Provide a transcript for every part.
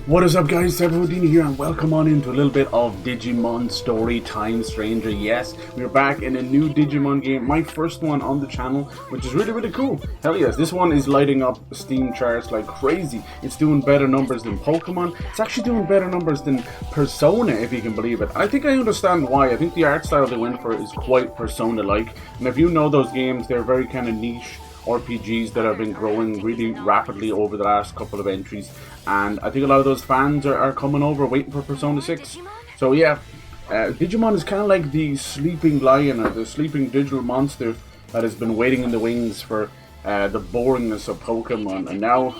What is up, guys? CyberHoudini here, and welcome on into a little bit of Digimon Story Time Stranger. Yes, we're back in a new Digimon game, my first one on the channel, which is really cool. Hell yes, this one is lighting up Steam charts like crazy. It's doing better numbers than Pokemon. It's actually doing better numbers than Persona, if you can believe it. I think I understand why. I think the art style they went for is quite Persona-like, and if you know those games, they're very kind of niche RPGs that have been growing really rapidly over the last couple of entries, and I think a lot of those fans are coming over waiting for Persona 6. So yeah, Digimon is kind of like the sleeping lion or the sleeping digital monster that has been waiting in the wings for the boringness of Pokemon, and now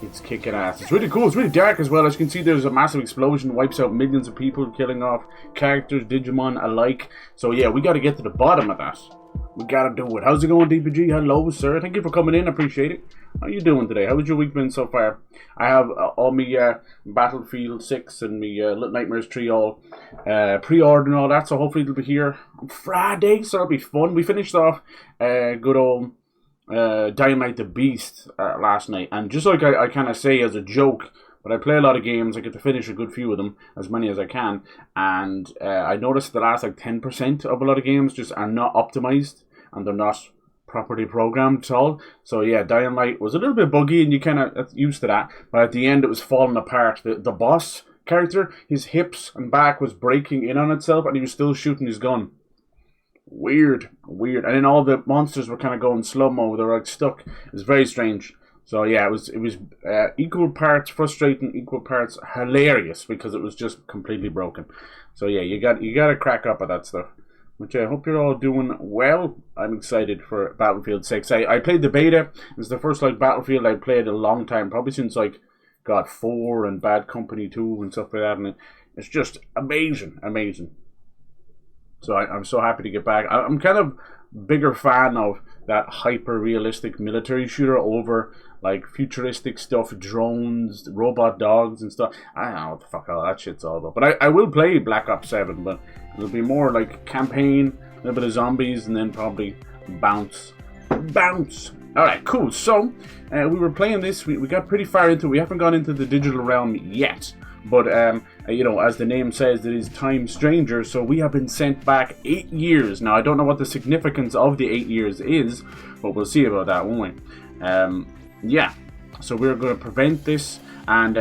it's kicking ass. It's really cool. It's really dark as well. As you can see, there's a massive explosion, wipes out millions of people, killing off characters, Digimon alike. So yeah, we got to get to the bottom of that. We gotta do it. How's it going, DPG? Hello, sir. Thank you for coming in. Appreciate it. How you doing today? How has your week been so far? I have all my Battlefield 6 and my Little Nightmares 3 all pre-ordered and all that, so hopefully it'll be here on Friday, so it'll be fun. We finished off good old Dynamite the Beast last night, and just like I kind of say as a joke, but I play a lot of games, I get to finish a good few of them, as many as I can, and I noticed the last like 10% of a lot of games just are not optimized, and they're not properly programmed at all. So yeah, Dying Light was a little bit buggy, and you kind of used to that, but at the end it was falling apart. The boss character, his hips and back was breaking in on itself, and he was still shooting his gun. Weird. And then all the monsters were kind of going slow-mo, they were like stuck. It was very strange. So yeah, it was equal parts frustrating, equal parts hilarious, because it was just completely broken. So yeah, you got to crack up at that stuff. Which I hope you're all doing well. I'm excited for Battlefield 6. I played the beta. It's the first like Battlefield I played in a long time, probably since like God 4 and Bad Company 2 and stuff like that. And it's just amazing. So I'm so happy to get back. I'm kind of bigger fan of that hyper-realistic military shooter over like futuristic stuff, drones, robot dogs and stuff. I don't know what the fuck all that shit's all about. But I will play Black Ops 7, but it'll be more like campaign, a little bit of zombies, and then probably bounce. Alright, cool. So, we were playing this. We got pretty far into it. We haven't gone into the digital realm yet. But, you know, as the name says, it is Time Stranger, so we have been sent back 8 years. Now, I don't know what the significance of the 8 years is, but we'll see about that, won't we? Yeah, so we're going to prevent this, and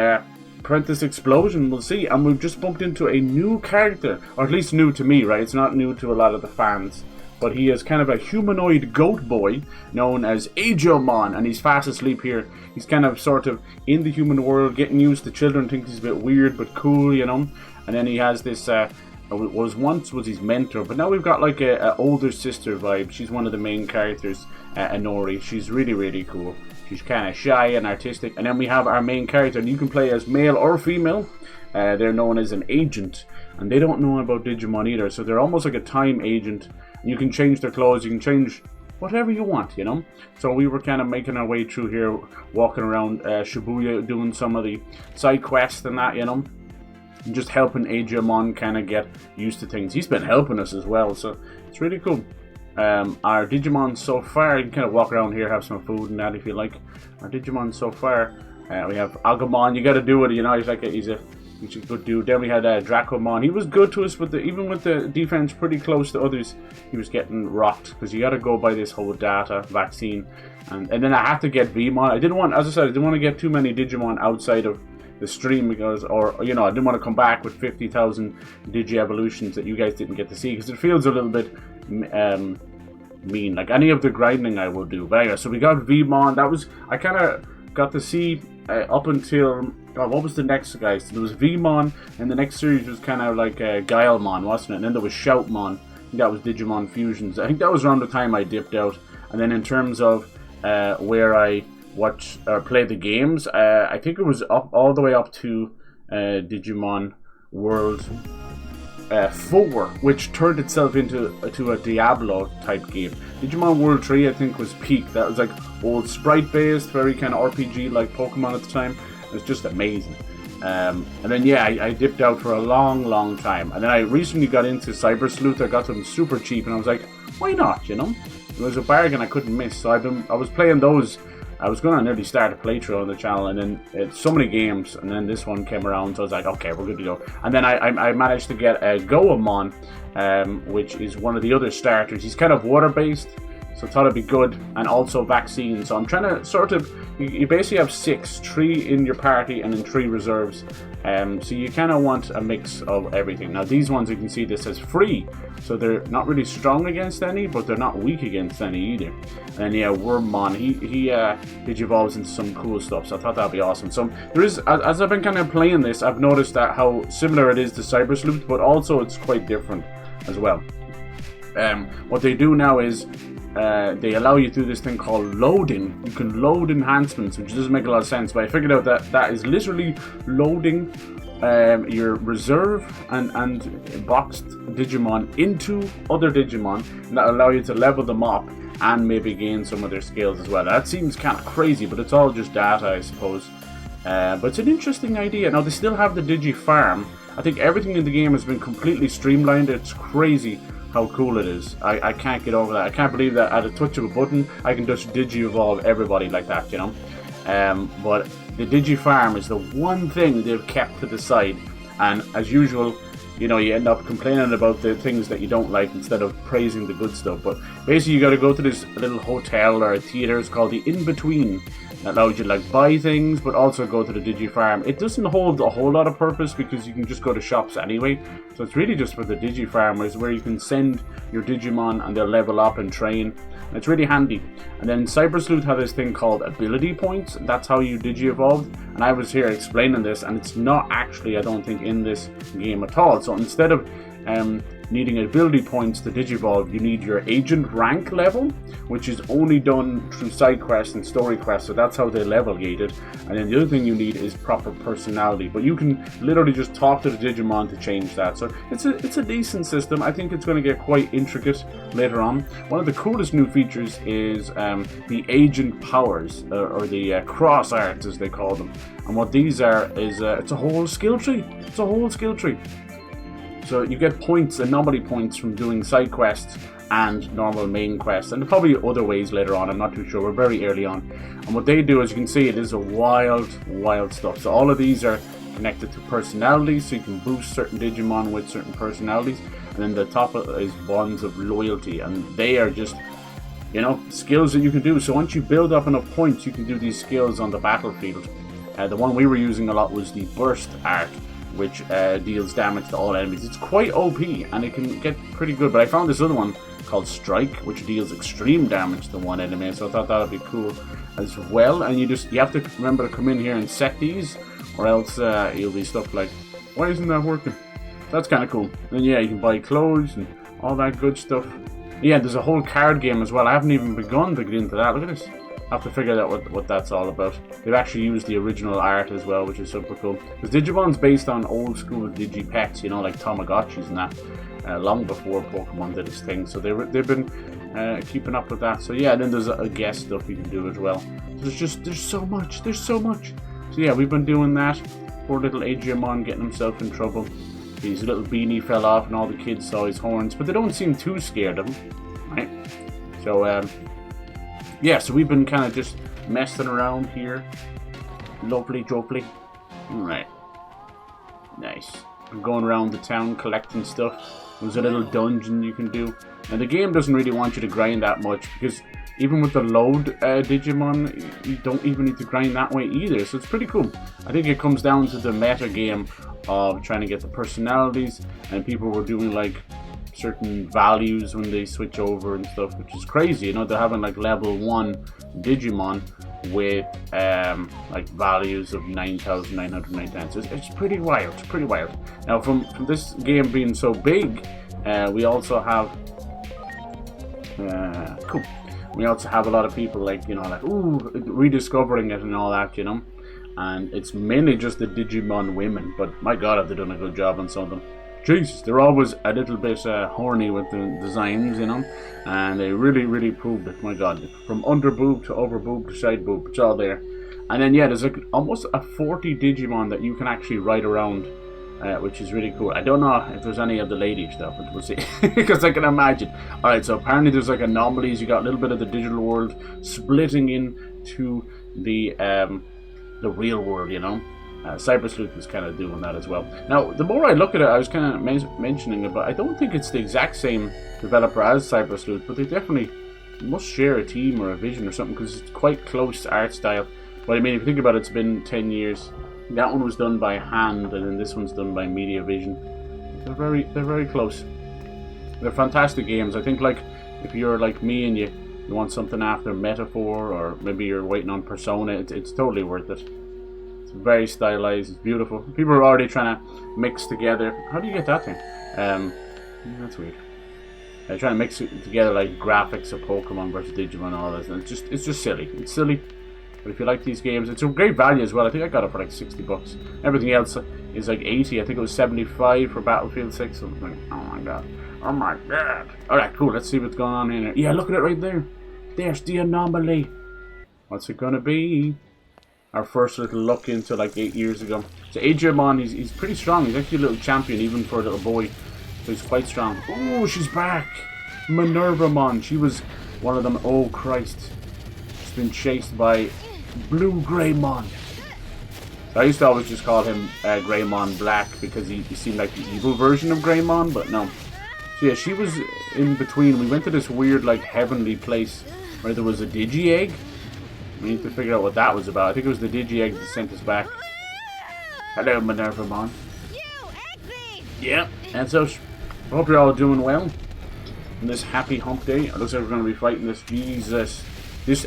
prevent this explosion, we'll see. And we've just bumped into a new character, or at least new to me, right? It's not new to a lot of the fans. But he is kind of a humanoid goat boy known as Digimon, and he's fast asleep here. He's kind of sort of in the human world, getting used to children, think he's a bit weird but cool, you know. And then he has this, once was his mentor, but now we've got like a older sister vibe. She's one of the main characters, Anori. She's really cool. She's kind of shy and artistic. And then we have our main character, and you can play as male or female. They're known as an agent, and they don't know about Digimon either, so they're almost like a time agent. You can change their clothes, you can change whatever you want, you know. So we were kind of making our way through here, walking around Shibuya, doing some of the side quests and that, you know, and just helping Digimon kind of get used to things. He's been helping us as well, so it's really cool. Our Digimon so far, you can kind of walk around here, have some food and that if you like. Our Digimon so far, we have Agumon. You got to do it, you know. He's a good dude. Then we had Dracomon. He was good to us, but even with the defense pretty close to others, he was getting rocked, because you got to go by this whole data vaccine. And then I had to get Vmon. I didn't want, as I said, I didn't want to get too many Digimon outside of the stream, because, or you know, I didn't want to come back with 50,000 Digi evolutions that you guys didn't get to see, because it feels a little bit mean. Like any of the grinding I will do. But anyway, so we got Vmon. That was, I kind of got to see up until, what was the next guys? So there was Vmon, and the next series was kind of like Guilemon, wasn't it? And then there was Shoutmon. That was Digimon Fusions. I think that was around the time I dipped out. And then in terms of where I watched or played the games, I think it was up all the way up to Digimon World 4, which turned itself into a Diablo type game. Digimon World 3 I think was peak. That was like old sprite based, very kind of RPG like Pokemon at the time. It was just amazing. And then yeah, I dipped out for a long time, and then I recently got into Cyber Sleuth. I got them super cheap, and I was like, why not, you know? It was a bargain I couldn't miss. So I was playing those I was going to nearly start a playthrough on the channel, and then it's so many games, and then this one came around, so I was like, okay, we're good to go. And then I managed to get a GREYMON, which is one of the other starters. He's kind of water-based, so I thought it'd be good, and also vaccine. So I'm trying to sort of, you basically have 6, 3 in your party and then 3 reserves. So you kind of want a mix of everything. Now these ones, you can see this says free, so they're not really strong against any, but they're not weak against any either. And then yeah, Wormmon, he digivolves into some cool stuff, so I thought that'd be awesome. So there is, as I've been kind of playing this, I've noticed that how similar it is to Cyber Sleuth, but also it's quite different as well. What they do now is they allow you to do this thing called loading. You can load enhancements, which doesn't make a lot of sense, but I figured out that that is literally loading your reserve and boxed Digimon into other Digimon, and that allow you to level them up and maybe gain some of their skills as well. Now, that seems kind of crazy, but it's all just data, I suppose. But it's an interesting idea. Now, they still have the Digi Farm. I think everything in the game has been completely streamlined. It's crazy how cool it is. I can't get over that. I can't believe that at a touch of a button I can just digi-evolve everybody like that, you know. But the Digi Farm is the one thing they've kept to the side, and as usual, you know, you end up complaining about the things that you don't like instead of praising the good stuff. But basically you got to go to this little hotel or a theater. It's called the In-Between. That allows you to like buy things, but also go to the Digi Farm. It doesn't hold a whole lot of purpose because you can just go to shops anyway. So it's really just for the Digi Farmers, where you can send your Digimon and they'll level up and train. And it's really handy. And then Cyber Sleuth had this thing called ability points. That's how you Digi-evolved. And I was here explaining this, and it's not actually, I don't think, in this game at all. So instead of needing ability points to Digivolve, you need your agent rank level, which is only done through side quests and story quests, so that's how they level gated. And then the other thing you need is proper personality, but you can literally just talk to the Digimon to change that. So it's a decent system. I think it's going to get quite intricate later on. One of the coolest new features is the agent powers, or the cross arts as they call them. And what these are is it's a whole skill tree. It's a whole skill tree. So you get points, anomaly points, from doing side quests and normal main quests, and probably other ways later on. I'm not too sure. We're very early on. And what they do, as you can see, it is a wild stuff. So all of these are connected to personalities, so you can boost certain Digimon with certain personalities. And then the top is bonds of loyalty, and they are just, you know, skills that you can do. So once you build up enough points, you can do these skills on the battlefield. The one we were using a lot was the burst art, which deals damage to all enemies. It's quite OP, and it can get pretty good, but I found this other one called Strike, which deals extreme damage to one enemy, so I thought that would be cool as well. And you have to remember to come in here and set these, or else you'll be stuck like, why isn't that working? That's kind of cool. And yeah, you can buy clothes and all that good stuff. Yeah, there's a whole card game as well. I haven't even begun to get into that. Look at this. I have to figure out what that's all about. They've actually used the original art as well, which is super cool. Because Digimon's based on old school Digipets, you know, like Tamagotchis and that, long before Pokemon did its thing. So they've been keeping up with that. So yeah, then there's a guest stuff you can do as well. There's so much. So yeah, we've been doing that. Poor little Adriamon getting himself in trouble. His little beanie fell off and all the kids saw his horns, but they don't seem too scared of him, right? So yeah, so we've been kind of just messing around here. Lovely. Alright. Nice. I'm going around the town collecting stuff. There's a little dungeon you can do. And the game doesn't really want you to grind that much, because even with the load Digimon, you don't even need to grind that way either. So it's pretty cool. I think it comes down to the meta game of trying to get the personalities, and people were doing like certain values when they switch over and stuff, which is crazy. You know, they're having like level 1 Digimon with like values of 9,999. So it's pretty wild. Now from this game being so big, we also have cool. We also have a lot of people like, you know, like, ooh, rediscovering it and all that, you know. And it's mainly just the Digimon women, but my god, have they done a good job on some of them. Jesus, they're always a little bit horny with the designs, you know, and they really proved it. My god, from under boob to over boob to side boob, it's all there. And then yeah, there's like almost a 40 Digimon that you can actually ride around which is really cool. I don't know if there's any of the lady stuff, but we'll see. Because I can imagine. Alright, so apparently there's like anomalies. You got a little bit of the digital world splitting into the real world, you know. Cyber Sleuth is kind of doing that as well. Now, the more I look at it, I was kind of mentioning it, but I don't think it's the exact same developer as Cyber Sleuth, but they definitely must share a team or a vision or something, because it's quite close art style. But I mean, if you think about it, it's been 10 years. That one was done by hand, and then this one's done by Media Vision. They're very close. They're fantastic games. I think, like, if you're like me and you want something after Metaphor, or maybe you're waiting on Persona, it's totally worth it. It's very stylized. It's beautiful. People are already trying to mix together. How do you get that thing? That's weird. They're trying to mix it together, like graphics of Pokemon versus Digimon and all this, and it's just silly. It's silly. But if you like these games, it's a great value as well. I think I got it for like $60. Everything else is like 80. I think it was 75 for Battlefield 6. So I was like, oh my god. Oh my god. Alright, cool. Let's see what's going on in here. Yeah, look at it right there. There's the anomaly. What's it gonna be? Our first little look into like 8 years ago. So Digimon, he's pretty strong. He's actually a little champion even for a little boy. So he's quite strong. Oh, she's back. MINERVAMON. She was one of them. Oh Christ. She's been chased by Blue GREYMON. So I used to always just call him GREYMON Black, because he seemed like the evil version of GREYMON, but no. So yeah, she was in between. We went to this weird like heavenly place where there was a Digi-Egg. We need to figure out what that was about. I think it was the Digi-Egg that sent us back. Hello, MINERVAMON. Yeah, and so I hope you're all doing well on this happy hump day. It looks like we're going to be fighting this. Jesus.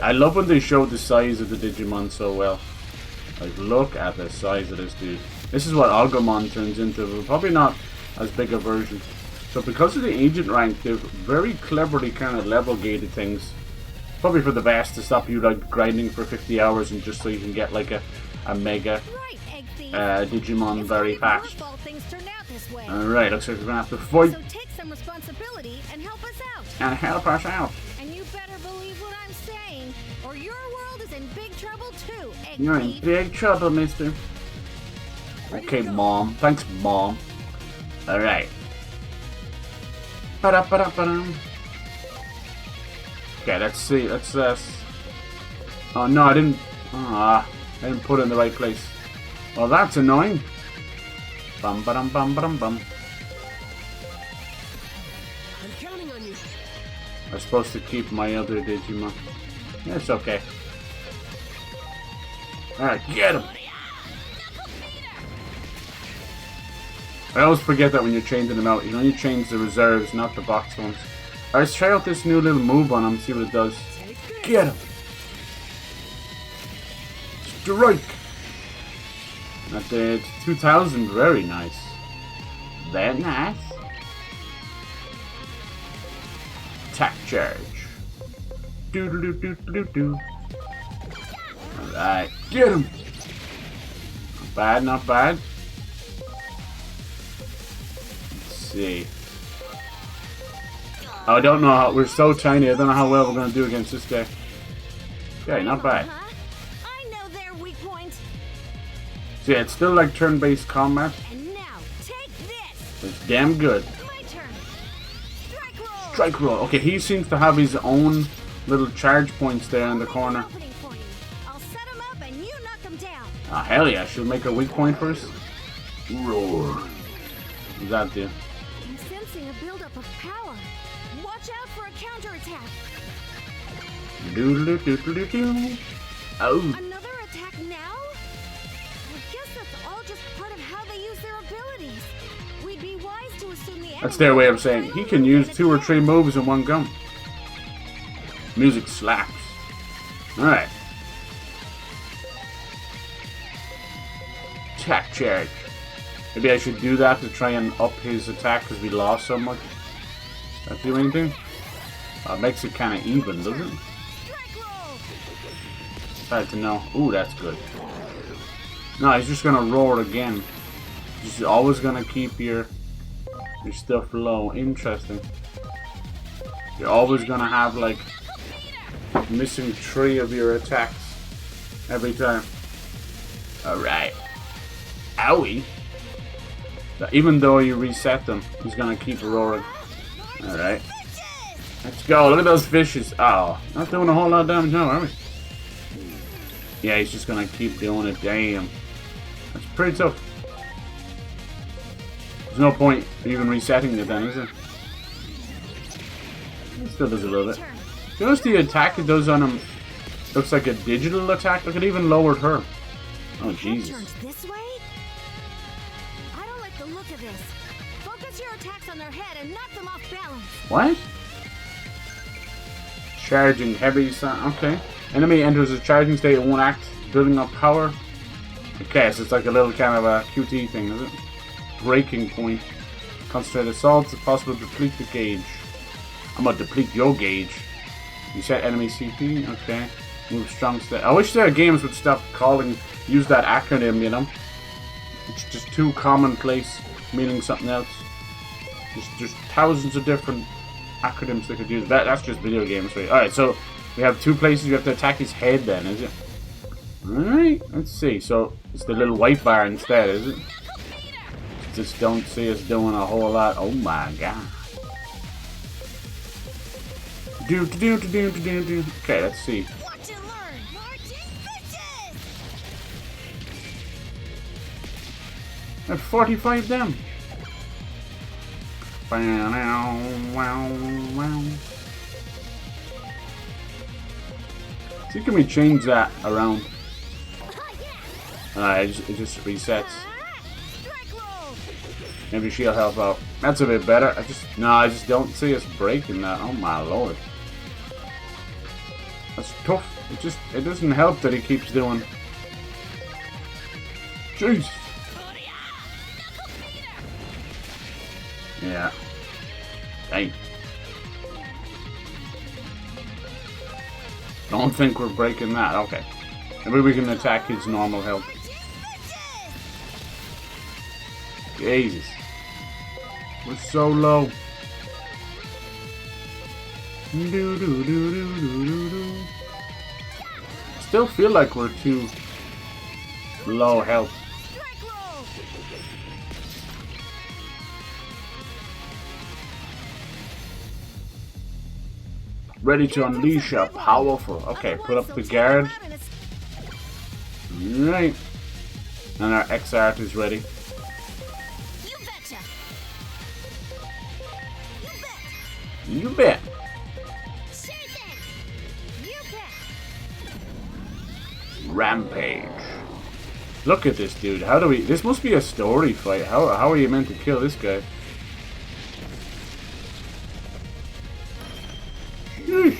I love when they show the size of the Digimon so well. Like, look at the size of this dude. This is what Agumon turns into, but probably not as big a version. So because of the agent rank, they've very cleverly kind of level gated things. Probably for the best, to stop you like grinding for 50 hours and just so you can get like a mega Digimon very fast. Alright, looks like we're gonna have to fight. So take some responsibility and help us out. And help us out. And you better believe what I'm saying, or your world is in big trouble too, Egg You're in Thief. big trouble, mister. Okay, Mom. Thanks, Mom. Alright. Okay, let's see. Let's oh no, I didn't put it in the right place. Well, that's annoying. Bum ba dum bum ba dum bum. I'm counting on you. I'm supposed to keep my other Digimon. Yeah, it's okay. Alright, get him! I always forget that when you're changing them out. You only change the reserves, not the box ones. Alright, let's try out this new little move on him, see what it does. Get him! Strike! That did 2,000, very nice. Very nice. Attack charge. Doo-doo-doo-doo-doo-doo. Alright, get him! Not bad, not bad. Let's see. Oh, I don't know how, we're so tiny, I don't know how well we're going to do against this guy. Okay, not bad. I know their weak point. So yeah, it's still like turn-based combat. And now, take this. It's damn good. My turn. Strike roll. Strike roll. Okay, he seems to have his own little charge points there in the corner. Opening for you. I'll set them up and you knock them down. Ah, hell yeah. She'll make a weak point first. Roar. What does that do? I'm sensing a buildup of power. Watch out for a counterattack. Doo-doo-doo-doo-doo-doo. Oh. Another attack now? I guess that's all just part of how they use their abilities. We'd be wise to assume the That's their way of saying he can use 2 or 3 moves in one go. Music slaps. Alright. Attack charge. Maybe I should do that to try and up his attack because we lost so much. Does that do anything? It makes it kind of even, doesn't it? Hard to know. Ooh, that's good. No, he's just gonna roar again. He's always gonna keep your stuff low. Interesting. You're always gonna have like missing 3 of your attacks every time. Alright. Owie. that even though you reset them, he's gonna keep roaring. Alright. Let's go. Look at those fishes. Oh, not doing a whole lot of damage now, are we? Yeah, he's just gonna keep doing it. Damn. That's pretty tough. There's no point even resetting it then, is there? It still does a little bit. Notice the attack it does on him looks like a digital attack. Look, it even lowered her. Oh, Jesus. This way? I don't like the look of this. Focus your attacks on their head and knock them off balance. What? Charging heavy sound. Okay. Enemy enters a charging state in one act, building up power. Okay, so it's like a little kind of a QT thing, is it? Breaking point. Concentrated assaults. It's possible to deplete the gauge. I'm gonna deplete your gauge. You set enemy CP. Okay. Move strong state. I wish their games would stop use that acronym, you know? It's just too commonplace, meaning something else. There's thousands of different acronyms they could use. That's just video games, right? Alright, so we have 2 places you have to attack his head then, is it? Alright, let's see. So it's the little white bar instead, is it? Just don't see us doing a whole lot. Oh my god. Okay, let's see. I have 45 them. See, can we change that around? It just resets. Maybe she'll help out. That's a bit better. I just don't see us breaking that. Oh my lord. That's tough. It doesn't help that he keeps doing. Jeez. Yeah. Dang. Don't think we're breaking that. Okay. Maybe we can attack his normal health. Jesus. We're so low. Still feel like we're too low health. Ready to unleash a powerful. Okay, put up the guard. Right. And our X-Art is ready. You bet. Rampage. Look at this dude. How do we... This must be a story fight. How are you meant to kill this guy? Sheesh.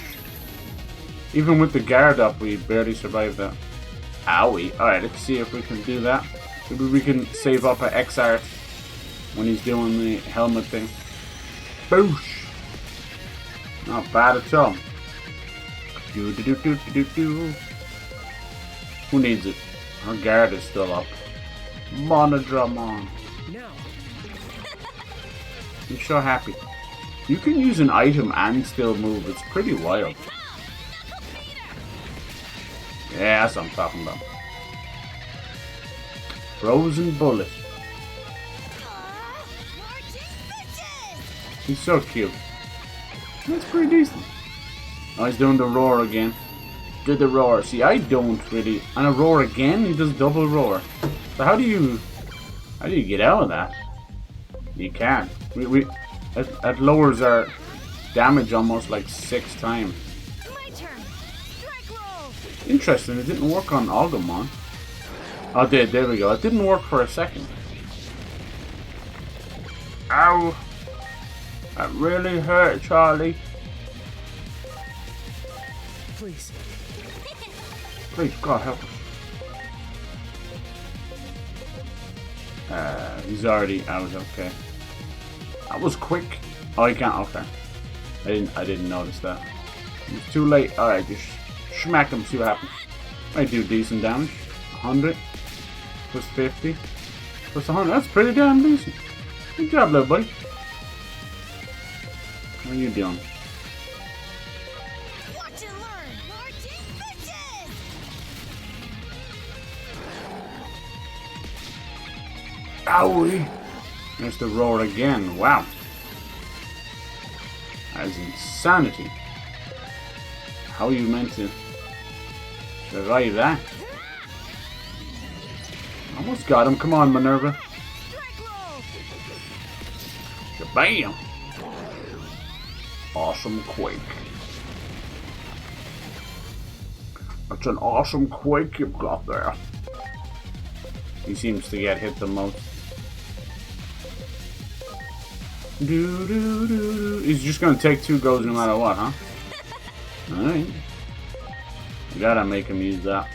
Even with the guard up, we barely survived that. Owie. Alright, let's see if we can do that. Maybe we can save up an X-Art when he's doing the helmet thing. Boosh. Not bad at all. Who needs it? Our guard is still up. MINERVAMON. No. I'm so happy. You can use an item and still move. It's pretty wild. Yeah, that's what I'm talking about. Frozen bullet. He's so cute. That's pretty decent. Oh, he's doing the roar again. Do the roar. See, I don't really. And a roar again? He does double roar. So how do you get out of that? You can't. That lowers our damage almost like 6 times. My turn. Strike roll. Interesting. It didn't work on Digimon. Oh, there we go. It didn't work for a second. Ow. That really hurt, Charlie. Please. Please, God help us. He's already out. Okay. That was quick. Oh, he can't. Okay. I didn't notice that. It's too late. All right, just smack him. See what happens. I do decent damage. 100 plus 50 plus 100. That's pretty damn decent. Good job, little buddy. What are you doing? Watch and learn. Marching bitches. Owie. There's the roar again. Wow. That is insanity. How are you meant to survive that? Almost got him. Come on, Minerva. Bam! Awesome quake. That's an awesome quake you've got there. He seems to get hit the most. He's just gonna take 2 goes no matter what, huh? Alright. You gotta make him use that.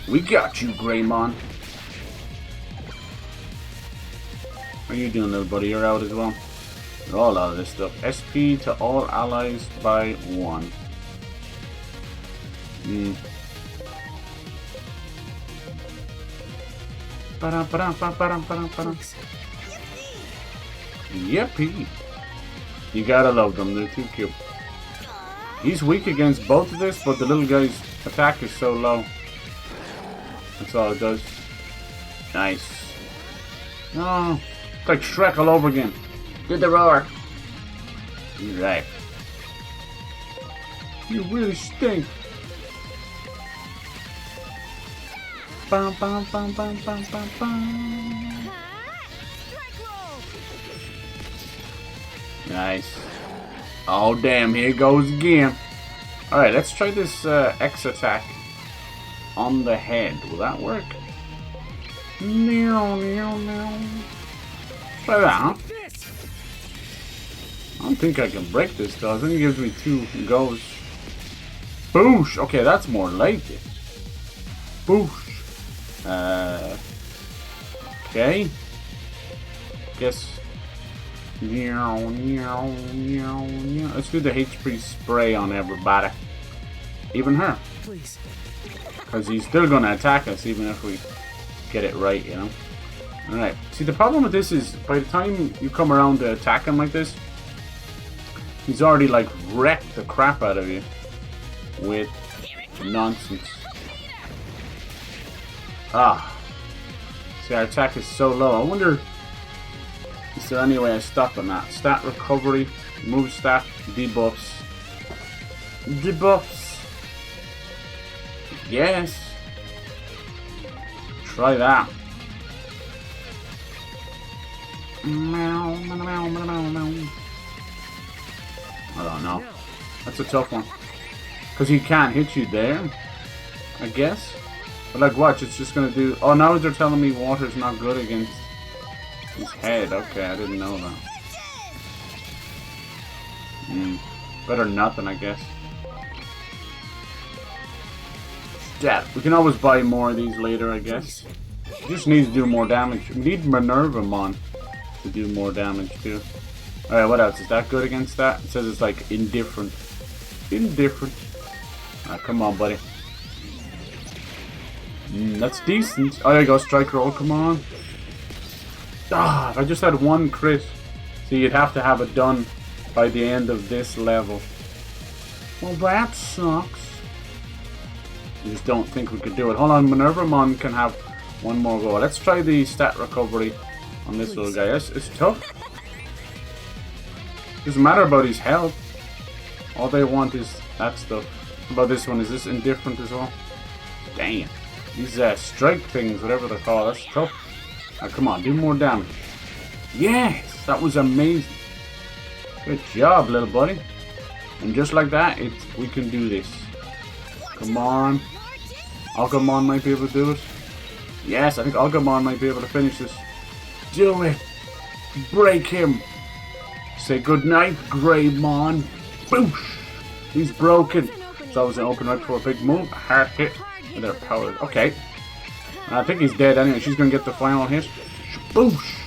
We got you, Greymon. How you doing, little buddy? You're out as well. We're all out of this stuff. SP to all allies by 1. Yippee! You gotta love them. They're too cute. He's weak against both of this, but the little guy's attack is so low. That's all it does. Nice. No. It's like Shrek all over again. Do the roar. Right. You really stink. Bum, bum, bum, bum, bum, bum, bum. Nice. Oh damn, here goes again. Alright, let's try this X attack on the head. Will that work? No. Try that, huh? I don't think I can break this though. I think it gives me 2 goes. Boosh! Okay, that's more like it. Boosh. Okay. Guess. Let's do the HP spray on everybody. Even her. Please. Because he's still going to attack us even if we get it right, you know. Alright. See, the problem with this is by the time you come around to attack him like this, he's already like wrecked the crap out of you with nonsense. Ah. See, our attack is so low. I wonder, is there any way of stopping that? Stat recovery, move stat, debuffs. Debuffs. Yes. Try that. I don't know. That's a tough one. Because he can't hit you there, I guess. But like, watch, it's just gonna do... Oh, now they're telling me water's not good against his head. Okay, I didn't know that. Better than nothing, I guess. Yeah, we can always buy more of these later, I guess. He just needs to do more damage. We need MINERVAMON to do more damage too. Alright, what else? Is that good against that? It says it's like indifferent. Indifferent. Alright, come on, buddy. That's decent. Oh, there you go, strike roll, come on. Ah, if I just had 1 crit. So you'd have to have it done by the end of this level. Well, that sucks. I just don't think we could do it. Hold on, MINERVAMON can have 1 more go. Let's try the stat recovery on this little guy. It's tough. Doesn't matter about his health. All they want is that stuff. How about this one? Is this indifferent as well? Damn. These strike things, whatever they're called, that's tough. Now come on, do more damage. Yes! That was amazing. Good job, little buddy. And just like that, we can do this. Come on. Agumon might be able to do it. Yes, I think Agumon might be able to finish this. Do it! Break him! Say goodnight, Greymon. Boosh! He's broken. So I was an open right for a big move. A hard hit. And they're powered. Okay. I think he's dead anyway. She's going to get the final hit. Boosh!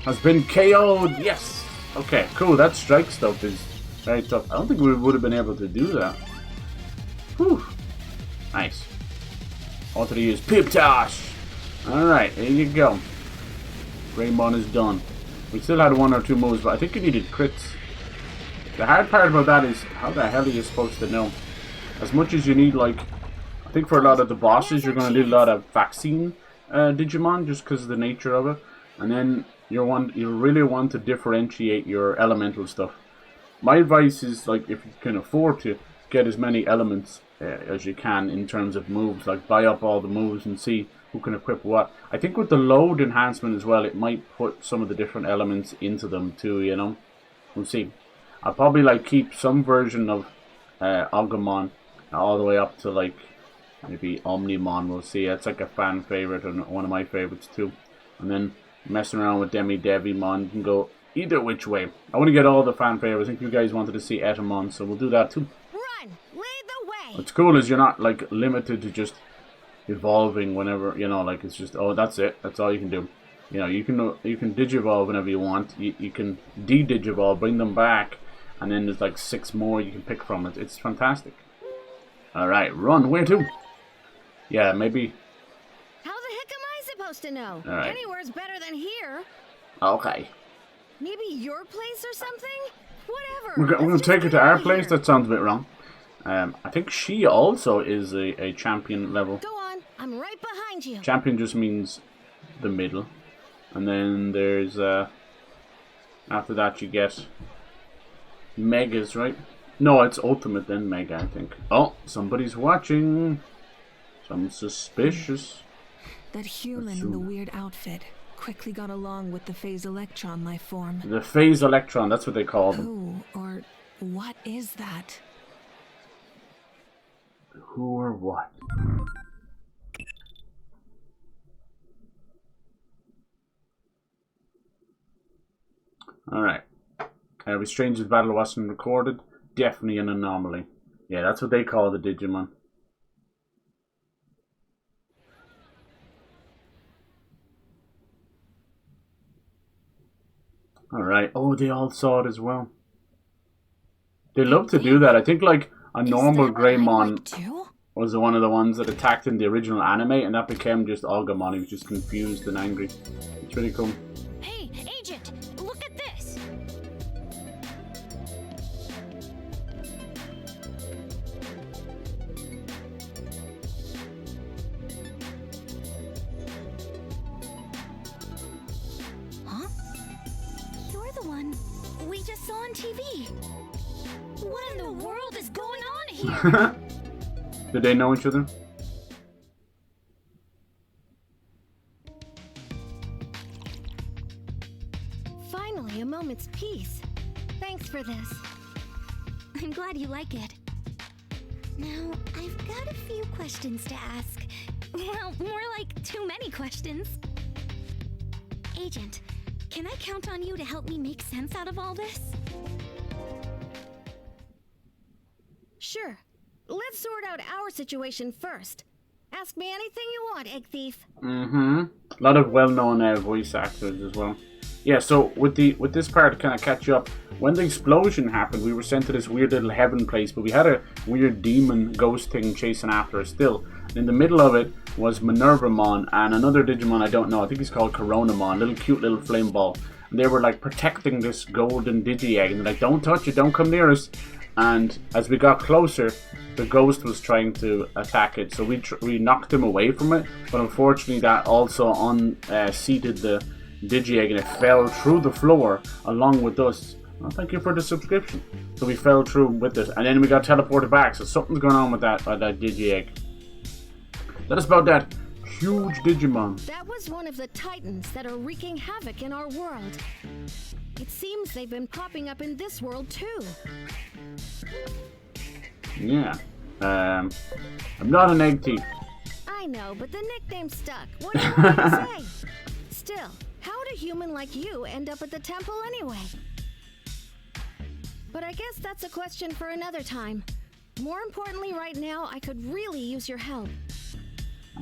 Has been KO'd. Yes! Okay, cool. That strike stuff is very tough. I don't think we would have been able to do that. Whew. Nice. All to use Pip-Tosh. Alright, there you go. Greymon is done. We still had 1 or 2 moves, but I think you needed crits. The hard part about that is how the hell are you supposed to know? As much as you need, like, I think for a lot of the bosses you're going to need a lot of vaccine Digimon just because of the nature of it, and then you really want to differentiate your elemental stuff. My advice is, like, if you can afford to, get as many elements as you can in terms of moves. Like, buy up all the moves and see who can equip what. I think with the load enhancement as well, it might put some of the different elements into them too, you know. We'll see. I'll probably like keep some version of Agumon all the way up to like maybe Omnimon. We'll see. It's like a fan favorite and one of my favorites too. And then messing around with Devimon, you can go either which way. I want to get all the fan favorites. I think you guys wanted to see Etamon, so we'll do that too. Run! Lead the way! What's cool is you're not like limited to just evolving whenever, you know, like it's just, oh, that's it. That's all you can do. You know, you can digivolve whenever you want. You can de-digivolve, bring them back, and then there's like 6 more you can pick from it. It's fantastic. Alright, run. Where to? Yeah, maybe. How the heck am I supposed to know? Right. Anywhere's better than here. Okay. Maybe your place or something? Whatever. We're going to take her to our place? That sounds a bit wrong. I think she also is a champion level. Go on. I'm right behind you. Champion just means the middle. And then there's, after that you get Megas, right? No, it's Ultimate then Mega, I think. Oh, somebody's watching. Some suspicious. That human in the weird outfit quickly got along with the phase electron life form. The phase electron, that's what they call them. Who or what is that? Who or what? Alright. Stranger's battle wasn't recorded. Definitely an anomaly. Yeah, that's what they call the Digimon. Alright. Oh, they all saw it as well. They love to do that. I think like a normal Greymon was one of the ones that attacked in the original anime, and that became just Agumon. He was just confused and angry. It's really cool. Hey, Agent! Look at this! Huh? You're the one we just saw on TV. What in the world is going on here? Did they know each other? Finally, a moment's peace. Thanks for this. I'm glad you like it. Now, I've got a few questions to ask. Well, more like too many questions. Agent, can I count on you to help me make sense out of all this? Sure. Let's sort out our situation first. Ask me anything you want, Egg Thief. Mm-hmm. A lot of well-known voice actors as well. Yeah, so with this part to kind of catch you up, when the explosion happened, we were sent to this weird little heaven place, but we had a weird demon ghost thing chasing after us still. And in the middle of it was MINERVAMON and another Digimon I don't know. I think he's called Coronamon, little cute little flame ball. And they were like protecting this golden Digi-Egg, and they're like, don't touch it, don't come near us. And as we got closer, the ghost was trying to attack it, so we knocked him away from it, but unfortunately that also unseated the Digi-Egg, and it fell through the floor along with us. Well, thank you for the subscription. So we fell through with it, and then we got teleported back, so something's going on with that Digi-Egg. Let us about that huge Digimon. That was one of the Titans that are wreaking havoc in our world. It seems they've been popping up in this world too. Yeah. I'm not an egg thief. I know, but the nickname stuck. What do you want to say? Still, how'd a human like you end up at the temple anyway? But I guess that's a question for another time. More importantly, right now, I could really use your help.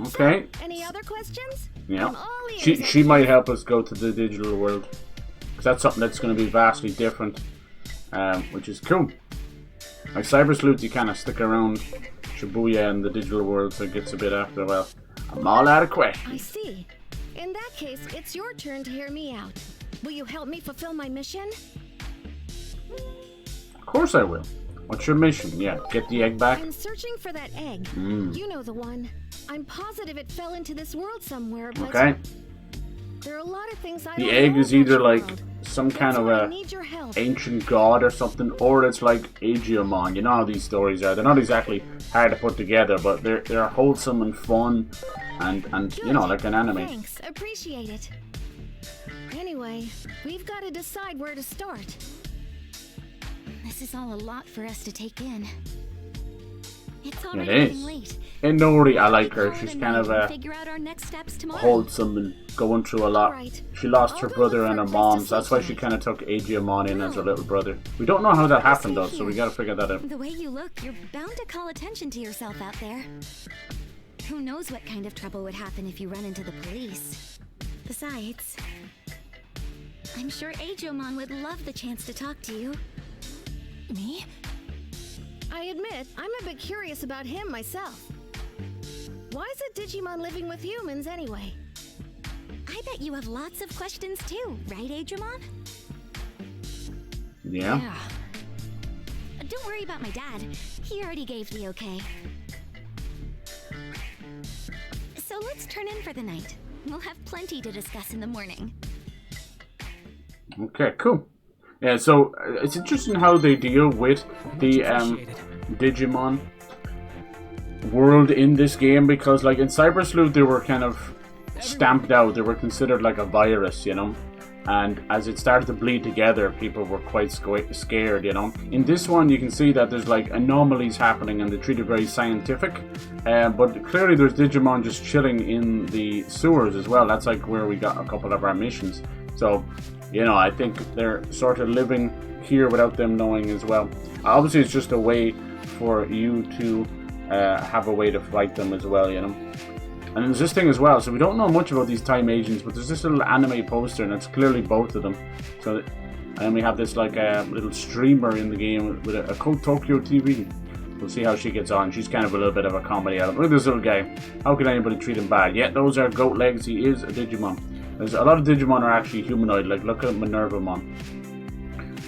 Okay. So, any other questions? Yeah. She might help us go to the digital world. Because that's something that's going to be vastly different. Which is cool. Like Cyber Sleuth, you kind of stick around Shibuya and the digital world, so it gets a bit after a while. I'm all out of questions. I see. In that case, it's your turn to hear me out. Will you help me fulfill my mission? Of course I will. What's your mission? Yeah, get the egg back. I'm searching for that egg. Mm. You know the one. I'm positive it fell into this world somewhere, but Okay. there are a lot of things I The don't egg know is about either your like world. some kind That's of why I a need your help. ancient god or something, or it's like Digimon. You know how these stories are. They're not exactly hard to put together, but they're wholesome and fun, and you know, like an anime. Thanks, appreciate it. Anyway, we've got to decide where to start. This is all a lot for us to take in. It's already It getting is. late. And Nori, I like her. Call it She's a kind night of and figure out our next steps tomorrow. wholesome and going through a lot. Alright. She lost her I'll go brother look and for her a place mom, to so that's why sleep she tonight. kind of took Digimon in as her Oh. little brother. We don't know how that happened though, stay so we here. gotta figure that out. The way you look, you're bound to call attention to yourself out there. Who knows what kind of trouble would happen if you run into the police. Besides, I'm sure Digimon would love the chance to talk to you. Me? I admit, I'm a bit curious about him myself. Why is a Digimon living with humans anyway? I bet you have lots of questions too, right, Digimon? Yeah. Don't worry about my dad. He already gave the okay. So let's turn in for the night. We'll have plenty to discuss in the morning. Okay, cool. Yeah, so it's interesting how they deal with the Digimon world in this game, because like in Cyber Sleuth they were kind of stamped out. They were considered like a virus, you know, and as it started to bleed together, people were quite scared, you know. In this one you can see that there's like anomalies happening and they treat it very scientific, but clearly there's Digimon just chilling in the sewers as well. That's like where we got a couple of our missions. So, you know, I think they're sort of living here without them knowing as well. Obviously it's just a way for you to have a way to fight them as well, you know. And there's this thing as well, so we don't know much about these time agents, but there's this little anime poster and it's clearly both of them. So, and we have this like a little streamer in the game with a Code Tokyo TV. We'll see how she gets on. She's kind of a little bit of a comedy element. Look at this little guy. How can anybody treat him bad? Yeah, those are goat legs. He is a Digimon. There's a lot of Digimon are actually humanoid. Like look at MINERVAMON.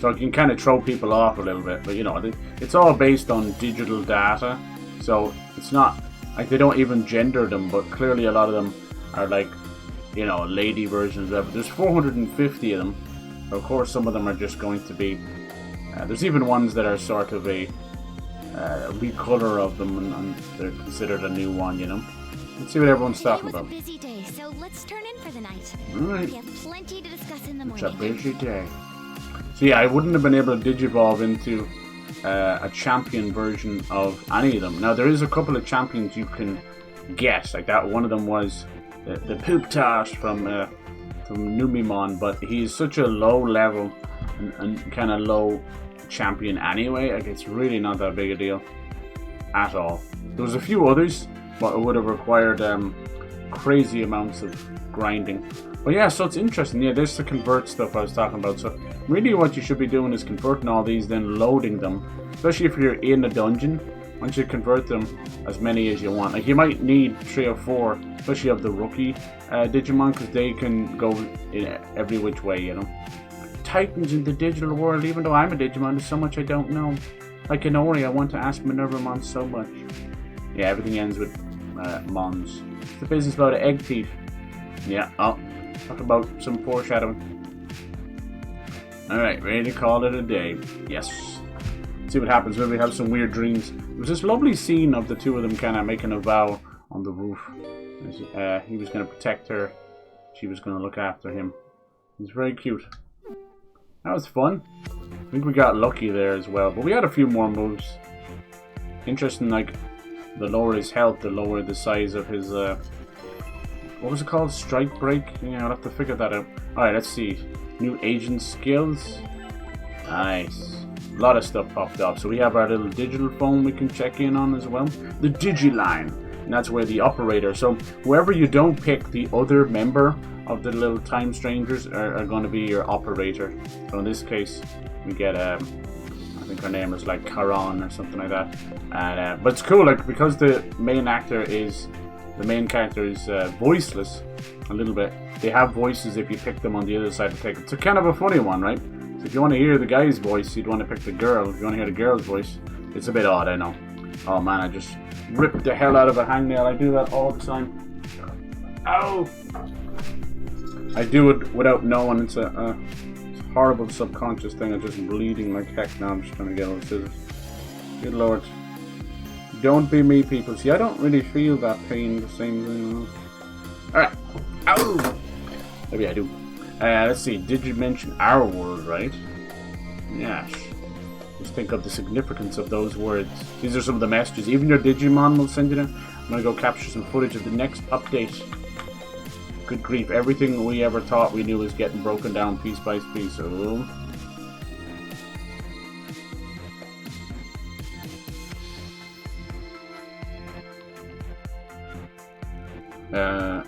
So it can kind of throw people off a little bit, but you know, it's all based on digital data. So it's not like they don't even gender them, but clearly a lot of them are like, you know, lady versions of it. There's 450 of them. Of course, some of them are just going to be. There's even ones that are sort of a recolor of them, and they're considered a new one, you know. Let's see what everyone's talking about. Today was a busy day, so let's turn in for the night. Alright. We have plenty to discuss in the It's morning. a busy day. So yeah, I wouldn't have been able to digivolve into a champion version of any of them. Now there is a couple of champions you can get, like that. One of them was the Poop Toss from Numimon, but he's such a low level and kind of low champion anyway. Like it's really not that big a deal at all. There was a few others, but it would have required crazy amounts of grinding. But yeah, so it's interesting. Yeah, there's the convert stuff I was talking about. So really what you should be doing is converting all these, then loading them. Especially if you're in a dungeon, once you convert them as many as you want. Like you might need 3 or 4, especially of the rookie Digimon, because they can go in every which way, you know. Titans in the digital world, even though I'm a Digimon, there's so much I don't know. Like Inori, I want to ask MINERVAMON so much. Yeah, everything ends with Mons. It's the business about an egg thief. Yeah, oh. Talk about some foreshadowing. Alright, ready to call it a day. Yes. Let's see what happens when we have some weird dreams. It was this lovely scene of the two of them kind of making a vow on the roof. He was going to protect her. She was going to look after him. It was very cute. That was fun. I think we got lucky there as well. But we had a few more moves. Interesting, like, the lower his health, the lower the size of his... what was it called? Strike break? Yeah, I'll have to figure that out. Alright, let's see. New agent skills. Nice. A lot of stuff popped up. So we have our little digital phone we can check in on as well. The Digiline. And that's where the operator. So whoever you don't pick, the other member of the little time strangers are going to be your operator. So in this case, we get I think her name is like Karan or something like that. And but it's cool, like, because the main character is voiceless a little bit. They have voices if you pick them on the other side to pick. It's a kind of a funny one, right? So if you want to hear the guy's voice, you'd want to pick the girl. If you want to hear the girl's voice, it's a bit odd, I know. Oh man, I just rip the hell out of a hangnail. I do that all the time. Ow! I do it without knowing. It's a horrible subconscious thing. I'm just bleeding like heck now. I'm just trying to get all the scissors. Good lord. Don't be me, people. See, I don't really feel that pain the same thing. Alright. Ow! Maybe I do. Let's see. Did you mention our world, right? Yes. Just think of the significance of those words. These are some of the messages. Even your Digimon will send you them. I'm gonna go capture some footage of the next update. Good grief. Everything we ever thought we knew is getting broken down piece by piece. Oh.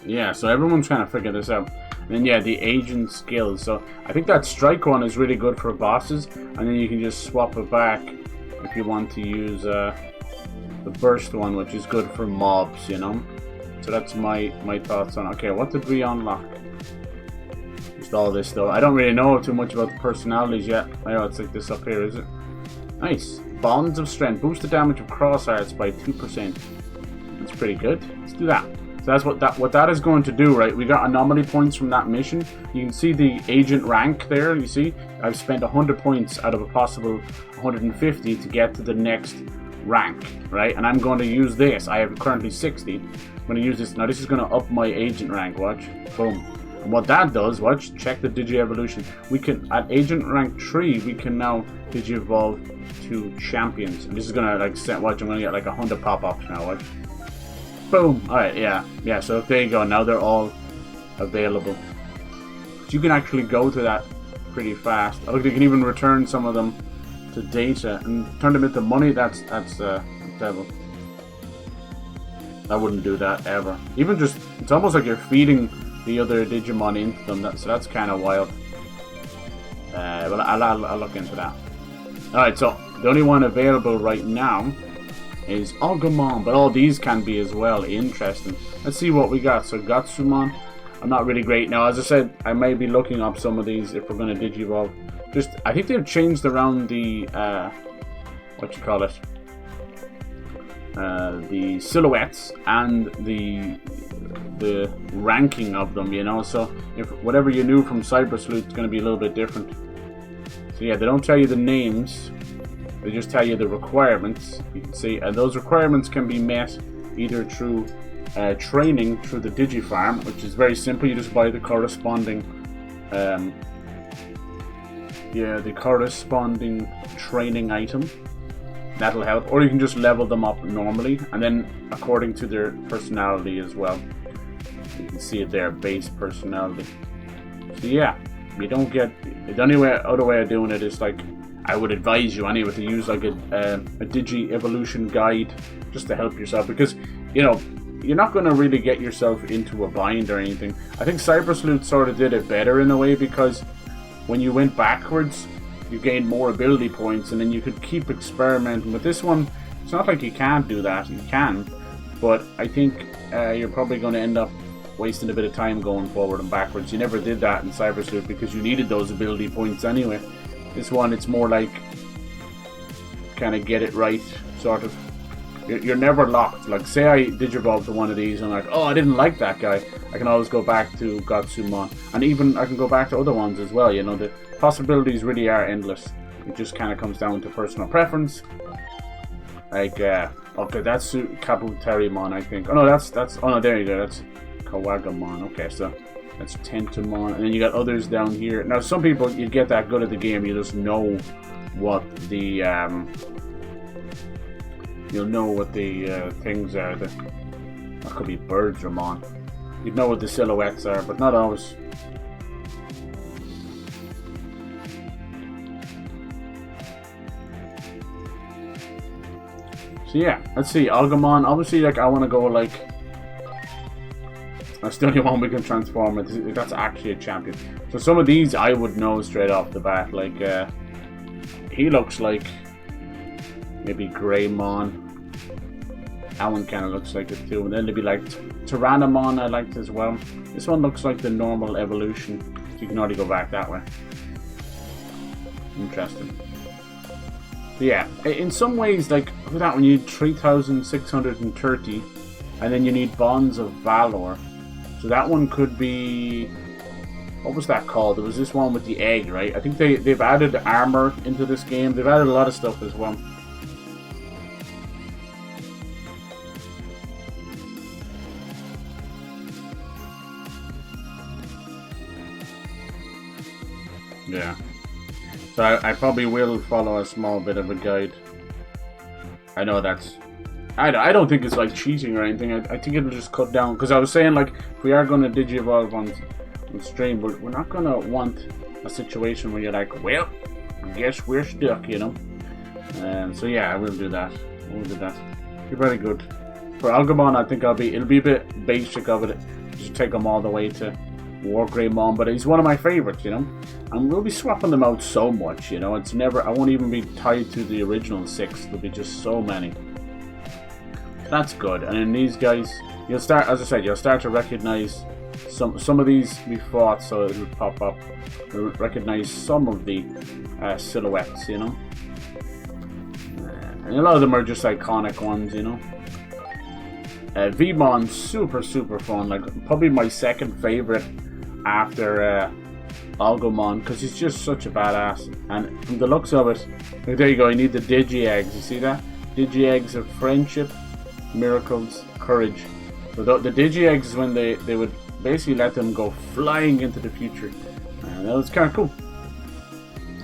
Yeah, so everyone's trying to figure this out. And then yeah, the agent skills. So I think that strike one is really good for bosses, and then you can just swap it back if you want to use the burst one, which is good for mobs, you know. So that's my thoughts on. Okay, what did we unlock? Just all this though. I don't really know too much about the personalities yet. I know it's like this up here, is it? Nice. Bonds of strength. Boost the damage of cross arts by 2%. That's pretty good. Let's do that. So that's what that is going to do, right? We got anomaly points from that mission. You can see the agent rank there. You see, I've spent 100 points out of a possible 150 to get to the next rank, right? And I'm going to use this. I have currently 60. I'm going to use this now. This is going to up my agent rank. Watch, boom. And what that does, watch, check the digi evolution. We can at agent rank 3, we can now digi evolve to champions. And this is going to like set. Watch, I'm going to get like 100 pop-ups now. Watch. Boom! Alright, yeah, so there you go, now they're all available. So you can actually go to that pretty fast. Oh, look, you can even return some of them to data and turn them into money. That's devil. I wouldn't do that ever. Even just, it's almost like you're feeding the other Digimon into them, so that's kind of wild. But I'll look into that. Alright, so the only one available right now is Agumon, but all these can be as well. Interesting. Let's see what we got. So Gatsumon, I'm not really great now. As I said, I may be looking up some of these if we're going to digivolve. Just, I think they've changed around the what you call it, the silhouettes and the ranking of them. You know, so if whatever you knew from Cyber Sleuth is going to be a little bit different. So yeah, they don't tell you the names. They just tell you the requirements. You can see, and those requirements can be met either through training through the Digifarm, which is very simple. You just buy the corresponding, training item. That'll help, or you can just level them up normally, and then according to their personality as well. You can see it there, base personality. So yeah, you don't get the only way. Other way of doing it is like, I would advise you anyway to use like a Digi Evolution guide just to help yourself, because you know you're not going to really get yourself into a bind or anything. I think Cyber Sleuth sort of did it better in a way, because when you went backwards you gained more ability points and then you could keep experimenting. With this one, it's not like you can't do that, you can, but I think you're probably going to end up wasting a bit of time going forward and backwards. You never did that in Cyber Sleuth because you needed those ability points anyway. This one, it's more like kind of get it right, sort of. You're never locked. Like, say I digivolve to one of these and I'm like, oh, I didn't like that guy. I can always go back to Gatsumon. And even I can go back to other ones as well. You know, the possibilities really are endless. It just kind of comes down to personal preference. Like, okay, that's Kabuterimon, I think. Oh no, that's oh no, there you go. That's Kawagamon. Okay, so that's Tentomon, and then you got others down here. Now, some people, you get that good at the game, you just know what the you'll know what the things are. That could be Birdramon. You'd know what the silhouettes are, but not always. So yeah, let's see. Agumon. Obviously, like I want to go like. That's the only one we can transform it. That's actually a champion. So some of these I would know straight off the bat. Like, he looks like maybe Greymon. That one kind of looks like it too. And then there'd be like Tyrannomon I liked as well. This one looks like the normal evolution. So you can already go back that way. Interesting. Yeah, in some ways, like, for that one you need 3,630, and then you need Bonds of Valor. So that one could be... What was that called? There was this one with the egg, right? I think they've added armor into this game. They've added a lot of stuff as well. Yeah. So I probably will follow a small bit of a guide. I know that's... I don't think it's like cheating or anything. I think it'll just cut down. Because I was saying, like, if we are going to Digi-Evolve on stream, we're not going to want a situation where you're like, well, I guess we're stuck, you know? So yeah, I will do that. I will do that. You're very good. For Algamon, I think it'll be a bit basic of it. Just take him all the way to War Greymon, but he's one of my favorites, you know? And we'll be swapping them out so much, you know? It's never... I won't even be tied to the original 6. There'll be just so many. That's good. And then these guys, you'll start, as I said, you'll start to recognize some of these we fought, so it'll pop up. You'll recognize some of the silhouettes, you know? And a lot of them are just iconic ones, you know? Vmon's super fun. Like, probably my second favorite after Algamon, because he's just such a badass. And from the looks of it, like, there you go, you need the Digi-Eggs, you see that? Digi-Eggs of friendship, miracles, courage. So the Digi-Eggs is when they would basically let them go flying into the future. And that was kind of cool.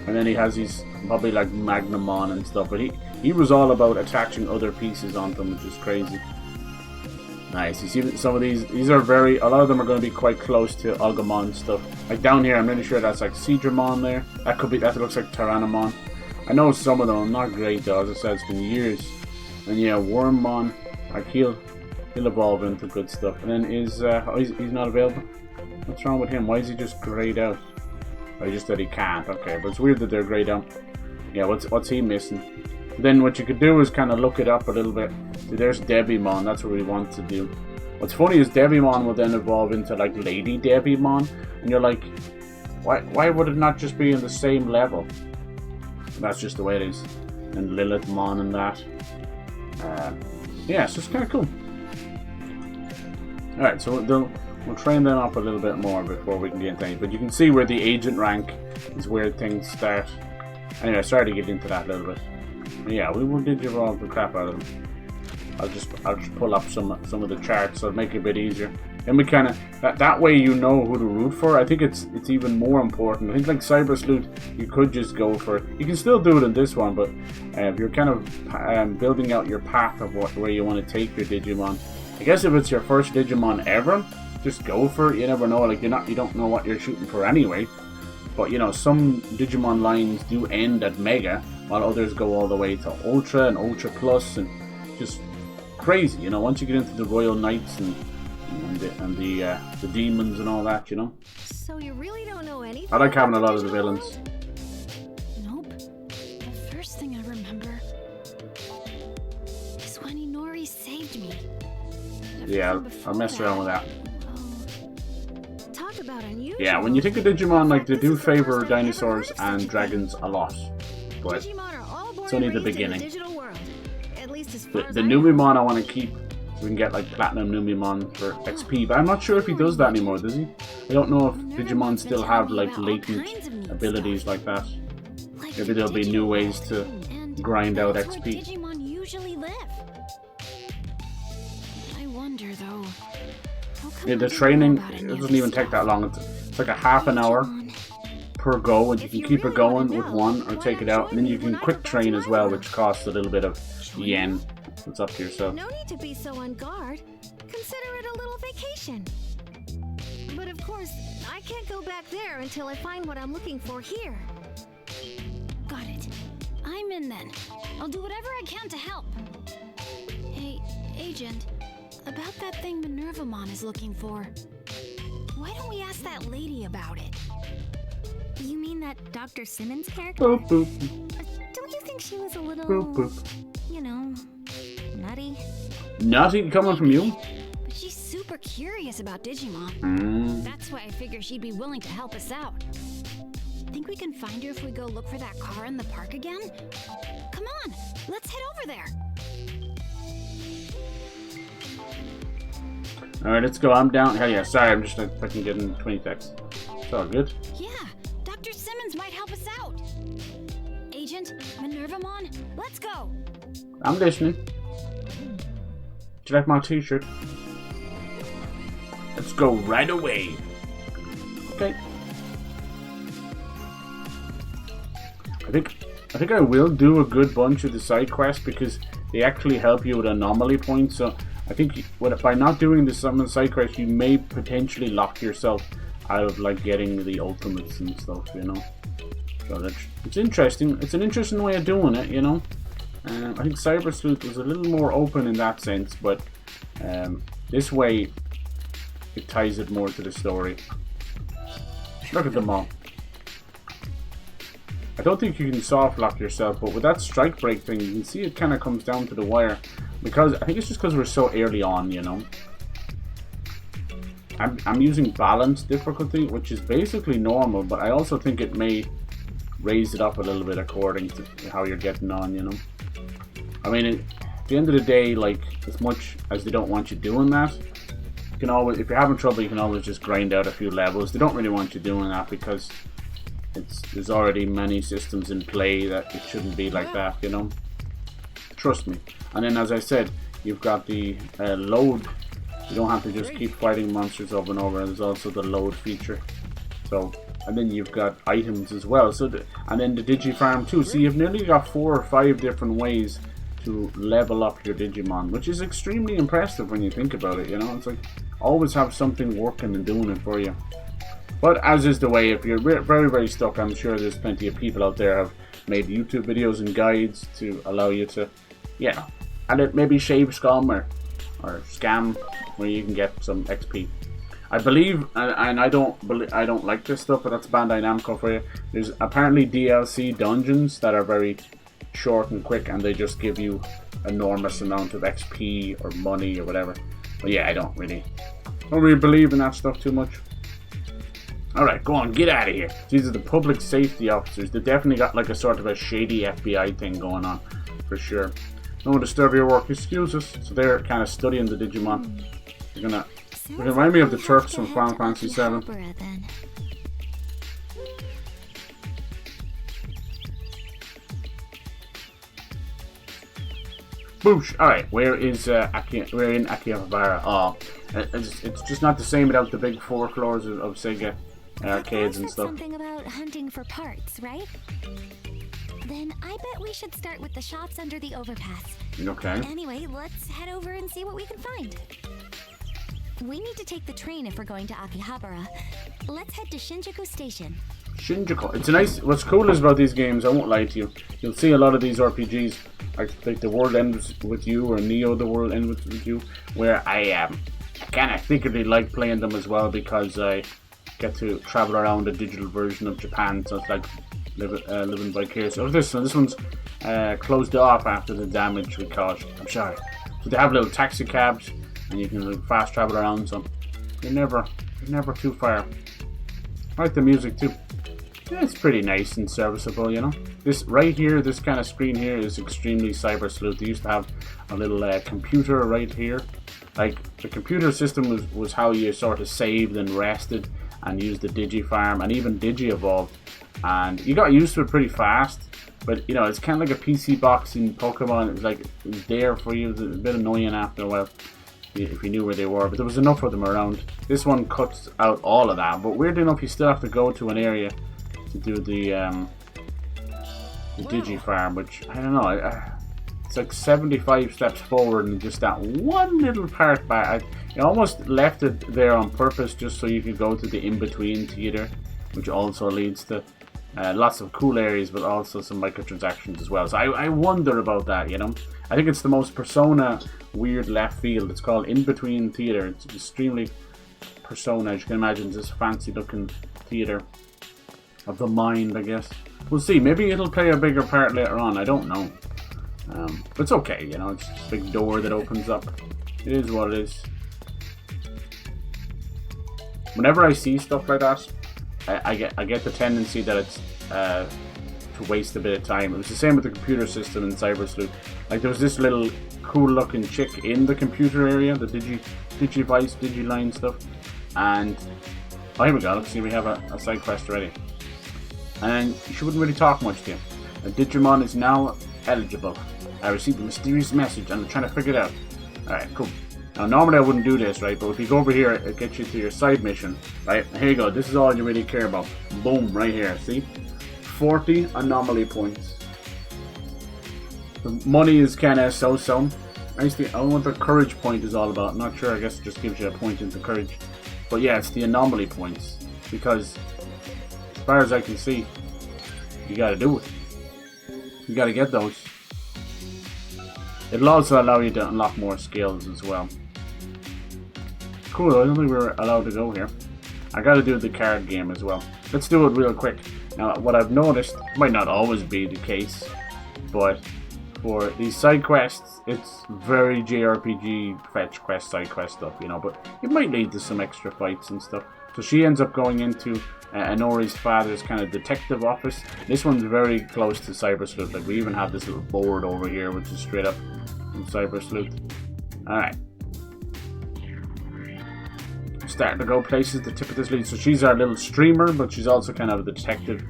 And then he has these, probably like Magnamon and stuff, but he was all about attaching other pieces on them, which is crazy. Nice. You see some of these are very, a lot of them are going to be quite close to Algamon stuff. Like down here, I'm really sure that's like Seadramon there. That looks like Tyrannomon. I know some of them are not great though, as I said, it's been years. And yeah, Wormmon, like he'll evolve into good stuff. And then he's not available. What's wrong with him? Why is he just grayed out? Oh, just that he can't. Okay, but it's weird that they're grayed out. Yeah, what's he missing? Then what you could do is kind of look it up a little bit. See, there's Devimon. That's what we want to do. What's funny is Devimon will then evolve into like Lady Devimon, and you're like, why would it not just be in the same level? That's just the way it is. And Lilithmon and that. Yeah, so it's kind of cool. All right, so we'll train them up a little bit more before we can get into anything. But you can see where the agent rank is where things start. Anyway, sorry to get into that a little bit. Yeah, we will Digi-Evolve the crap out of them. I'll just pull up some of the charts, so it'll make it a bit easier. And we kind of that way you know who to root for. I think it's even more important. I think like Cyber Sleuth, you could just go for it. You can still do it in this one, but if you're kind of building out your path of where you want to take your Digimon, I guess if it's your first Digimon ever, just go for it. You never know. Like you don't know what you're shooting for anyway. But you know, some Digimon lines do end at Mega, while others go all the way to Ultra and Ultra Plus, and just crazy. You know, once you get into the Royal Knights and the demons and all that, you know. So you really don't know anything? I like having a lot of the villains. Nope. The first thing I remember is when Inori saved me. Yeah, I'll mess around with that. Talk about unusual. Yeah, when you think of Digimon, like they do favor dinosaurs and dragons a lot, but it's only the beginning. The Numemon I want to keep, so we can get like Platinum Numemon for XP, but I'm not sure if he does that anymore, does he? I don't know if Digimon still have like latent abilities like that. Maybe there'll be new ways to grind out XP. Digimon usually live. I wonder though. Yeah, the training, it doesn't even take that long. It's like a half an hour per go, and you can keep it going with one or take it out, and then you can quick train as well, which costs a little bit of yen. It's up to yourself. No need to be so on guard. Consider it a little vacation. But of course, I can't go back there until I find what I'm looking for here. Got it. I'm in then. I'll do whatever I can to help. Hey, Agent, about that thing MINERVAMON is looking for. Why don't we ask that lady about it? You mean that Dr. Simmons character? Boop, boop. Don't you think she was a little, Boop, boop. you know, nutty? Nutty coming from you? But she's super curious about Digimon. That's why I figure she'd be willing to help us out. Think we can find her if we go look for that car in the park again? Come Come on, let's head over there. Alright, let's go. I'm down. Hell yeah, sorry, I'm just fucking getting 20 seconds. It's all good. Yeah, Dr. Simmons might help us out. Agent, MINERVAMON, let's go. I'm listening. Do you like my t-shirt? Let's go right away. Okay. I think I will do a good bunch of the side quests because they actually help you with anomaly points. So I think by not doing the summon side quests, you may potentially lock yourself out of like getting the ultimates and stuff, you know. So it's interesting. It's an interesting way of doing it, you know. I think Cyber Sleuth was a little more open in that sense, but this way it ties it more to the story. Look at them all. I don't think you can soft lock yourself, but with that strike break thing, you can see it kind of comes down to the wire. Because I think it's just because we're so early on, you know. I'm using balanced difficulty, which is basically normal, but I also think it may raise it up a little bit according to how you're getting on, you know. I mean, at the end of the day, like, as much as they don't want you doing that, you can always, if you're having trouble, you can always just grind out a few levels. They don't really want you doing that because there's already many systems in play that it shouldn't be like that, you know. Trust me. And then, as I said, you've got the load. You don't have to just keep fighting monsters over and over. There's also the load feature. So, and then you've got items as well. So, and then the Digi Farm too. So you've nearly got 4 or 5 different ways to level up your Digimon, which is extremely impressive when you think about it. You know, it's like always have something working and doing it for you. But as is the way, if you're very, very stuck, I'm sure there's plenty of people out there have made YouTube videos and guides to allow you to, yeah, and it maybe shave scum or scam where you can get some XP. I believe, and I don't like this stuff, but that's Bandai Namco for you. There's apparently DLC dungeons that are very short and quick, and they just give you enormous amount of XP or money or whatever. But yeah, I don't really believe in that stuff too much. Alright, go on, get out of here. These are the public safety officers. They definitely got like a sort of a shady FBI thing going on, for sure. Don't disturb your work, excuse us. So they're kind of studying the Digimon. They're gonna remind me of the Turks from Final Fantasy VII. Boosh! Alright, we're in Akihabara. Oh, it's just not the same without the big 4 floors of Sega arcades and stuff. Something about hunting for parts, right? Then I bet we should start with the shops under the overpass. Okay. Anyway, let's head over and see what we can find. We need to take the train if we're going to Akihabara. Let's head to Shinjuku Station. Shinjuku. It's a nice. What's cool is about these games, I won't lie to you. You'll see a lot of these RPGs, like The World Ends With You or Neo The World Ends With You, where I kind of secretly like playing them as well because I get to travel around a digital version of Japan, so it's like living vicariously. Oh, this one's closed off after the damage we caused. I'm sorry. So they have little taxi cabs, and you can like, fast travel around. So you're never too far. I like the music too. Yeah, it's pretty nice and serviceable, you know. This right here, this kind of screen here is extremely Cyber Sleuth. They used to have a little computer right here. Like the computer system was how you sort of saved and rested and used the Digi Farm and even Digi Evolved. And you got used to it pretty fast, but you know, it's kind of like a PC box in Pokemon. It was there for you. It was a bit annoying after a while if you knew where they were, but there was enough of them around. This one cuts out all of that, but weird enough, you still have to go to an area to do the Digi Farm, which I don't know. It's like 75 steps forward and just that one little part back. I almost left it there on purpose just so you could go to the in-between theater, which also leads to lots of cool areas, but also some microtransactions as well. So I wonder about that, you know. I think it's the most Persona weird left field. It's called In-Between Theater. It's extremely Persona, as you can imagine, this fancy looking theater of the mind, I guess. We'll see. Maybe it'll play a bigger part later on. I don't know. But it's okay, you know. It's just a big door that opens up. It is what it is. Whenever I see stuff like that, I get the tendency that it's to waste a bit of time. It was the same with the computer system in Cyber Sleuth. Like there was this little cool looking chick in the computer area, the Digivice, Digiline stuff. And oh, here we go. Let's see, we have a side quest ready. And she wouldn't really talk much to you. A Digimon is now eligible. I received a mysterious message and I'm trying to figure it out. Alright, cool. Now normally I wouldn't do this, right? But if you go over here, it gets you to your side mission. Right, here you go. This is all you really care about. Boom, right here. See? 40 anomaly points. The money is kind of so-so. I don't know what the courage point is all about. I'm not sure. I guess it just gives you a point into courage. But yeah, it's the anomaly points. Because as far as I can see, you gotta do it. You gotta get those. It'll also allow you to unlock more skills as well. Cool, I don't think we're allowed to go here. I gotta do the card game as well. Let's do it real quick. Now, what I've noticed, might not always be the case, but for these side quests, it's very JRPG fetch quest, side quest stuff, you know, but it might lead to some extra fights and stuff. So she ends up going into Anori's father's kind of detective office. This one's very close to Cyber Sleuth. Like we even have this little board over here, which is straight up from Cyber Sleuth. Alright. Starting to go places, the tip of this lead. So she's our little streamer, but she's also kind of a detective.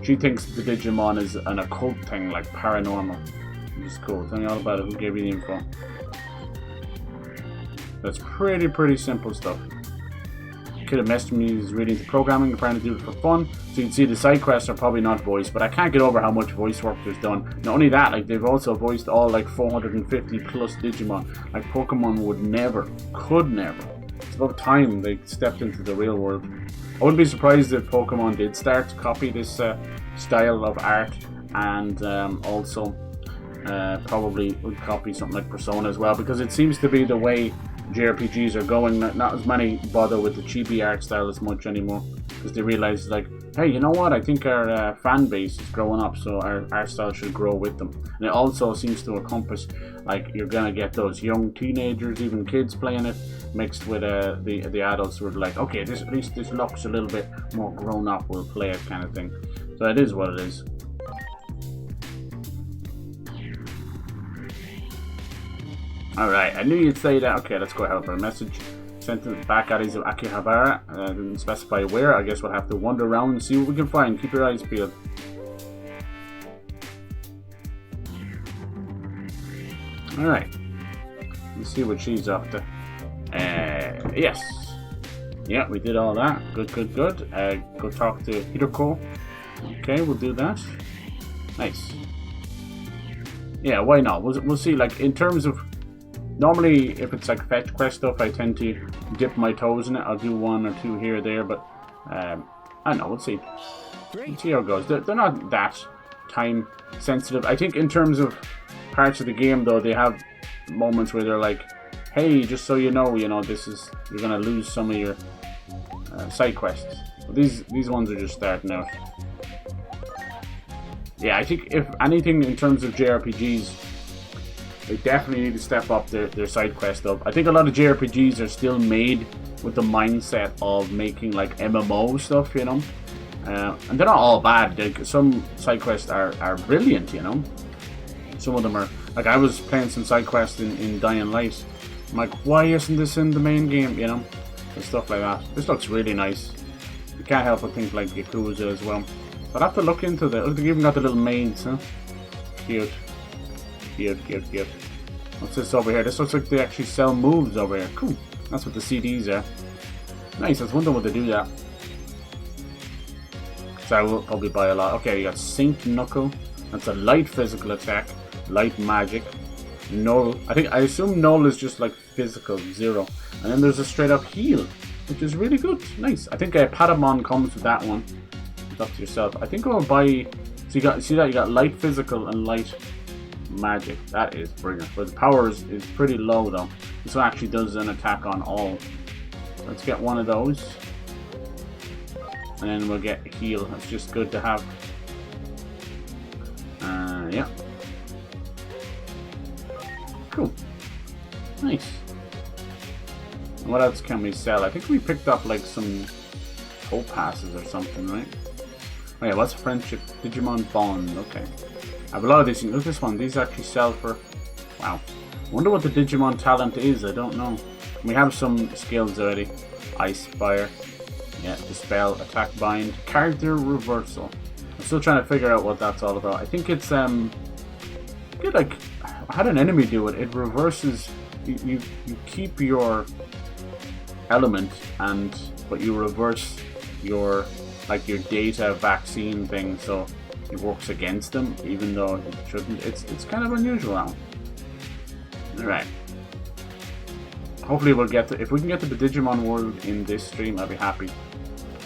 She thinks the Digimon is an occult thing, like paranormal. Which is cool. Tell me all about it. Who gave you the info? That's pretty simple stuff. Kid have messaged me, he's really into programming, apparently do it for fun. So you can see the side quests are probably not voiced, but I can't get over how much voice work there's done. Not only that, like they've also voiced all like 450 plus Digimon. Like Pokemon would never, could never. It's about time they stepped into the real world. I wouldn't be surprised if Pokemon did start to copy this style of art, and also probably would copy something like Persona as well, because it seems to be the way JRPGs are going. Not as many bother with the chibi art style as much anymore, because they realize, like, hey, you know what, I think our fan base is growing up, so our art style should grow with them. And it also seems to encompass, like, you're gonna get those young teenagers, even kids playing it, mixed with the adults who are like, okay, at least this looks a little bit more grown up, we'll play it, kind of thing. So it is what it is. Alright, I knew you'd say that. Okay, let's go ahead for a message. Sent to the back alleys of Akihabara. Didn't specify where. I guess we'll have to wander around and see what we can find. Keep your eyes peeled. Alright. Let's see what she's up to. Yes. Yeah, we did all that. Good. Go talk to Hiroko. Okay, we'll do that. Nice. Yeah, why not? We'll see. Like, in terms of... Normally, if it's like fetch quest stuff, I tend to dip my toes in it. I'll do one or two here or there, but I don't know, we'll see. Let's see how it goes. They're not that time sensitive. I think in terms of parts of the game, though, they have moments where they're like, hey, just so you know, this is, you're gonna lose some of your side quests. But these ones are just starting out. Yeah, I think if anything in terms of JRPGs, they definitely need to step up their side quest stuff. I think a lot of JRPGs are still made with the mindset of making like MMO stuff, you know. And they're not all bad. Like, some side quests are brilliant, you know. Some of them are, like, I was playing some side quests in Dying Light. I'm like, why isn't this in the main game, you know? And stuff like that. This looks really nice. You can't help but think like Yakuza as well. But I have to look into the... Look, they even got the little maids, huh? Cute. Cute. What's this over here? This looks like they actually sell moves over here. Cool. That's what the CDs are. Nice. I was wondering what they do that. So I will probably buy a lot. Okay, you got Sync Knuckle. That's a light physical attack. Light magic. Null. I assume Null is just like physical, 0. And then there's a straight up heal, which is really good. Nice. I think Patamon comes with that one. It's up to yourself. I think I'll buy... So you got, see that? You got light physical and light magic. That is brilliant. But the power is pretty low though. This one actually does an attack on all. Let's get one of those. And then we'll get heal. That's just good to have. Yeah. Cool. Nice. And what else can we sell? I think we picked up like some topazes or something, right? Oh yeah, what's friendship? Digimon Bond, okay. I have a lot of these things. Look at this one, these actually sell for... Wow. I wonder what the Digimon talent is, I don't know. We have some skills already. Ice Fire. Yeah, Dispel, Attack Bind, Character Reversal. I'm still trying to figure out what that's all about. I think it's, like, I had an enemy do it. It reverses, you keep your element, but you reverse your, like, your data vaccine thing, so it works against them, even though it shouldn't. It's kind of unusual now. Alright. Hopefully we'll get to, if we can get to the Digimon world in this stream, I'll be happy.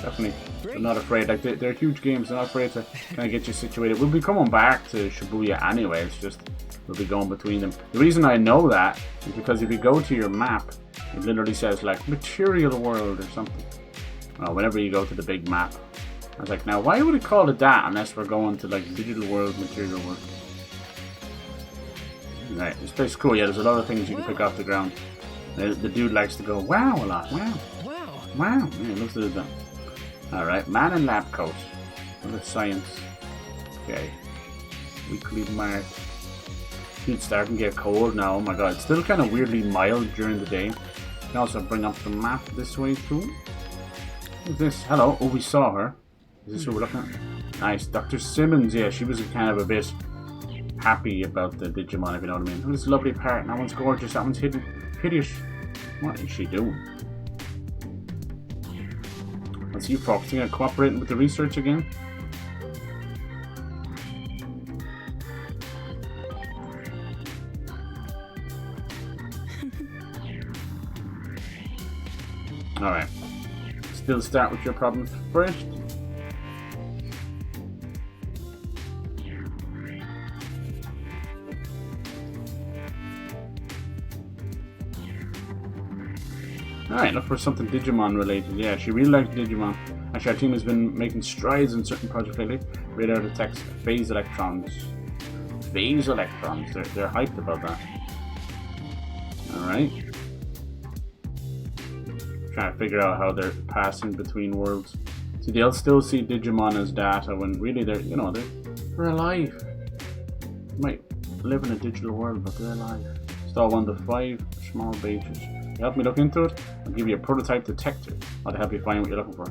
Definitely. I'm not afraid. Like, they're huge games. I'm not afraid to kind of get you situated. We'll be coming back to Shibuya anyway. It's just we'll be going between them. The reason I know that is because if you go to your map, it literally says like Material World or something. Well, whenever you go to the big map. I was like, now why would it call it that unless we're going to like Digital World, Material World? Right, this place is cool. Yeah, there's a lot of things you can pick off the ground. The dude likes to go wow a lot. Wow. Wow. Yeah, looks at that. Alright, man in lab coat. What is science? Okay. Weekly mark. It's starting to get cold now. Oh my god, it's still kind of weirdly mild during the day. You can also bring up the map this way too. What's this? Hello. Oh, we saw her. Is this who we're looking at? Nice. Dr. Simmons, yeah, she was kind of a bit happy about the Digimon, if you know what I mean. Oh, this lovely part. That one's gorgeous. That one's hidden. Hideous. What is she doing? What's you focusing on cooperating with the research again? Alright. Still start with your problems first. Alright, look for something Digimon related. Yeah, she really likes Digimon. Actually, our team has been making strides in certain projects lately. Radar detects phase electrons. Phase electrons. They're hyped about that. Alright. Trying to figure out how they're passing between worlds. See, they'll still see Digimon as data when really they're, you know, they're alive. They might live in a digital world, but they're alive. Star 1 to 5, small bases. Help me look into it. I'll give you a prototype detector. I'll help you find what you're looking for.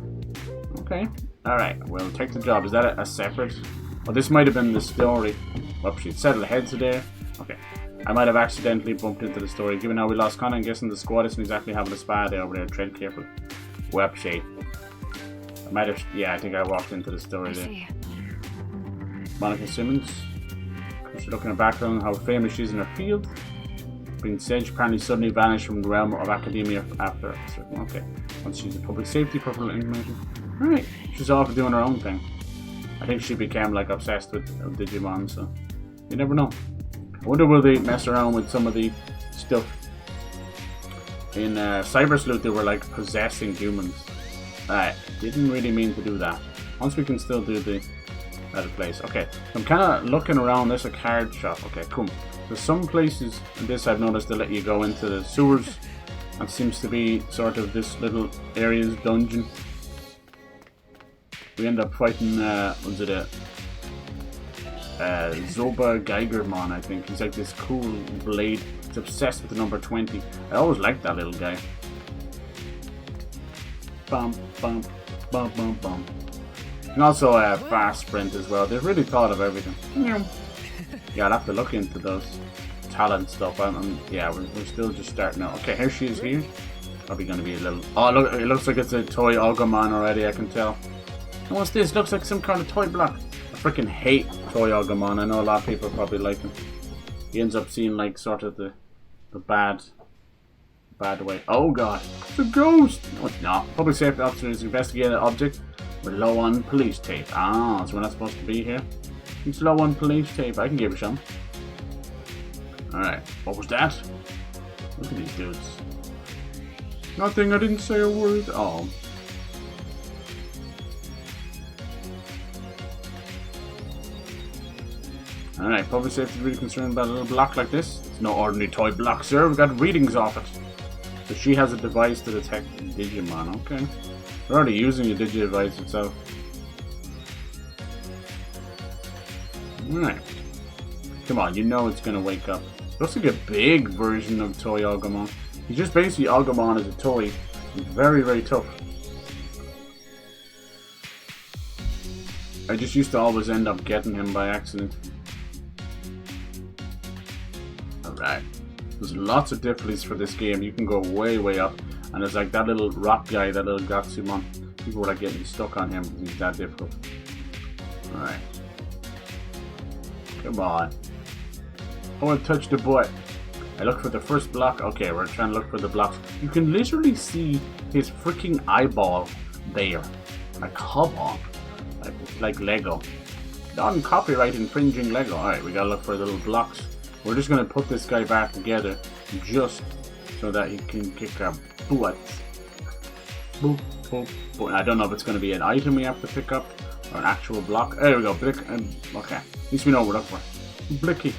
Okay. Alright, we'll take the job. Is that a separate? Well, this might have been the story. Whoops, she'd settled heads there. Okay. I might have accidentally bumped into the story. Given how we lost Connor, I'm guessing the squad isn't exactly having a spa day over there. Tread careful. Whoopsie. I might have... Yeah, I think I walked into the story there. Monica Simmons. She's looking at her background, how famous she is in her field. Being Sage apparently suddenly vanished from the realm of academia after. Okay. Once she's a public safety professional information. Alright. She's off doing her own thing. I think she became like obsessed with Digimon, so you never know. I wonder will they mess around with some of the stuff. In Cyber Sleuth they were like possessing humans. Alright. Didn't really mean to do that. Once we can still do the other place. Okay. I'm kinda looking around. There's a card shop. Okay, cool. There's some places in this I've noticed they let you go into the sewers. That seems to be sort of this little area's dungeon. We end up fighting, was it a Zoba Geigermon, I think. He's like this cool blade. He's obsessed with the number 20. I always liked that little guy. Bum, bum, bum, bum, bum. And also fast sprint as well. They've really thought of everything. Yeah, I'll have to look into those talent stuff. Yeah, we're still just starting out. Okay, here she is here. Probably going to be a little... Oh, look, it looks like it's a toy Agumon already, I can tell. And what's this? Looks like some kind of toy block. I freaking hate toy Agumon. I know a lot of people probably like him. He ends up seeing like sort of the bad way. Oh god, it's a ghost! No, it's not. Public safety officer is investigating an object. We're low on police tape. Ah, so we're not supposed to be here. It's low on police tape. I can give it a shot. Alright, what was that? Look at these dudes. Nothing, I didn't say a word. Oh. Alright, public safety is really concerned about a little block like this. It's no ordinary toy block, sir. We've got readings off it. So she has a device to detect Digimon. Okay. We're already using the Digi device itself. Alright. Come on, you know it's gonna wake up. Looks like a big version of Toy Agumon. He's just basically Agumon as a toy. He's very, very tough. I just used to always end up getting him by accident. Alright. There's lots of difficulties for this game. You can go way, way up. And there's like that little rock guy, that little Gatsumon. People were like getting stuck on him because he's that difficult. Alright. Come on. I want to touch the butt. I look for the first block. Okay, we're trying to look for the blocks. You can literally see his freaking eyeball there. Like, come on. Like Lego. Non-copyright infringing Lego. Alright, we gotta look for the little blocks. We're just gonna put this guy back together just so that he can kick our butt. Boop, boop, boop. I don't know if it's gonna be an item we have to pick up or an actual block. There we go. Blick. Okay. At least we know what we're looking for. Blicky.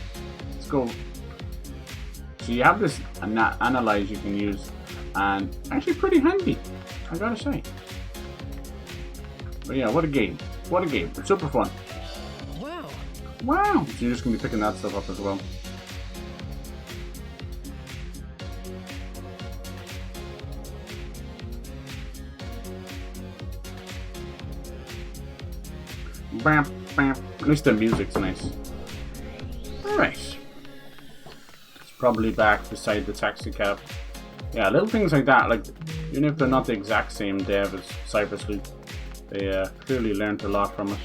Let's go. So you have this analyze you can use, and actually pretty handy, I gotta say. But yeah, what a game. What a game. It's super fun. Wow. Wow. So you're just gonna be picking that stuff up as well. Bam, bam. At least the music's nice. Alright. It's probably back beside the taxi cab. Yeah, little things like that, like, even if they're not the exact same dev as CyberHoudini, they clearly learned a lot from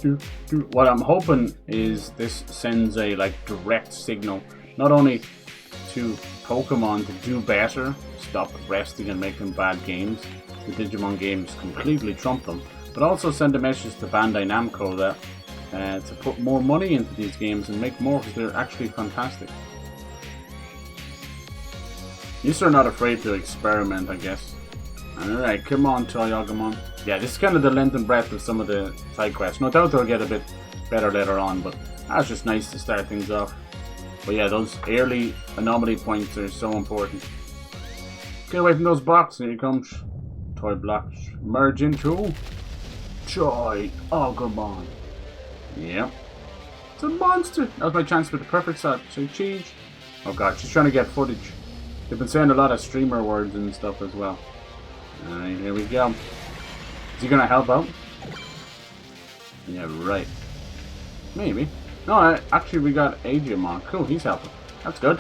it. What I'm hoping is this sends a like direct signal, not only to Pokemon to do better, stop resting and making bad games, the Digimon games completely trump them, but also send a message to Bandai Namco that to put more money into these games and make more, because they're actually fantastic. At least they're not afraid to experiment, I guess. Alright, come on, Toy Agumon. Yeah, this is kind of the length and breadth of some of the side quests. No doubt they'll get a bit better later on, but that's just nice to start things off. But yeah, those early anomaly points are so important. Get away from those blocks, here he comes. Toy blocks. Merge into Toy Agumon. Yep. It's a monster. That was my chance for the perfect shot. So cheese. Oh god, she's trying to get footage. They've been saying a lot of streamer words and stuff as well. Alright, here we go. Is he gonna help out? Yeah, right. Maybe. No, actually we got Digimon. Cool, he's helping. That's good.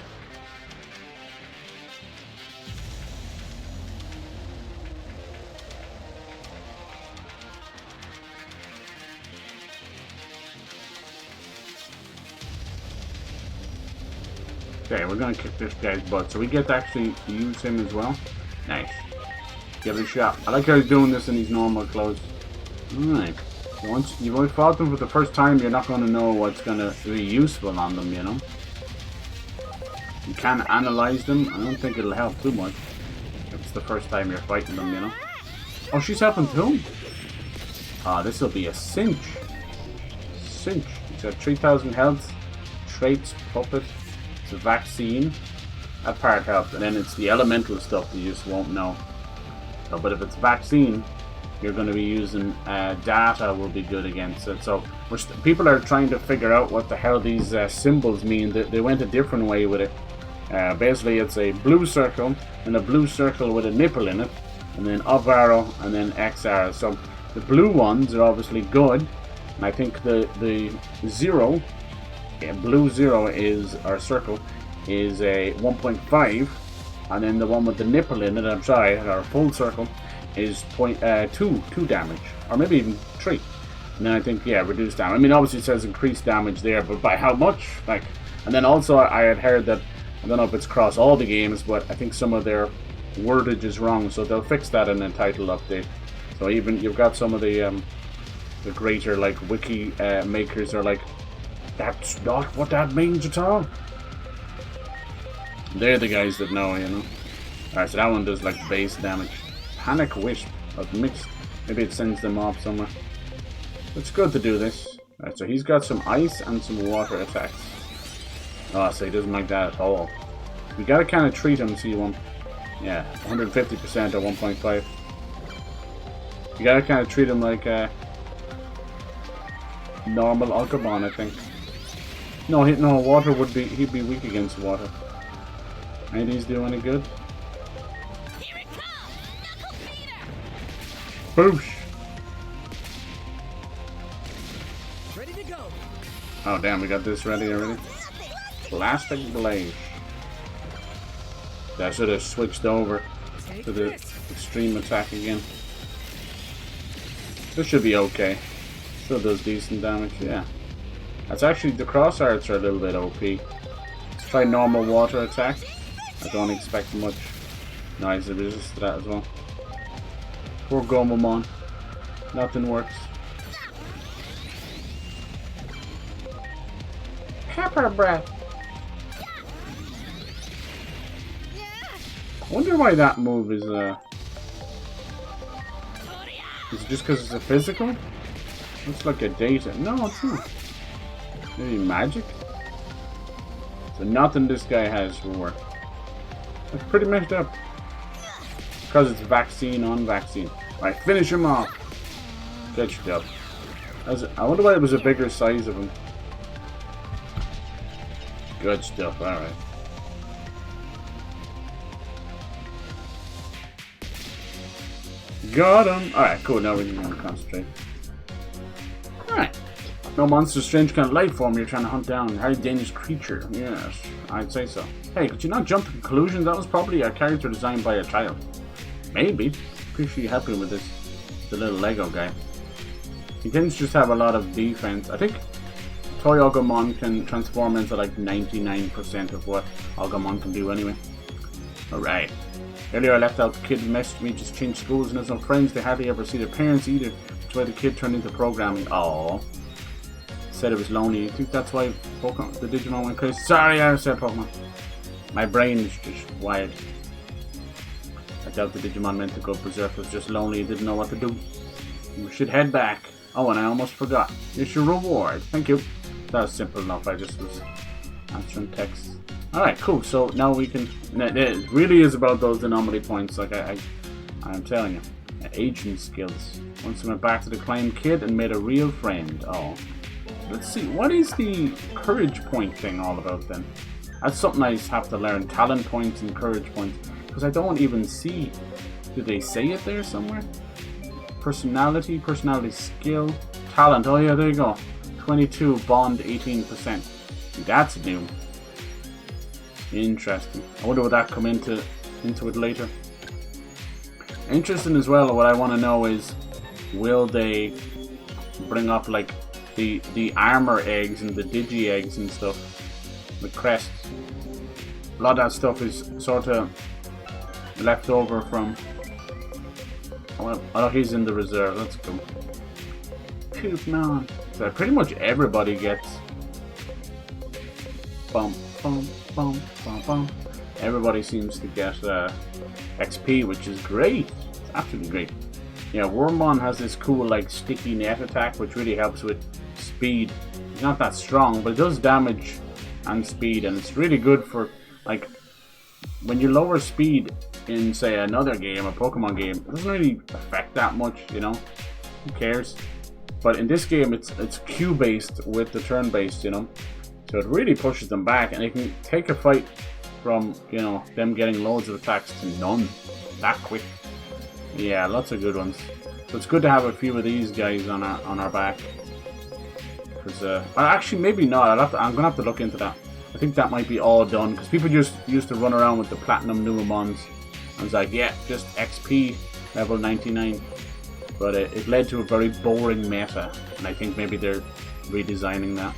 Okay, we're gonna kick this guy's butt. So we get to actually use him as well. Nice. Give it a shot. I like how he's doing this in his normal clothes. Alright. Once you've only fought them for the first time, you're not going to know what's going to be useful on them, you know. You can analyze them. I don't think it'll help too much if it's the first time you're fighting them, you know. Oh, she's helping too. Ah, this will be a cinch. Cinch. It's got 3,000 health, traits, puppet, it's a vaccine. That part helps, and then it's the elemental stuff you just won't know. So, but if it's vaccine, you're going to be using data will be good against it. So people are trying to figure out what the hell these symbols mean. They went a different way with it. Basically, it's a blue circle and a blue circle with a nipple in it, and then up arrow and then X arrow. So the blue ones are obviously good, and I think the zero, blue zero is our circle is a 1.5, and then the one with the nipple in it, I'm sorry, our full circle is 2 damage, or maybe even 3. And then I think, yeah, reduced damage. I mean, obviously it says increased damage there, but by how much? Like, and then also I had heard that, I don't know if it's across all the games, but I think some of their wordage is wrong, so they'll fix that in a title update. So even you've got some of the greater like wiki makers are like, that's not what that means at all. They're the guys that know, you know. Alright, so that one does like base damage. Panic Wisp of mixed. Maybe it sends them off somewhere. It's good to do this. Alright, so he's got some ice and some water attacks. Oh, so he doesn't like that at all. We gotta kind of treat him, see one. Yeah, 150% at 1.5. You gotta kind of treat him like normal Alcabon, I think. No, no, water would be, he'd be weak against water. And he's doing any good? Here it comes! Knuckle beater! Boosh! Ready to go. Oh damn, we got this ready already. Plastic Blaze. I should have switched over to the extreme attack again. This should be okay. Still does decent damage, yeah. That's actually, the cross arts are a little bit OP. Let's try normal water attack. I don't expect much. Nice, it resists to that as well. Poor GREYMON. Nothing works. Pepper breath. I wonder why that move is it just because it's a physical? Looks like a data. No, it's not. Maybe magic? So nothing this guy has will work. That's pretty messed up. Because it's vaccine on vaccine. Alright, finish him off. Good stuff. I wonder why it was a bigger size of him. Good stuff, alright. Got him! Alright, cool, now we can concentrate. Alright. No monster, strange kind of life form you're trying to hunt down. Highly dangerous creature. Yes, I'd say so. Hey, could you not jump to conclusions? That was probably a character designed by a child. Maybe. Appreciate you helping with this. The little Lego guy. He tends to just have a lot of defense. I think Toy Agumon can transform into like 99% of what Agumon can do anyway. Alright. Earlier I left out the kid who messaged me, just changed schools and has no friends. They hardly ever see their parents either. That's why the kid turned into programming. Aww. Said it was lonely. You think that's why Pokemon, the Digimon went crazy? Sorry, I said Pokemon. My brain is just wired. I doubt the Digimon meant to go berserk. Was just lonely. Didn't know what to do. You should head back. Oh, and I almost forgot. Here's your reward. Thank you. That was simple enough. I just was answering texts. Alright, cool. So now we can... It really is about those anomaly points, like I'm telling you. Agent skills. Once I went back to the client kid and made a real friend. Oh. Let's see. What is the courage point thing all about then? That's something I have to learn. Talent points and courage points. Because I don't even see... Do they say it there somewhere? Personality skill, talent. Oh yeah, there you go. 22, bond 18%. That's new. Interesting. I wonder will that come into it later. Interesting as well. What I want to know is, will they bring up like the armor eggs and the digi eggs and stuff, the crests? A lot of that stuff is sort of left over from. Oh, he's in the reserve. Let's go. Poop man. So pretty much everybody gets. Bum bum bum bum bum. Everybody seems to get XP, which is great. It's absolutely great. Yeah, Wormmon has this cool like sticky net attack, which really helps with speed. It's not that strong, but it does damage and speed, and it's really good for like when you lower speed in say another game, a Pokemon game. It doesn't really affect that much, you know. Who cares? But in this game, it's Q based with the turn based, you know. So it really pushes them back, and it can take a fight from, you know, them getting loads of attacks to none that quick. Yeah, lots of good ones. So it's good to have a few of these guys on our back. Because actually maybe not. I'm gonna have to look into that. I think that might be all done because people just used to run around with the platinum Numemons. I was like, yeah, just XP level 99. But it led to a very boring meta, and I think maybe they're redesigning that.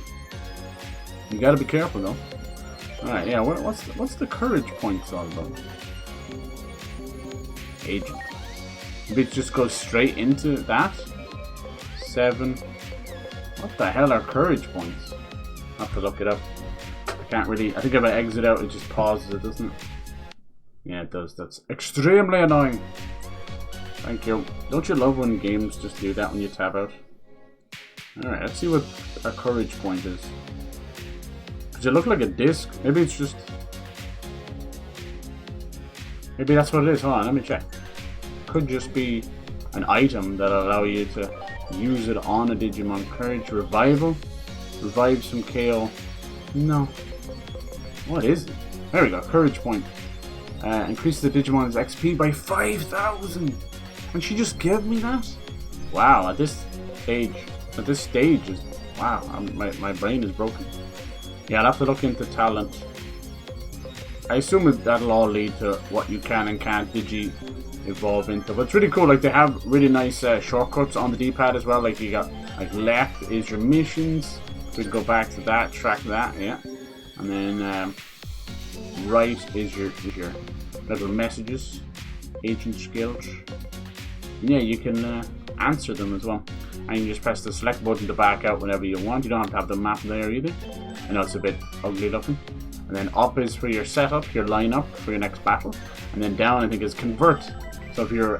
You gotta be careful though. Alright, yeah, what's the courage points all about? Agent. Maybe it just goes straight into that? 7. What the hell are courage points? I have to look it up. I can't really, I think if I exit out it just pauses it, doesn't it? Yeah, it does. That's extremely annoying. Thank you. Don't you love when games just do that when you tab out? Alright, let's see what a courage point is. Does it look like a disc? Maybe it's just... Maybe that's what it is. Hold on, let me check. Could just be an item that'll allow you to use it on a Digimon. Courage revival. Revive some KO. No. What is it? There we go. Courage point. Increases the Digimon's XP by 5,000. And she just gave me that? Wow, at this stage is... Wow, my brain is broken. Yeah, I'll have to look into talent. I assume that'll all lead to what you can and can't Digi evolve into. But it's really cool, like they have really nice shortcuts on the D-pad as well. Like you got, like left is your missions. So we can go back to that, track that, yeah. And then right is your little messages, agent skills. And yeah, you can answer them as well. And you just press the select button to back out whenever you want. You don't have to have the map there either. I know it's a bit ugly looking. And then up is for your setup, your lineup for your next battle. And then down I think is convert. So if you're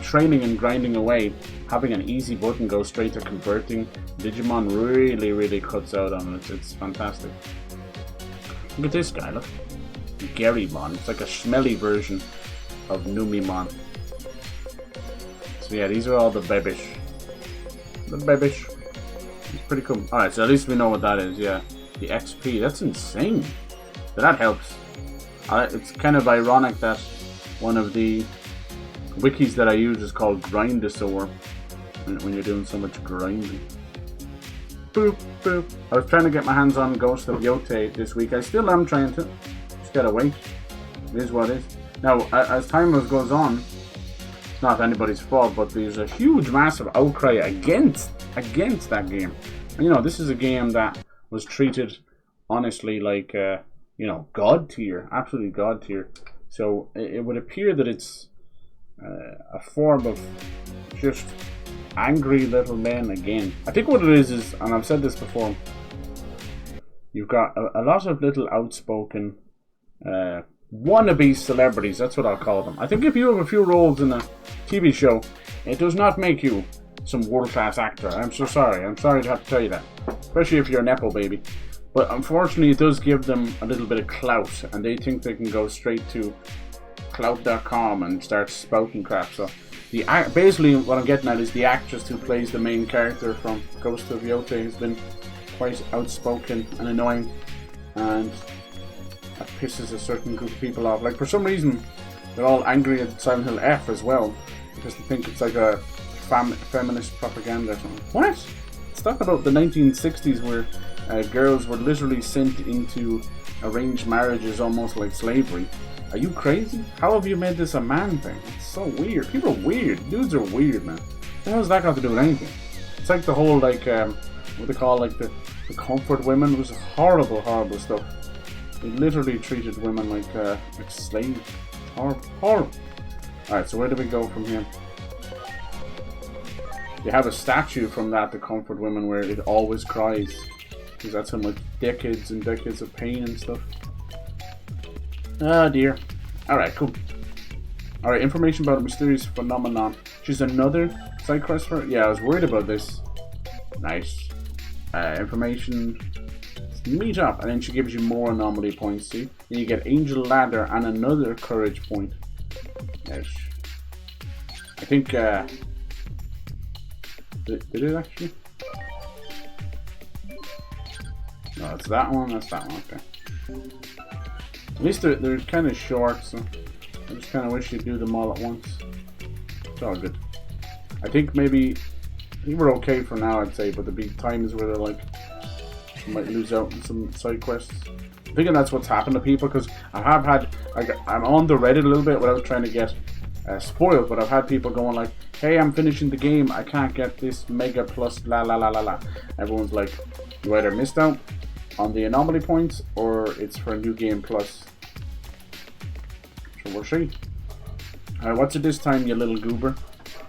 training and grinding away, having an easy button go straight to converting Digimon really cuts out on it. It's fantastic. Look at this guy, look. GREYMON. It's like a smelly version of Numimon. So yeah, these are all the babish. The babish. It's pretty cool. Alright, so at least we know what that is, yeah. The XP, that's insane. So that helps. It's kind of ironic that one of the wikis that I use is called Grindosaur when you're doing so much grinding. Boop, boop. I was trying to get my hands on Ghost of Yote this week. I still am trying to. Just gotta wait. It is what it is. Now, as time goes on, it's not anybody's fault, but there's a huge, massive outcry against that game. And, you know, this is a game that was treated, honestly, like, you know, God tier. Absolutely God tier. So, it would appear that it's a form of just angry little men again. I think what it is, and I've said this before, you've got a lot of little outspoken wannabe celebrities, that's what I'll call them. I think if you have a few roles in a TV show, it does not make you some world-class actor. I'm so sorry. I'm sorry to have to tell you that. Especially if you're a Nepo baby. But unfortunately, it does give them a little bit of clout, and they think they can go straight to clout.com and start spouting crap. So basically what I'm getting at is the actress who plays the main character from Ghost of Yote has been quite outspoken and annoying, and that pisses a certain group of people off. Like, for some reason they're all angry at Silent Hill F as well, because they think it's like a feminist propaganda or something. What? It's talking about the 1960s where girls were literally sent into arranged marriages almost like slavery. Are you crazy? How have you made this a man thing? It's so weird. People are weird. Dudes are weird, man. What has that got to do with anything? It's like the whole, like, what they call, like, the comfort women. It was horrible stuff. They literally treated women like slaves. Horrible. Alright, so where do we go from here? You have a statue from that, the comfort women, where it always cries. Because that's from, like, decades and decades of pain and stuff. Oh dear. Alright, cool. Alright, information about a mysterious phenomenon. She's another side quest for her? Yeah, I was worried about this. Nice. Information. Meet up, and then she gives you more anomaly points, see? Then you get Angel Ladder and another courage point. Nice. I think, did it actually? No, it's that one, that's that one, okay. At least they're kind of short, so I just kind of wish you'd do them all at once. It's all good. I think maybe we're okay for now, I'd say, but there'll be times where they're like, you might lose out on some side quests. I'm thinking that's what's happened to people, because I have had, I'm on the Reddit a little bit without trying to get spoiled, but I've had people going like, hey, I'm finishing the game, I can't get this mega plus la la la la la. Everyone's like, you either missed out on the anomaly points, or it's for a new game plus. So we'll see. Alright, what's it this time, you little goober?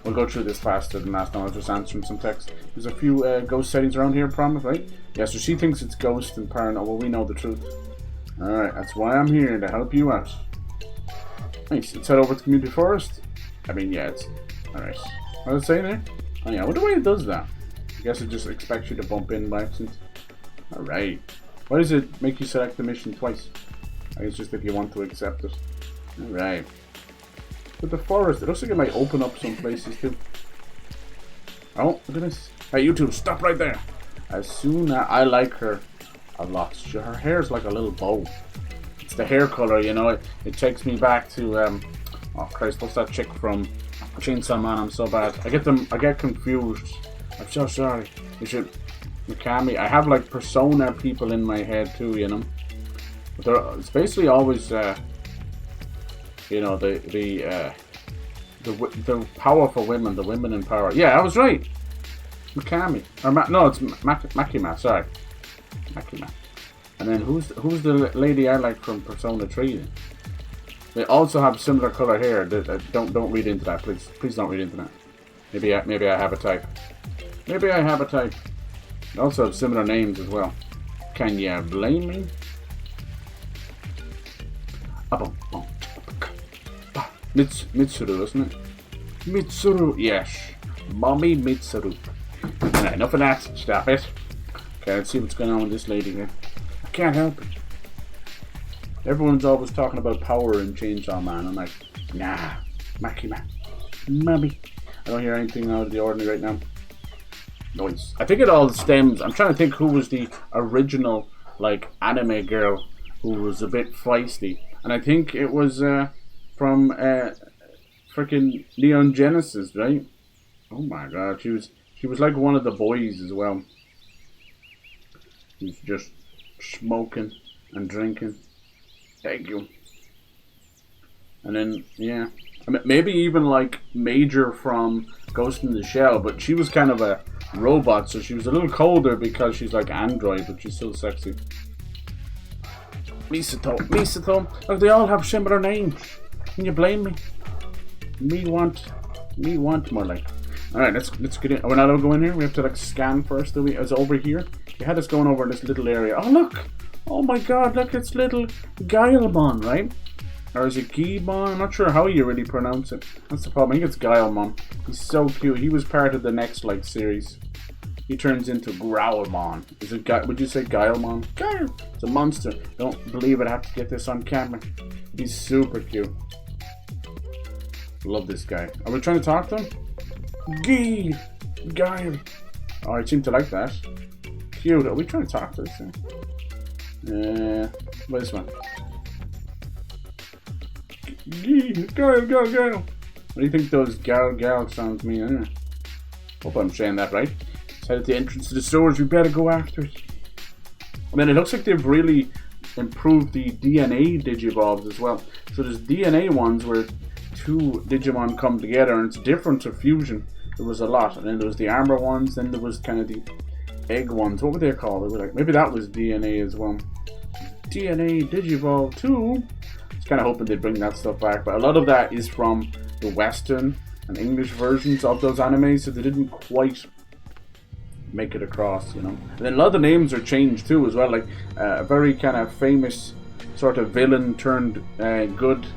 We'll go through this faster than last time. I was just answering some text. There's a few ghost settings around here, promise, right? Yeah, so she thinks it's ghost and paranoid. Well, we know the truth. Alright, that's why I'm here, to help you out. Nice, let's head over to Community Forest. I mean, yeah, it's... Alright. What did it say there? Oh yeah, I wonder why it does that. I guess it just expects you to bump in by accident. Alright. Why does it make you select the mission twice? I guess just if you want to accept it. Alright. With the forest, it looks like it might open up some places too. Oh, look at this. Hey, you two, stop right there. As soon as I like her a lot. Her hair's like a little bow. It's the hair color, you know. It takes me back to oh Christ, what's that chick from Chainsaw Man? I'm so bad. I get confused. I'm so sorry. You should Mikami. I have like Persona people in my head too, you know. But it's basically always you know, the powerful women, the women in power. Yeah, I was right. Mikami. Or no, it's Makima. Sorry, Makima. And then who's the lady I like from Persona 3? They also have similar color hair. Don't read into that, please. Please don't read into that. Maybe I have a type. Maybe I have a type. They also have similar names as well. Can you blame me? Mitsuru, isn't it? Mitsuru, yes. Mommy Mitsuru. Alright, enough of that. Stop it. Okay, let's see what's going on with this lady here. I can't help it. Everyone's always talking about power in Chainsaw Man. I'm like, nah, Makima. Mommy. I don't hear anything out of the ordinary right now. Noise. I think it all stems. I'm trying to think who was the original, like, anime girl who was a bit feisty. And I think it was from freaking Neon Genesis, right? Oh my god, she was like one of the boys as well. He's just smoking and drinking. Thank you. And then, yeah. I mean, maybe even like Major from Ghost in the Shell, but she was kind of a robot, so she was a little colder because she's like android, but she's still sexy. Misato. Look, they all have similar names. Can you blame me? Me want more like. Alright, let's get in. We're not allowed to go in here. We have to like scan first. It's over here. You had us going over this little area. Oh look! Oh my god, look, it's little Guilemon, right? Or is it Guimon? I'm not sure how you really pronounce it. That's the problem. I think it's Guilemon. He's so cute. He was part of the next like series. He turns into Growlmon. Is it would you say Guilemon? Guile! It's a monster. Don't believe it. I have to get this on camera. He's super cute. Love this guy. Are we trying to talk to him? Guile. Oh, I seem to like that. Cute. Are we trying to talk to this thing? This one. Guile. What do you think those gal sounds mean anyway? Hope I'm saying that right. It's at the entrance to the stores. We better go after it. I mean, it looks like they've really improved the DNA Digivolves as well. So there's DNA ones where two Digimon come together, and it's different to fusion. There was a lot, and then there was the armor ones. Then there was kind of the egg ones. What were they called? They were like, maybe that was DNA as well. DNA Digivolve 2. Just kind of hoping they'd bring that stuff back, but a lot of that is from the Western and English versions of those animes, so they didn't quite make it across, you know. And then a lot of the names are changed too as well. Like a very kind of famous sort of villain turned good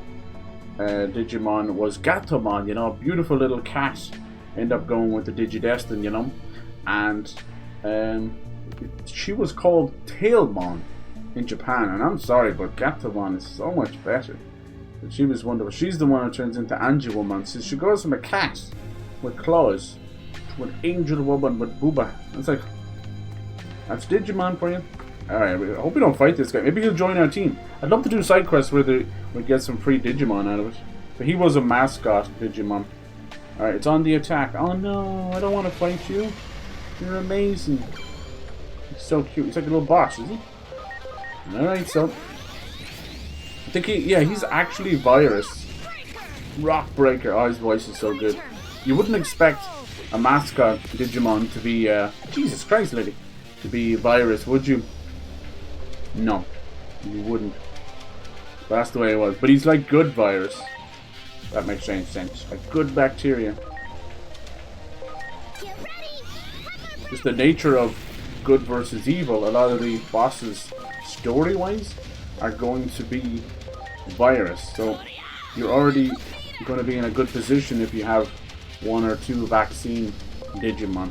Digimon was Gatomon, you know, a beautiful little cat. End up going with the Digidestin, you know, and she was called Tailmon in Japan, and I'm sorry, but Gatomon is so much better. But she was wonderful. She's the one who turns into Angelwoman. So she goes from a cat with claws to an angel woman with booba. It's like, that's Digimon for you. Alright, I hope we don't fight this guy. Maybe he'll join our team. I'd love to do side quests where we get some free Digimon out of it. But he was a mascot Digimon. Alright, it's on the attack. Oh no, I don't want to fight you. You're amazing. He's so cute. He's like a little boss, is he? Alright, so I think he's actually Virus. Rockbreaker. Oh, his voice is so good. You wouldn't expect a mascot Digimon to be Jesus Christ, lady. To be Virus, would you? No. You wouldn't. But that's the way it was. But he's like good Virus. That makes any sense. Like good bacteria. Just the nature of good versus evil. A lot of the bosses, story-wise, are going to be Virus. So you're already going to be in a good position if you have one or two vaccine Digimon.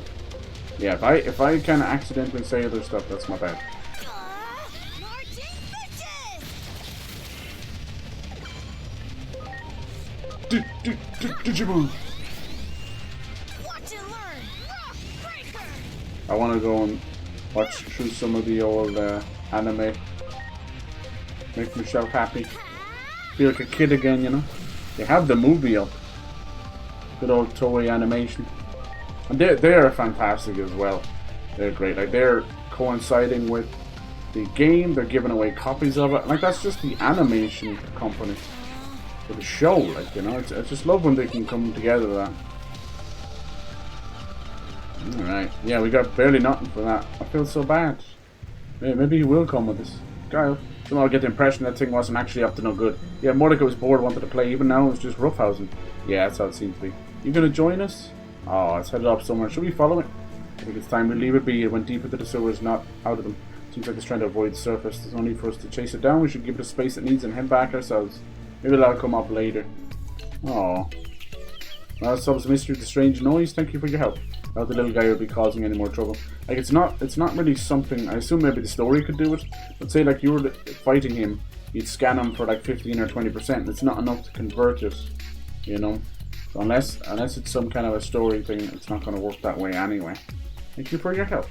Yeah, if I kind of accidentally say other stuff, that's my bad. Digimon. Watch and learn. Rock breaker. I want to go and watch through some of the old anime. Make myself happy. Feel like a kid again, you know. They have the movie up. Good old Toei animation. And they are fantastic as well. They're great. Like, they're coinciding with the game. They're giving away copies of it. Like, that's just the animation company for the show. Like, you know, I just love when they can come together with that. Alright. Yeah, we got barely nothing for that. I feel so bad. Maybe he will come with this. Kyle. Somehow I get the impression that thing wasn't actually up to no good. Yeah, Mordecai was bored, wanted to play. Even now, it's just roughhousing. Yeah, that's how it seems to be. You gonna join us? Oh, it's headed up somewhere. Should we follow it? I think it's time we leave it be. It went deep into the sewers, not out of them. Seems like it's trying to avoid the surface. There's no need for us to chase it down. We should give it the space it needs and head back ourselves. Maybe that'll come up later. Oh. Well, that solves the mystery of the strange noise. Thank you for your help. I doubt the little guy will be causing any more trouble. Like, it's not really something. I assume maybe the story could do it. But say, like, you were fighting him, you'd scan him for like 15 or 20%. It's not enough to convert it, you know. So unless it's some kind of a story thing, it's not going to work that way anyway. Thank you for your help.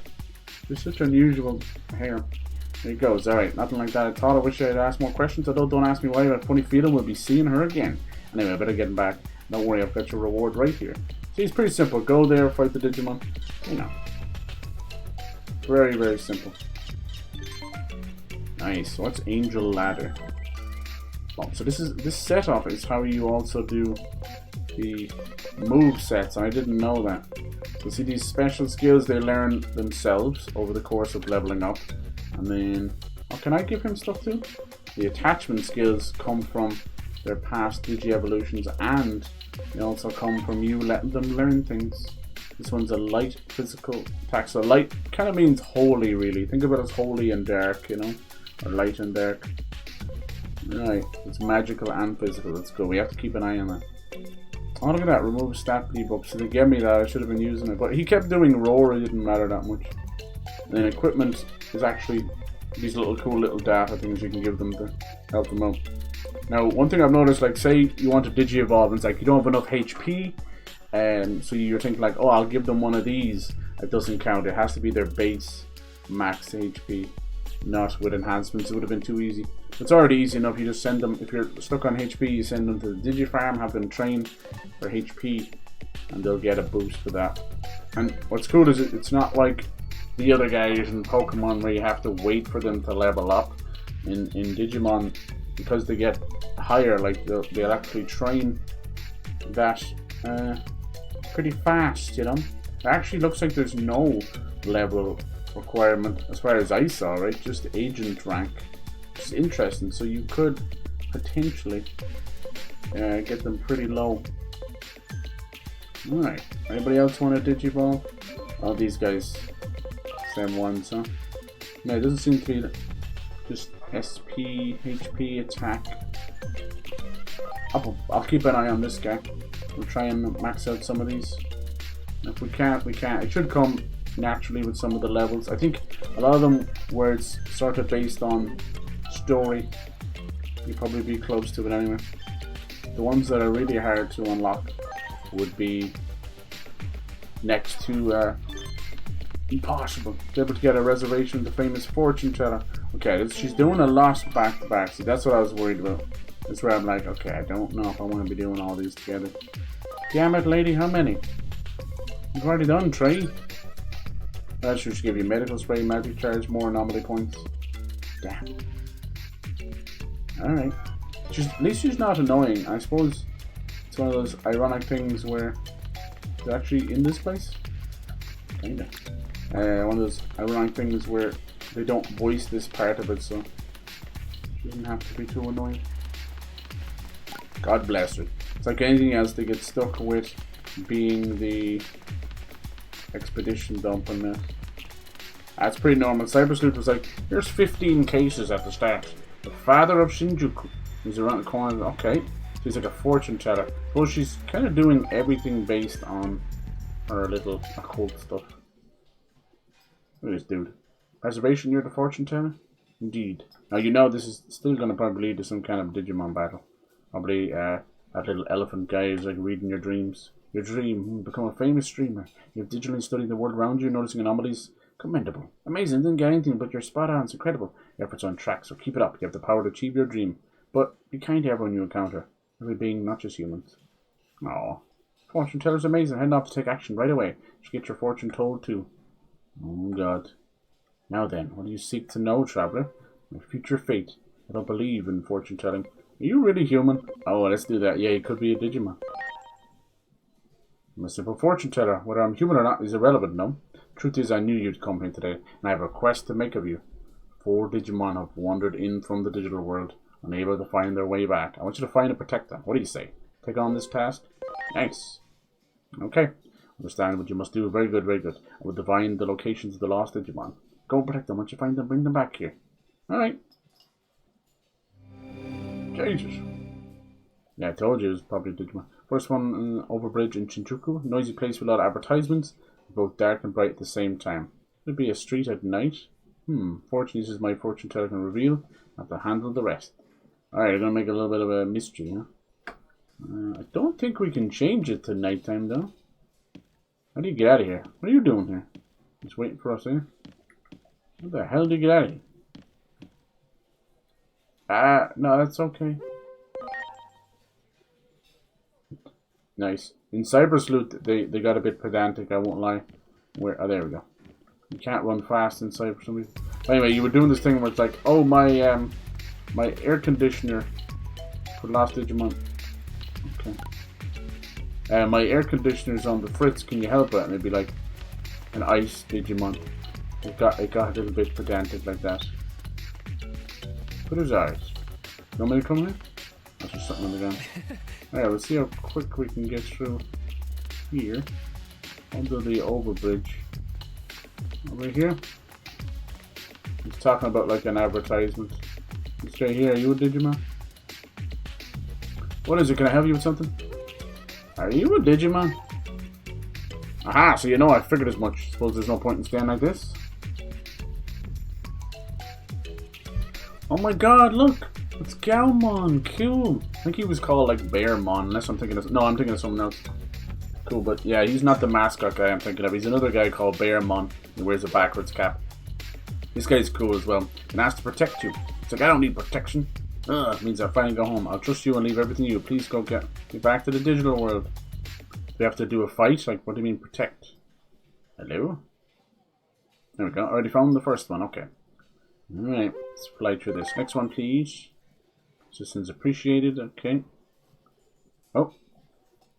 You're such unusual hair. There it goes. Alright, nothing like that. I wish I had asked more questions. Although, don't ask me why. I have a funny feeling we'll be seeing her again. Anyway, I better get back. Don't worry, I've got your reward right here. See, it's pretty simple. Go there, fight the Digimon. You know. Very, very simple. Nice. What's Angel Ladder? Oh, so this setup is how you also do the move sets. I didn't know that. So see, these special skills they learn themselves over the course of leveling up. And then, oh, can I give him stuff too? The attachment skills come from their past Digi-evolutions, and they also come from you letting them learn things. This one's a light physical attack. So light kind of means holy, really. Think of it as holy and dark, you know? Or light and dark. Right, it's magical and physical. Let's go. We have to keep an eye on that. Oh, look at that. Remove stat debuff. So they gave me that. I should have been using it. But he kept doing roar. It didn't matter that much. And then equipment is actually these little cool little data things you can give them to help them out. Now, one thing I've noticed, like, say you want to Digi-evolve, and it's like you don't have enough HP, so you're thinking like, oh, I'll give them one of these. It doesn't count. It has to be their base max HP, not with enhancements. It would have been too easy. It's already easy enough. You just send them, if you're stuck on HP, you send them to the Digifarm, have them train for HP, and they'll get a boost for that. And what's cool is it's not like the other guys in Pokemon where you have to wait for them to level up. In Digimon, because they get higher, like they'll actually train that pretty fast, you know. It actually looks like there's no level requirement as far as I saw, right? Just agent rank. It's interesting. So you could potentially get them pretty low. Alright, anybody else want a Digiball? Oh, these guys, same ones, huh? No, it doesn't seem to be just SP, HP, attack. I'll keep an eye on this guy. We'll try and max out some of these. If we can't, we can't. It should come naturally with some of the levels. I think a lot of them where it's sort of based on story, you'll probably be close to it anyway. The ones that are really hard to unlock would be next to impossible. To be able to get a reservation of the famous fortune teller. Okay, she's doing a lot back to back. See, that's what I was worried about. That's where I'm like, okay, I don't know if I want to be doing all these together. Damn it, lady, how many? You've already done 3. That should give you medical spray, magic charge, more anomaly points. Damn. Alright. At least she's not annoying. I suppose it's one of those ironic things where they're actually in this place. Kinda. One of those ironic things where they don't voice this part of it, so it doesn't have to be too annoying. God bless her. It's like anything else, they get stuck with being the expedition dump and that's pretty normal. Cyber Sleuth was like, here's 15 cases at the start. The father of Shinjuku is around the corner. Okay. She's like a fortune teller. Well, she's kind of doing everything based on her little occult stuff. Look at this dude. Reservation near the fortune teller? Indeed. Now you know this is still going to probably lead to some kind of Digimon battle. Probably That little elephant guy is like reading your dreams. Your dream, become a famous streamer. You have digitally studied the world around you, noticing anomalies. Commendable. Amazing, didn't get anything, but you're spot on. It's incredible. Your efforts on track, so keep it up. You have the power to achieve your dream. But be kind to everyone you encounter. Every being, not just humans. Aww. Fortune teller's amazing. Heading off to take action right away. You should get your fortune told too. Oh god. Now then, what do you seek to know, traveler? My future fate. I don't believe in fortune telling. Are you really human? Oh, let's do that. Yeah, you could be a Digimon. I'm a simple fortune teller. Whether I'm human or not is irrelevant, no? Truth is, I knew you'd come here today, and I have a request to make of you. 4 Digimon have wandered in from the digital world, unable to find their way back. I want you to find and protect them. What do you say? Take on this task? Nice. Okay. Understand what you must do. Very good, very good. I will divine the locations of the lost Digimon. Go and protect them. Once you find them, bring them back here. Alright. Jesus. Yeah, I told you it was probably Digimon. First one, overbridge in Shinjuku. Noisy place with a lot of advertisements. Both dark and bright at the same time. Could be a street at night. Fortunately, this is my fortune teller can reveal. I have to handle the rest. Alright, I'm going to make a little bit of a mystery, huh? I don't think we can change it to nighttime, though. How do you get out of here? What are you doing here? Just waiting for us here? What the hell do you get out of here? No, that's okay. Nice. In Cyber Sleuth, they got a bit pedantic, I won't lie. Where? Oh, there we go. You can't run fast inside for some reason. Anyway, you were doing this thing where it's like, oh, my my air conditioner for last Digimon. Okay. My air conditioner's on the fritz. Can you help it? And it'd be like an ice Digimon. It got a little bit pedantic like that. But it's alright. You want me to come here? That's just something on the ground. Alright, let's see how quick we can get through here. Under the overbridge. Over here. He's talking about like an advertisement. Straight here, are you a Digimon? What is it? Can I help you with something? Are you a Digimon? Aha, so you know I figured as much. Suppose there's no point in staying like this. Oh my god, look! It's Gaomon, cool. I think he was called like Bearmon, unless I'm thinking of... No, I'm thinking of someone else. Cool, but yeah, he's not the mascot guy I'm thinking of. He's another guy called Bearmon. He wears a backwards cap. This guy's cool as well. And asked to protect you. It's like, I don't need protection. Ugh, it means I finally go home. I'll trust you and leave everything to you. Please go get back to the digital world. Do we have to do a fight? Like, what do you mean protect? Hello? There we go. Already found the first one. Okay. Alright, let's fly through this. Next one, please. Assistance appreciated. Okay. Oh.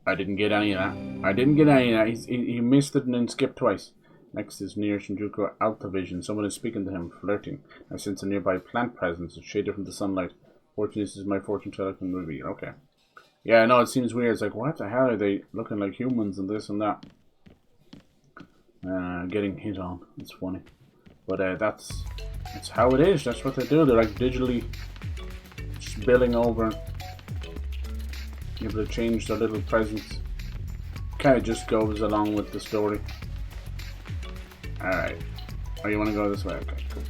I didn't get any of that. I didn't get any of that. He missed it and then skipped twice. Next is near Shinjuku Altavision. Someone is speaking to him, flirting. I sense a nearby plant presence, shaded from the sunlight. Fortunately, this is my fortune teller can reveal. Okay. Yeah, no, it seems weird. It's like, what the hell are they looking like humans and this and that? Getting hit on. It's funny. But that's how it is. That's what they do. They're like digitally spilling over. Able to change their little presence. Kind of just goes along with the story. Alright. Oh, you want to go this way? Okay, cool.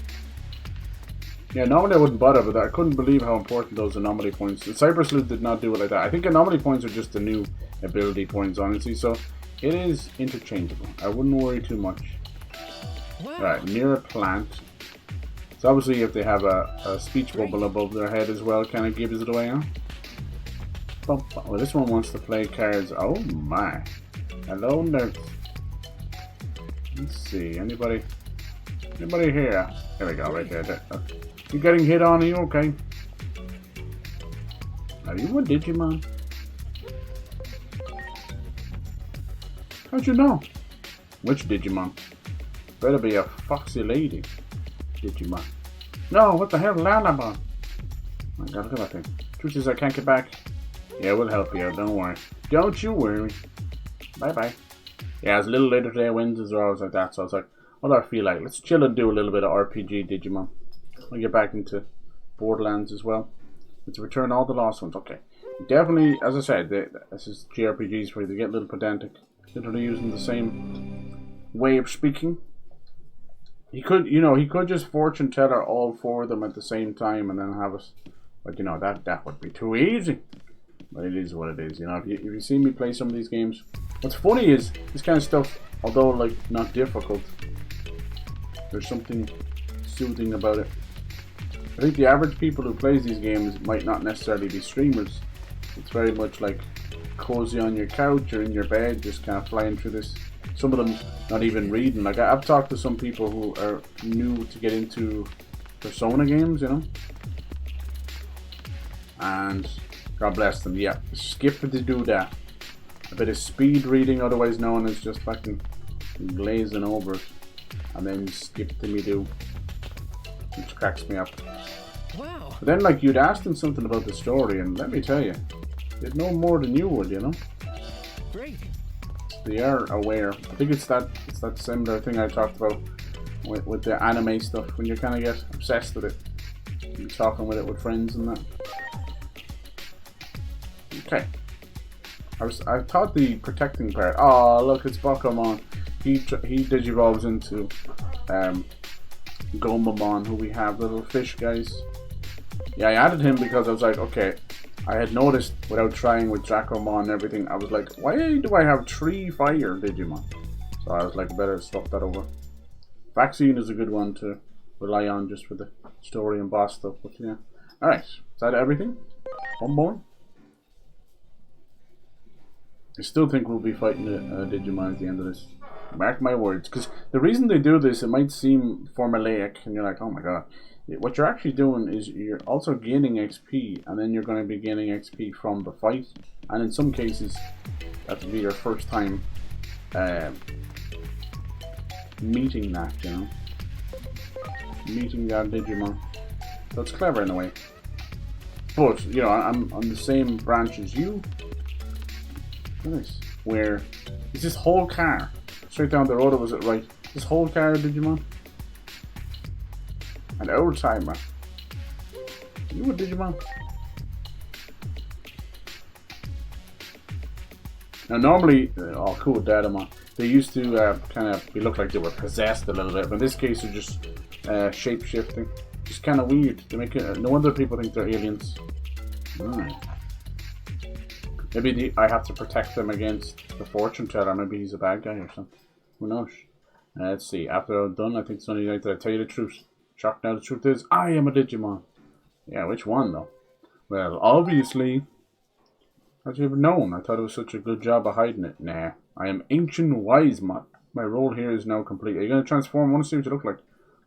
Yeah, normally I wouldn't bother, but I couldn't believe how important those anomaly points. The Cyber Sleuth did not do it like that. I think anomaly points are just the new ability points, honestly, so it is interchangeable. I wouldn't worry too much. Alright, near a plant. So obviously if they have a speech bubble above their head as well, kind of gives it away, huh? Well, this one wants to play cards. Oh my. Hello, nerds. Let's see. Anybody here? There we go, right there. You getting hit on? Are you okay? Are you a Digimon? How'd you know? Which Digimon? Better be a foxy lady. Digimon. No, what the hell, Lalabon? Oh my god, look at that thing. Truth is, I can't get back. Yeah, we'll help you out, don't worry. Don't you worry. Bye-bye. Yeah, it's a little later today, Wednesdays are always like that, so I was like, what do I feel like? Let's chill and do a little bit of RPG Digimon. I'll get back into Borderlands as well. Let's return all the lost ones. Okay. Definitely, as I said, this is JRPGs where they get a little pedantic. Literally using the same way of speaking. He could, he could just fortune teller all 4 of them at the same time and then have us. But, that would be too easy. But it is what it is, you know. If you see me play some of these games, what's funny is this kind of stuff, although like not difficult, there's something soothing about it. I think the average people who plays these games might not necessarily be streamers. It's very much like cozy on your couch or in your bed, just kind of flying through this. Some of them not even reading. Like I've talked to some people who are new to get into Persona games, you know, and God bless them. Yeah, skip to do that. A bit of speed reading, otherwise known as just fucking glazing over it, and then skip to me do, which cracks me up. Wow. But then, like, you'd ask them something about the story, and let me tell you, they'd know more than you would, you know. Great. They are aware. I think it's that similar thing I talked about with the anime stuff, when you kind of get obsessed with it. You're talking with it with friends and that. Okay. I thought the protecting part. Oh, look, it's Pokemon. He digivolves into GREYMON, who we have, the little fish guys. Yeah, I added him because I was like, okay, I had noticed without trying with Dracomon and everything, I was like, why do I have 3 fire Digimon? So I was like, better swap that over. Vaccine is a good one to rely on just for the story and boss stuff, but yeah. Alright, is that everything? One more? I still think we'll be fighting the Digimon at the end of this. Mark my words. Because the reason they do this, it might seem formulaic, and you're like, oh my god. What you're actually doing is you're also gaining XP, and then you're going to be gaining XP from the fight. And in some cases, that will be your first time meeting that, you know. Meeting that Digimon. So it's clever in a way. But, you know, I'm on the same branch as you. Nice. Where is this whole car? Straight down the road, or was it right? This whole car Digimon? An old timer. You a Digimon? Now normally, oh cool, Dadamon. They used to kind of look like they were possessed a little bit, but in this case they're just shape shifting. Just kind of weird. They make it. No wonder people think they're aliens. Alright. Maybe I have to protect them against the fortune teller. Maybe he's a bad guy or something. Who knows? Let's see. After I'm done, I think it's only like that I tell you the truth. Shocked now, the truth is, I am a Digimon. Yeah, which one though? Well, obviously. How'd you have known? I thought it was such a good job of hiding it. Nah. I am Ancient Wisemon. My role here is now complete. Are you going to transform? I want to see what you look like.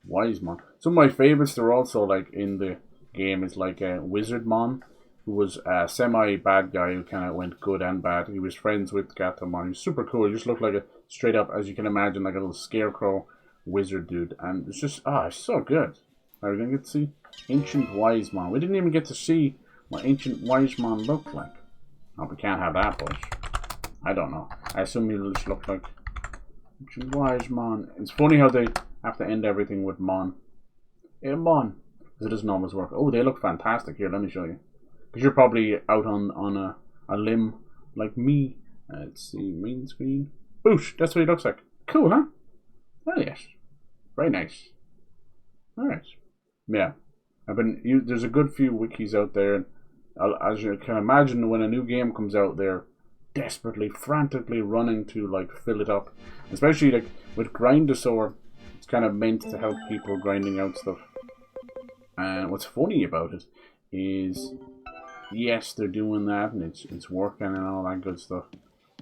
Wisemon. Some of my favorites, they're also like in the game, is like Wizardmon, who was a semi-bad guy who kind of went good and bad. He was friends with Gatomon. He was super cool. He just looked like a straight up, as you can imagine, like a little scarecrow wizard dude. And it's just, it's so good. Are we going to get to see Ancient Wisemon? We didn't even get to see what Ancient Wisemon looked like. Oh, we can't have that, but I don't know. I assume he'll just look like Ancient Wisemon. It's funny how they have to end everything with Mon. Hey, Mon. Because it doesn't always work. Oh, they look fantastic. Here, let me show you. Because you're probably out on a limb like me. Let's see, main screen. Boosh, that's what he looks like. Cool, huh? Oh yes, very nice. All right, yeah. There's a good few wikis out there. As you can imagine, when a new game comes out, they're desperately, frantically running to like fill it up. Especially like with Grindosaur, it's kind of meant to help people grinding out stuff. And what's funny about it is, yes, they're doing that and it's working and all that good stuff,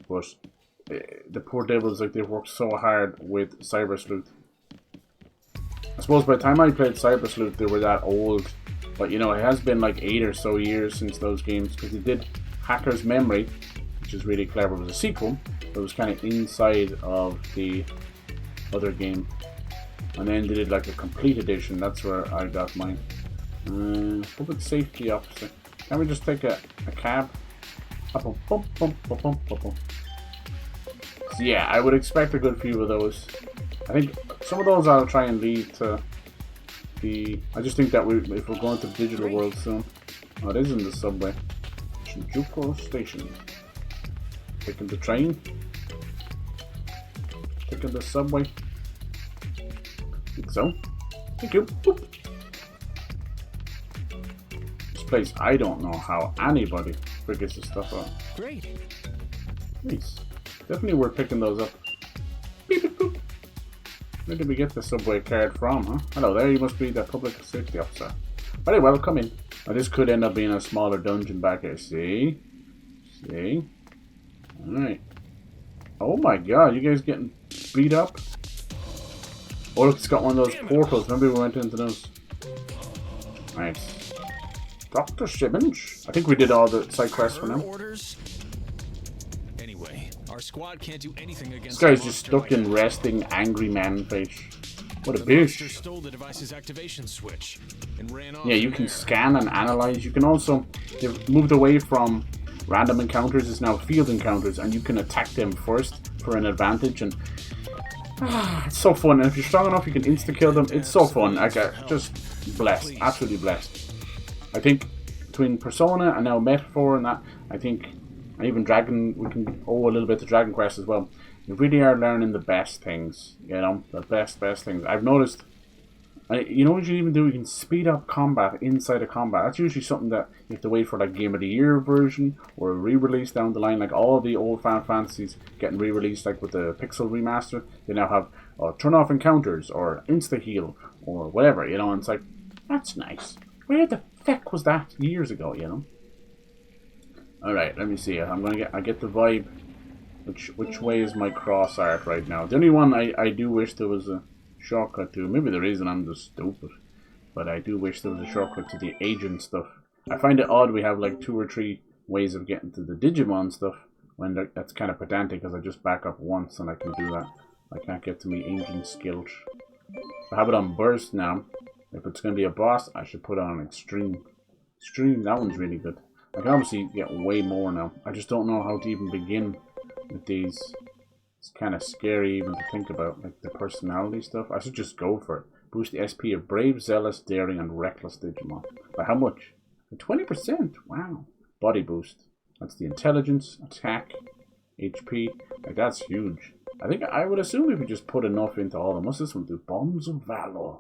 but the poor devils, like, they've worked so hard with Cyber Sleuth. I suppose by the time I played Cyber Sleuth, they were that old, but you know, it has been like 8 or so years since those games, because they did Hacker's Memory, which is really clever. It was a sequel, but it was kind of inside of the other game, and then they did like a complete edition. That's where I got mine. Public Safety Officer. Can we just take a cab? So yeah, I would expect a good few of those. I think some of those I'll try and leave to the... I just think that if we're going to the digital world soon... Oh, it is in the subway. Shinjuku Station. Taking the train. Taking the subway. Think so. Thank you. Boop. Place, I don't know how anybody figures and stuff out. Great. Nice. Definitely worth picking those up. Beep, beep, boop. Where did we get the subway card from, huh? Hello there, you must be the public safety officer. Very well, come in. Now this could end up being a smaller dungeon back here. See? See? Alright. Oh my god, you guys getting beat up? Oh look, it's got one of those portals. Remember we went into those? Nice. Dr. Simmons? I think we did all the side quests for now. Orders? Anyway, our squad can't do anything against This guy's just stuck in resting angry man face. What a bitch. Stole the device's activation switch and ran off. Yeah, you can scan and analyze. You can also, they've moved away from random encounters. It's now field encounters, and you can attack them first for an advantage. And it's so fun. And if you're strong enough, you can insta kill them. It's so fun. Like, just blessed, absolutely blessed. I think between Persona and now Metaphor and that, I think, and even Dragon, we can owe a little bit to Dragon Quest as well. You really are learning the best things, you know, the best things. I've noticed, you know what you even do? You can speed up combat inside of combat. That's usually something that you have to wait for, like Game of the Year version or a re-release down the line. Like all of the old Final Fantasies getting re-released, like with the Pixel remaster, they now have turn off encounters or insta heal or whatever, you know. And it's like, that's nice. Where the heck was that years ago, you know? All right, let me see. I get the vibe. Which way is my cross art right now? The only one I do wish there was a shortcut to. Maybe there isn't, I'm just stupid. But I do wish there was a shortcut to the agent stuff. I find it odd we have like 2 or 3 ways of getting to the Digimon stuff. When that's kind of pedantic because I just back up once and I can do that. I can't get to me agent skills. I have it on burst now. If it's going to be a boss, I should put it on extreme. Extreme, that one's really good. I can obviously get way more now. I just don't know how to even begin with these. It's kind of scary even to think about, like the personality stuff. I should just go for it. Boost the SP of brave, zealous, daring, and reckless Digimon. By how much? 20%. Wow. Body boost. That's the intelligence, attack, HP. Like that's huge. I think I would assume if we just put enough into all of them. What's this one do? Bombs of Valor.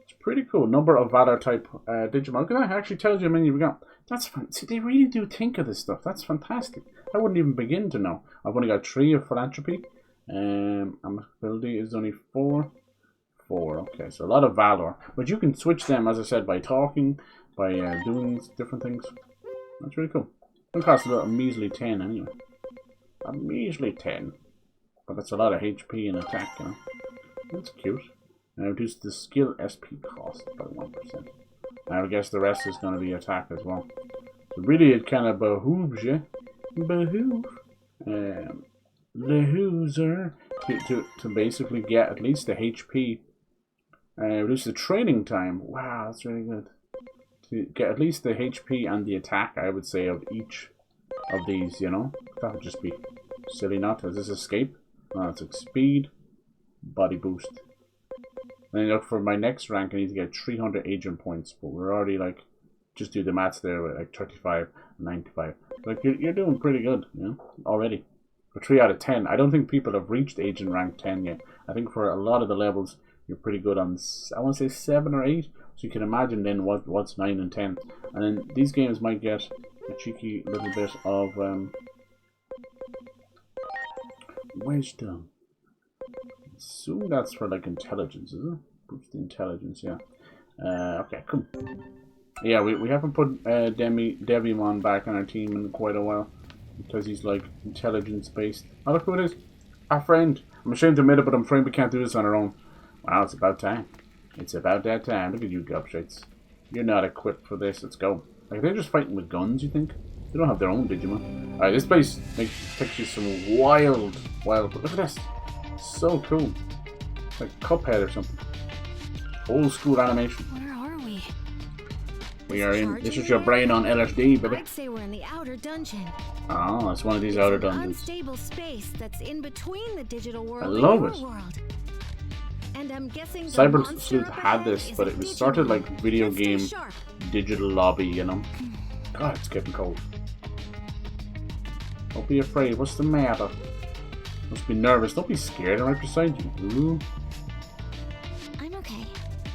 It's pretty cool. Number of Valor type Digimon. Look at that. It actually tells you how many you've got. That's fun. See, they really do think of this stuff. That's fantastic. I wouldn't even begin to know. I've only got 3 of philanthropy. Ability is only 4. 4. Okay, so a lot of valor. But you can switch them, as I said, by talking, by doing different things. That's really cool. It'll cost about a measly 10 anyway. A measly 10. But that's a lot of HP and attack, you know. That's cute. And reduce the skill SP cost by 1%. I guess the rest is going to be attack as well. So really it kind of behooves you. Behooves her to basically get at least the HP. Reduce the training time. Wow, that's really good. To get at least the HP and the attack, I would say, of each of these, you know. That would just be silly not to. Is this escape? No, it's like speed, body boost. Then look, for my next rank I need to get 300 agent points, but we're already like, just do the maths there with like 35, 95. Like you're doing pretty good, you know, already. For 3 out of 10. I don't think people have reached agent rank 10 yet. I think for a lot of the levels you're pretty good on, I want to say 7 or 8. So you can imagine then what's 9 and 10. And then these games might get a cheeky little bit of wisdom. Assume that's for like intelligence, is it? Boost the intelligence, yeah. Okay, cool. Yeah, we haven't put Devimon back on our team in quite a while because he's like intelligence based. Oh, look who it is! Our friend. I'm ashamed to admit it, but I'm afraid we can't do this on our own. Wow, it's about time. It's about that time. Look at you, gobshites. You're not equipped for this. Let's go. Like they're just fighting with guns, you think? They don't have their own Digimon. Alright, this place takes you some wild. Look at this. So cool. It's like Cuphead or something. Old school animation. Where are we? We are in. This is your brain on LSD, baby. I'd say we're in the outer dungeon. Oh, it's one of these outer dungeons. Unstable space that's in between the digital world I love and it. your world. And I'm guessing the Cyber monster Sleuth up had ahead this, is but a it was Digimon. started like video Let's stay game sharp. digital lobby, you know. God, it's getting cold. Don't be afraid. What's the matter? Must be nervous. Don't be scared. I'm right beside you. Ooh. I'm okay.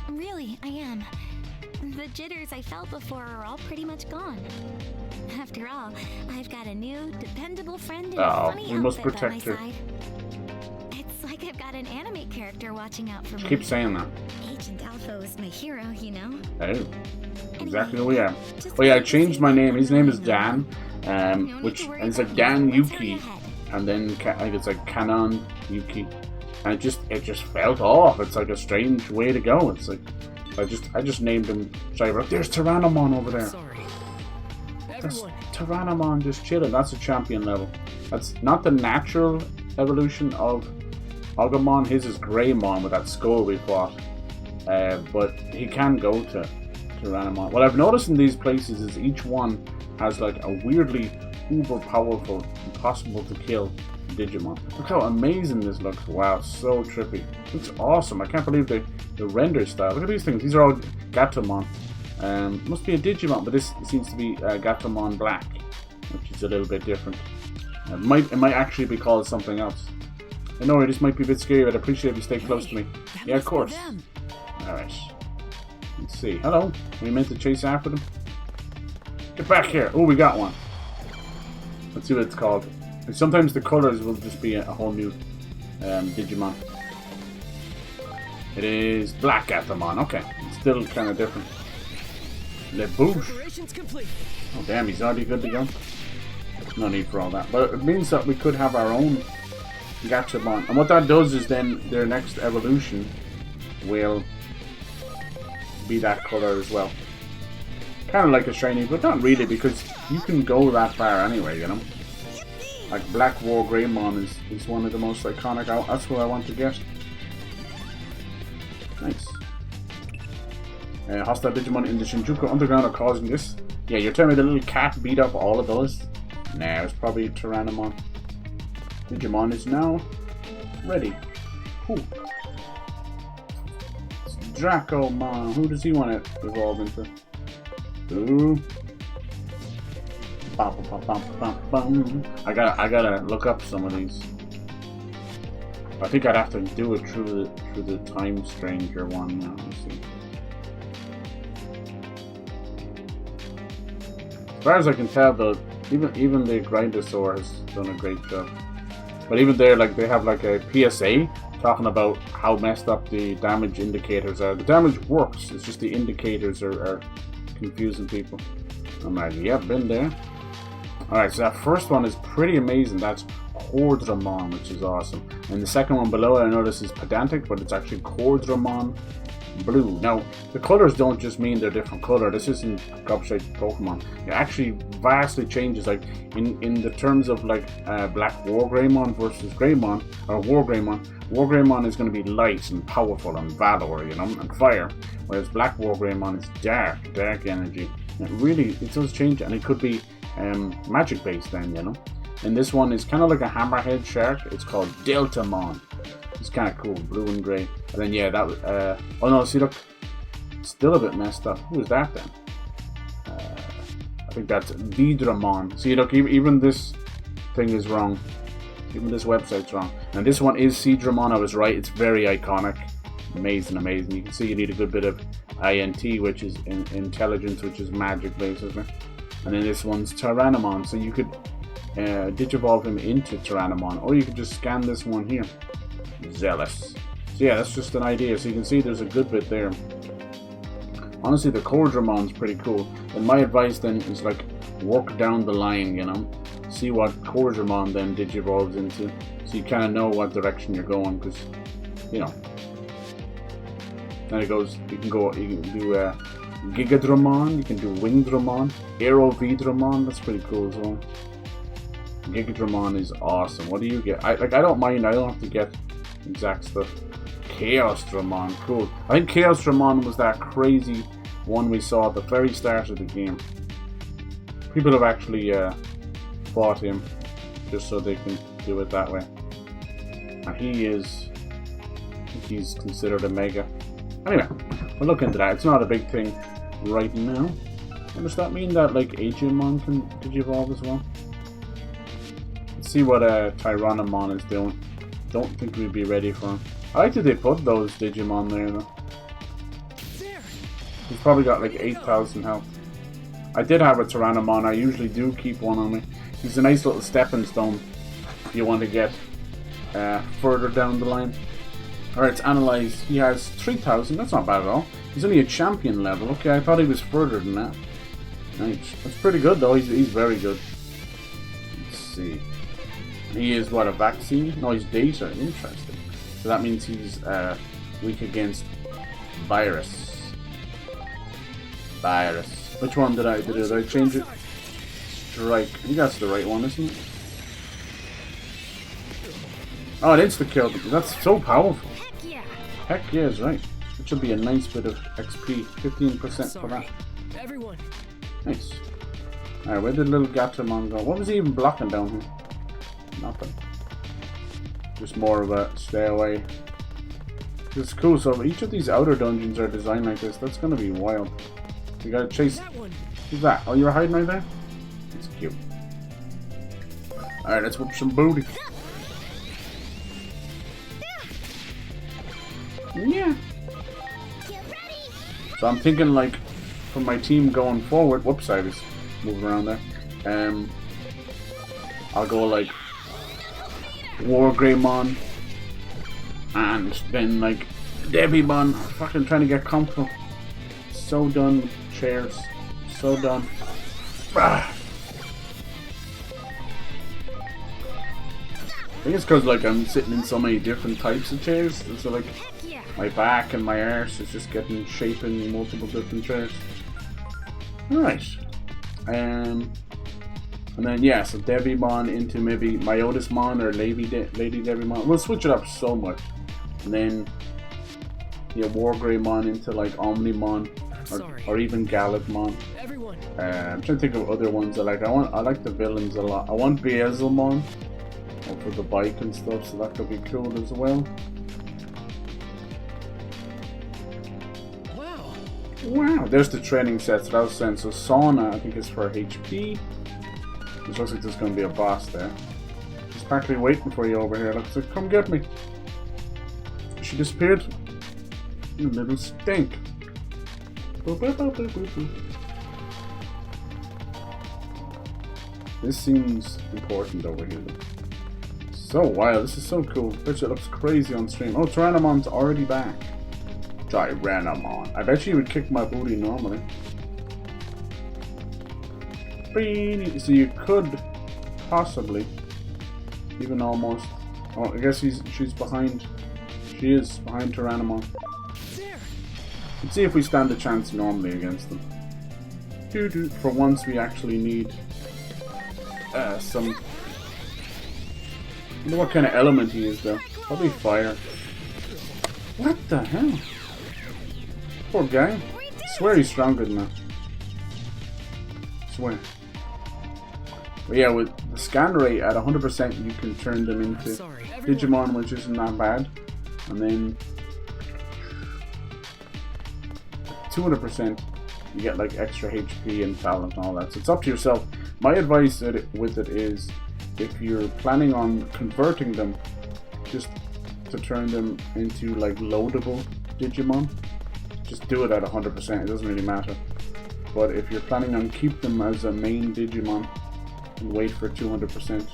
Really, I am. The jitters I felt before are all pretty much gone. After all, I've got a new, dependable friend in a funny we must outfit by my protect her. side. It's like I've got an anime character watching out for me. Keep saying that. Agent Alpha is my hero, you know. Oh, exactly who we are. Oh yeah, I changed my name. His name is Dan, which and it's like Dan Yuki, and then I think it's like Kanon Yuki, and it just felt off. It's like a strange way to go. It's like I just named him Cyber. There's Tyrannomon over there. Sorry. That's Everyone. Tyrannomon just chilling. That's a champion level. That's not the natural evolution of Agumon. His is Greymon with that skull we fought. But he can go to Tyrannomon. What I've noticed in these places is each one has like a weirdly uber powerful, impossible to kill Digimon. Look how amazing this looks. Wow, so trippy. Looks awesome. I can't believe the render style. Look at these things. These are all Gatomon. Must be a Digimon, but this seems to be Gatomon Black, which is a little bit different. It might actually be called something else. I know this might be a bit scary, but I appreciate if you stay close to me. Yeah, of course. Alright. Let's see. Hello. We meant to chase after them? Get back here. Oh, we got one. Let's see what it's called. And sometimes the colors will just be a whole new Digimon. It is Black Gatomon. Okay. It's still kind of different. Le Bouche. Oh, damn. He's already good to go. No need for all that. But it means that we could have our own Gatomon. And what that does is then their next evolution will be that color as well. Kind of like a shiny, but not really, because you can go that far anyway, you know. Like Black War Greymon is one of the most iconic. That's what I want to get. Nice. Hostile Digimon in the Shinjuku Underground are causing this. Yeah, you're telling me the little cat beat up all of those? Nah, it's probably Tyrannomon. Digimon is now ready. Cool. Dracomon. Who does he want to evolve into? Ooh. Bum, bum, bum, bum, bum. I gotta look up some of these. I think I'd have to do it through the Time Stranger one now. Let's see. As far as I can tell, though, even the Grindosaur has done a great job. But even there, like they have like a PSA talking about how messed up the damage indicators are. The damage works, it's just the indicators are confusing people. I'm like, yep, been there. Alright, so that first one is pretty amazing. That's Cordramon, which is awesome. And the second one below, I know this is pedantic, but it's actually Cordramon Blue. Now, the colors don't just mean they're different color. This isn't gobshite Pokemon. It actually vastly changes. Like in the terms of like Black War Greymon versus Greymon, or War Greymon. War Greymon is going to be light and powerful and valor, you know, and fire. Whereas Black War Greymon is dark energy. And it does change, and it could be magic based then, you know. And this one is kind of like a hammerhead shark. It's called Deltamon. It's kind of cool, blue and grey. And then yeah, that was oh no, see look, still a bit messed up. Who is that then? I think that's Vidramon. See look, even this thing is wrong. Even this website's wrong. And this one is Seedramon. I was right. It's very iconic. Amazing. You can see you need a good bit of INT, which is intelligence, which is magic basically. And then this one's Tyrannomon. So you could digivolve him into Tyrannomon, or you could just scan this one here. Zealous. So yeah, that's just an idea. So you can see there's a good bit there. Honestly, the Cordramon's pretty cool. And my advice then is like work down the line, you know. See what Cordramon then digivolves into, so you kind of know what direction you're going, because you know. Then it goes. You can do Gigadramon, you can do Wingdramon, Aerovidramon. That's pretty cool as well. Gigadramon is awesome. What do you get? I don't mind. I don't have to get exact stuff. Chaosdramon, cool. I think Chaosdramon was that crazy one we saw at the very start of the game. People have actually fought him just so they can do it that way. And he's considered a mega. Anyway, we'll look into that. It's not a big thing right now. And does that mean that like Agumon can digivolve as well? Let's see what Tyrannomon is doing. Don't think we'd be ready for him. I like that they put those Digimon there though. There. He's probably got like 8,000 health. I did have a Tyrannomon. I usually do keep one on me. He's a nice little stepping stone if you want to get further down the line. Alright, let's analyze. He has 3,000. That's not bad at all. He's only a champion level. Okay, I thought he was further than that. Nice. That's pretty good though. He's very good. Let's see. He is what, a vaccine? No, he's data. Interesting. So that means he's weak against virus. Virus. Which one did I change it? Strike. I think that's the right one, isn't it? Oh, it insta-killed him. That's so powerful. Heck yeah. Heck yeah, is right. It should be a nice bit of XP. 15% for that. Everyone. Nice. Alright, where did little Gatomon go? What was he even blocking down here? Nothing. Just more of a stay away. It's cool. So each of these outer dungeons are designed like this. That's gonna be wild. You gotta chase. Who's that? Oh, you were hiding right there? It's cute. Alright, let's whoop some booty. Yeah. So I'm thinking like for my team going forward. Whoops, I was moving around there. I'll go like GREYMON and then like Digimon. Fucking trying to get comfortable. So done with chairs. So done. Ah. I think it's because like I'm sitting in so many different types of chairs. So like my back and my arse is just getting shapen in multiple different chairs. Alright. And then yeah, so Digimon into maybe Myotismon or Lady Digimon. We'll switch it up so much. And then yeah, GREYMON into like Omnimon or even Gallantmon. I'm trying to think of other ones I like. I like the villains a lot. I want Beelzemon for the bike and stuff, so that could be cool as well. Wow, there's the training sets that I was saying. So Sauna, I think, is for HP. It looks like there's going to be a boss there. She's practically waiting for you over here. Looks like, come get me. She disappeared. You little stink. Boop, boop, boop, boop, boop, boop. This seems important over here. So wild. This is so cool. Bet you it looks crazy on stream. Oh, Tyrannomon's already back. Tyrannomon. I bet you would kick my booty normally. So you could possibly even almost. Oh, I guess she's behind. She is behind Tyrannomon. Let's see if we stand a chance normally against them. For once, we actually need some. I wonder what kind of element he is though. Probably fire. What the hell? Poor guy. I swear he's stronger than that. I swear. But yeah, with the scan rate at 100%, you can turn them into Digimon, which isn't that bad. And then 200%, you get like extra HP and talent and all that. So it's up to yourself. My advice with it is, if you're planning on converting them, just to turn them into like loadable Digimon, just do it at 100%. It doesn't really matter. But if you're planning on keep them as a main Digimon and wait for 200%,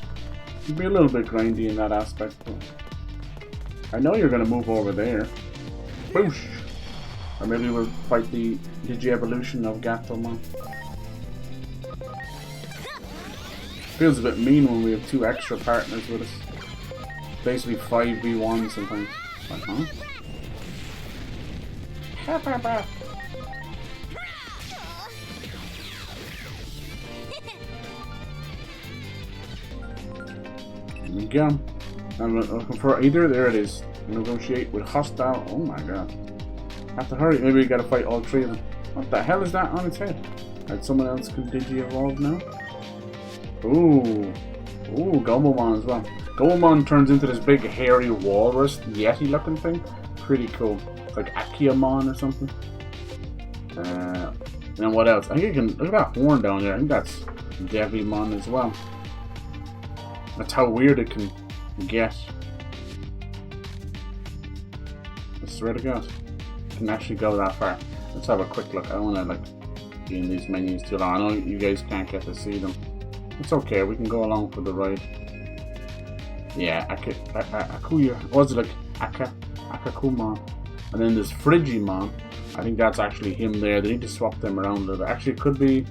you'll be a little bit grindy in that aspect. But I know you're gonna move over there. Boosh! Or maybe we'll fight the Digi-evolution of Gatomon. Feels a bit mean when we have 2 extra partners with us. Basically 5v1 sometimes. Like, huh? There we go. I'm looking for either. There it is. Negotiate with hostile. Oh my god. Have to hurry. Maybe we gotta fight all 3 of them. What the hell is that on its head? Alright, someone else can Digi-evolve now. Ooh. Ooh, Gomamon as well. Gomamon turns into this big hairy walrus yeti looking thing. Pretty cool. It's like Akiamon or something. And then what else? I think you can look at that horn down there. I think that's Devimon as well. That's how weird it can get. I swear to God, it can actually go that far. Let's have a quick look. I don't want to like be in these menus too long. I know you guys can't get to see them. It's okay. We can go along for the ride. Yeah, Akuya. What was it like? Akakumon. And then there's Frigimon. I think that's actually him there. They need to swap them around a little bit. Actually, it could be.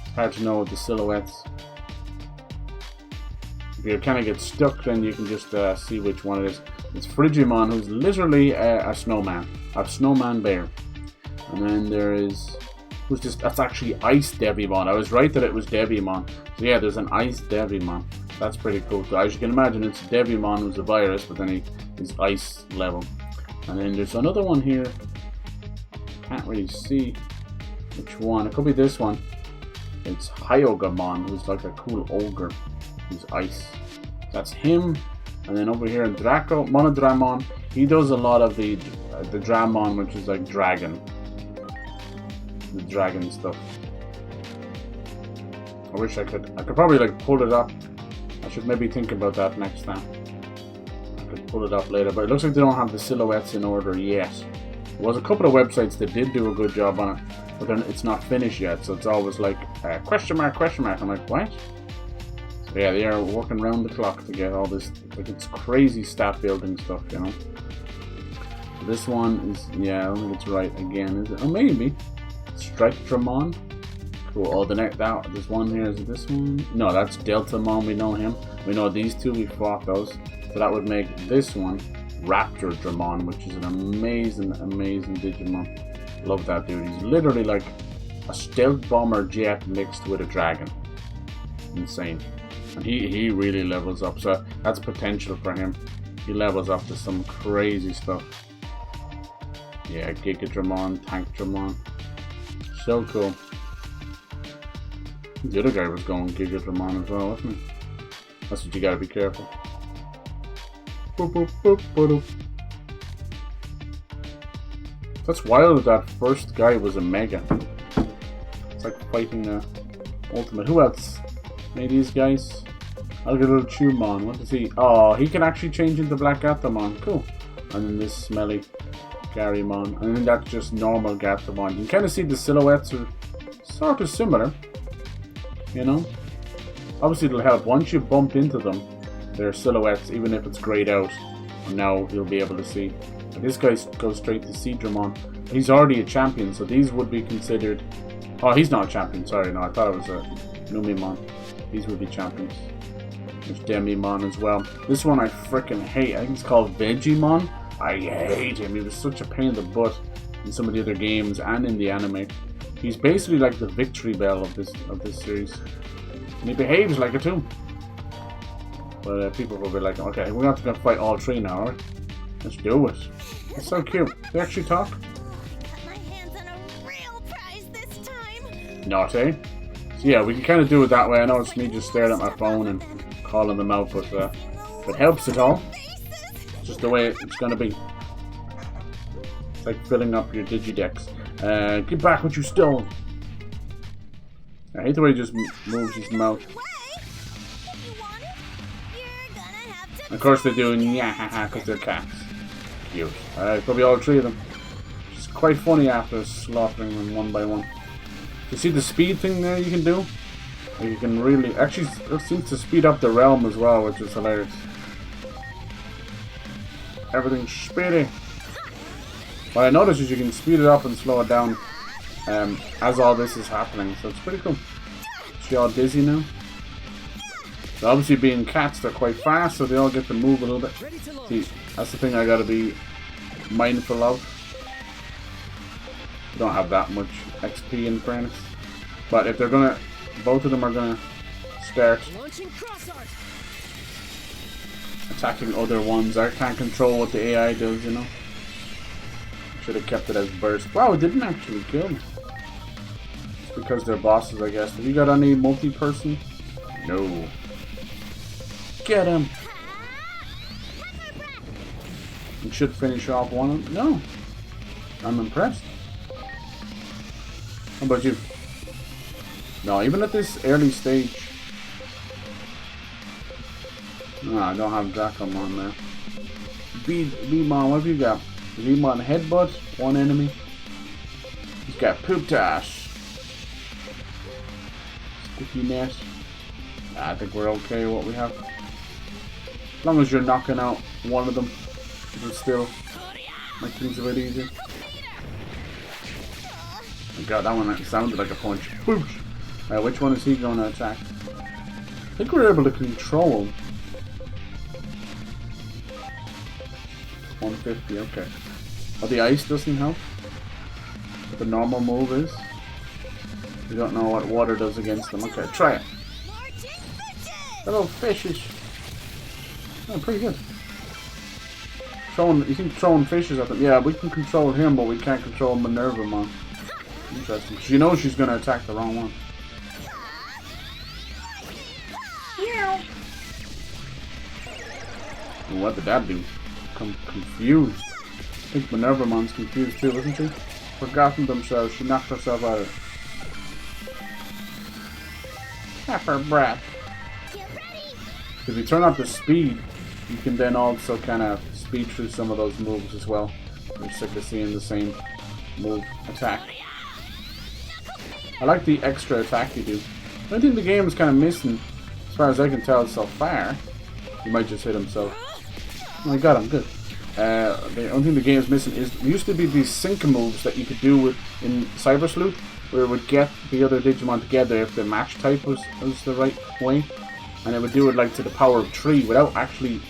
It's hard to know with the silhouettes. If you kind of get stuck, then you can just see which one it is. It's Frigimon, who's literally a snowman. A snowman bear. And then there is. Who's just. That's actually Ice Devimon. I was right that it was Devimon. So yeah, there's an Ice Devimon. That's pretty cool. So as you can imagine, it's Devimon who's a virus, but then he's ice level. And then there's another one here. Can't really see which one. It could be this one. It's Hyogamon, who's like a cool ogre. Who's ice. That's him. And then over here in Monodramon, he does a lot of the Dramon, which is like dragon. The dragon stuff. I wish I could probably like pull it up. I should maybe think about that next time. I could pull it up later, but it looks like they don't have the silhouettes in order yet. There was a couple of websites that did do a good job on it, but then it's not finished yet, so it's always like question mark, question mark. I'm like, what? So yeah, they are working around the clock to get all this. Like, it's crazy stat building stuff, you know. This one is, yeah, I don't think it's right again, is it? Oh, maybe. Strike-Dramon. Cool. Oh, there's one here. Is it this one? No, that's Deltamon. We know him. We know these two. We fought those. So that would make this one Raptor-Dramon, which is an amazing, amazing Digimon. Love that dude. He's literally like a stealth bomber jet mixed with a dragon. Insane. And he really levels up. So that's potential for him. He levels up to some crazy stuff. Yeah, Gigadramon, Tankdramon. So cool. The other guy was going Gigadramon as well, wasn't he? That's what you gotta be careful. Boop, boop, boop, boop. That's wild that first guy was a Mega. It's like fighting Ultimate. Who else made these guys? I'll get a little Chewmon. What does he? Oh, he can actually change into Black Gatomon. Cool. And then this smelly Garymon. And then that's just normal Gatomon. You can kind of see the silhouettes are sort of similar. You know, obviously it'll help once you bump into them. Their silhouettes, even if it's grayed out. And now you'll be able to see. And this guy goes straight to Seadramon. He's already a champion, so these would be considered. Oh, he's not a champion. Sorry, no, I thought it was a Numimon. These would be champions. There's Demimon as well. This one I freaking hate. I think it's called Vegemon. I hate him. He was such a pain in the butt in some of the other games and in the anime. He's basically like the Victory Bell of this series, and he behaves like it too. But people will be like, "Okay, we're not going to fight all three now, right? Let's do it." It's so cute. They actually talk. Got my hands on a real prize this time. Naughty. So yeah, we can kind of do it that way. I know it's me just staring at my phone and calling them out, but if it helps at all, it's just the way it's going to be. It's like filling up your Digidex. Get back what you stole. I hate the way he just moves his mouth. Of course they're doing yeah because they're cats. Cute. Alright, probably all three of them. It's quite funny after slaughtering them one by one. You see the speed thing there you can do? You can really... Actually, it seems to speed up the realm as well, which is hilarious. Everything's speedy. What I noticed is you can speed it up and slow it down as all this is happening, so it's pretty cool. She all dizzy now. So obviously being cats, they're quite fast, so they all get to move a little bit. See, that's the thing I gotta be mindful of. They don't have that much XP in fairness. But if they're gonna, both of them are gonna start attacking other ones. I can't control what the AI does, you know. Should have kept it as burst. Wow, it didn't actually kill me. It's because they're bosses, I guess. Have you got any multi-person? No. Get him. You should finish off one of them. No. I'm impressed. How about you? No, even at this early stage. No, I don't have Dracomon there. B-Mon, what have you got? Digimon Headbutt, one enemy. He's got Poop Dash. Sticky Net. I think we're okay with what we have. As long as you're knocking out one of them, it'll still make things a bit easier. Oh god, that one sounded like a punch. Boosh! Which one is he going to attack? I think we're able to control 150, okay. Oh, the ice doesn't help? But the normal move is? We don't know what water does against them. Okay, try it. Hello, fishes. Oh, pretty good. You think throwing fishes at them? Yeah, we can control him, but we can't control MINERVAMON. Interesting. She knows she's going to attack the wrong one. Ooh, what did that do? Confused. I think MINERVAMON's confused too, isn't she? Forgotten themselves. She knocked herself out. Half her breath. If you turn up the speed, you can then also kind of speed through some of those moves as well. You're sick of seeing the same move attack. I like the extra attack you do. I think the game is kind of missing, as far as I can tell so far. He might just hit himself. Oh my god, I'm good. The only thing the game is missing is there used to be these sync moves that you could do in Cyber Sleuth, where it would get the other Digimon together if the match type was the right way, and it would do it like to the power of 3 without actually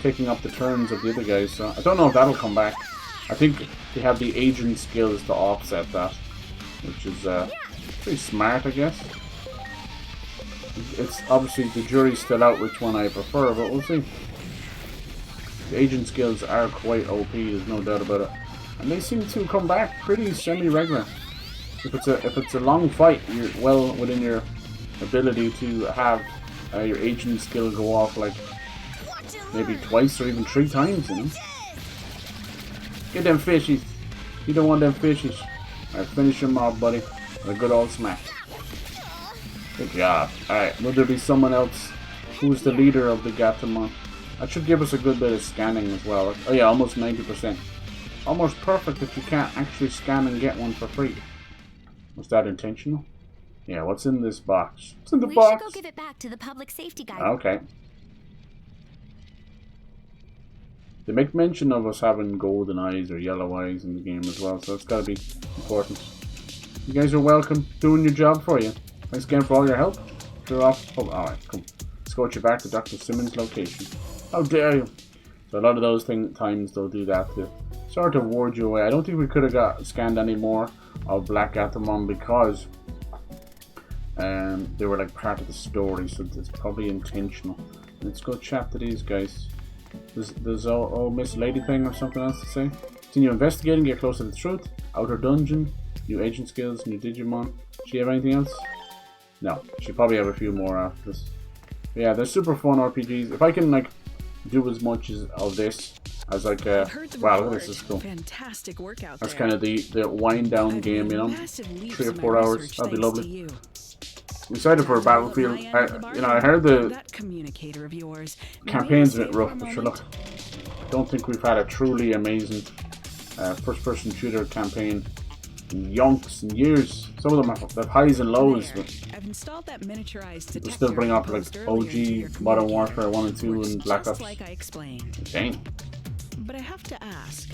taking up the turns of the other guys. So I don't know if that'll come back. I think they have the agent skills to offset that, which is pretty smart, I guess. It's obviously the jury's still out which one I prefer, but we'll see. The agent skills are quite OP, there's no doubt about it, and they seem to come back pretty semi-regular. If it's a long fight, you're well within your ability to have your agent skill go off like maybe twice or even 3 times. You know? Get them fishies. You don't want them fishies. Alright, finish them off, buddy. With a good old smack. Good job. Alright, will there be someone else who's the leader of the Gatomon? That should give us a good bit of scanning as well. Oh yeah, almost 90%. Almost perfect if you can't actually scan and get one for free. Was that intentional? Yeah, what's in this box? What's in the box? We should go give it back to the public safety guy. Okay. They make mention of us having golden eyes or yellow eyes in the game as well, so that's gotta be important. You guys are welcome. Doing your job for you. Thanks again for all your help. You're off. Oh, alright, come. Escort you back to Dr. Simmons' location. How dare you! So a lot of those times they'll do that to sort of ward you away. I don't think we could have got scanned any more of Black Gatomon because they were like part of the story, so it's probably intentional. Let's go chat to these guys. There's old Miss Lady thing or something else to say. Continue investigating, get closer to the truth. Outer dungeon, new agent skills, new Digimon. She have anything else? No, she probably have a few more after this. But yeah, they're super fun RPGs. If I can like do as much of this as like wow, this is cool. Fantastic workout. That's kind of the wind down game, you know. 3 or 4 hours, that'd be lovely. I'm excited for a Battlefield. I heard the campaign's a bit rough, but sure, look, I don't think we've had a truly amazing first-person shooter campaign in yonks and years. Some of them have highs and lows, but I've installed that miniaturized people still bring up like OG Modern Warfare 1 and 2 and Black Ops. Like I explained. Dang. But I have to ask,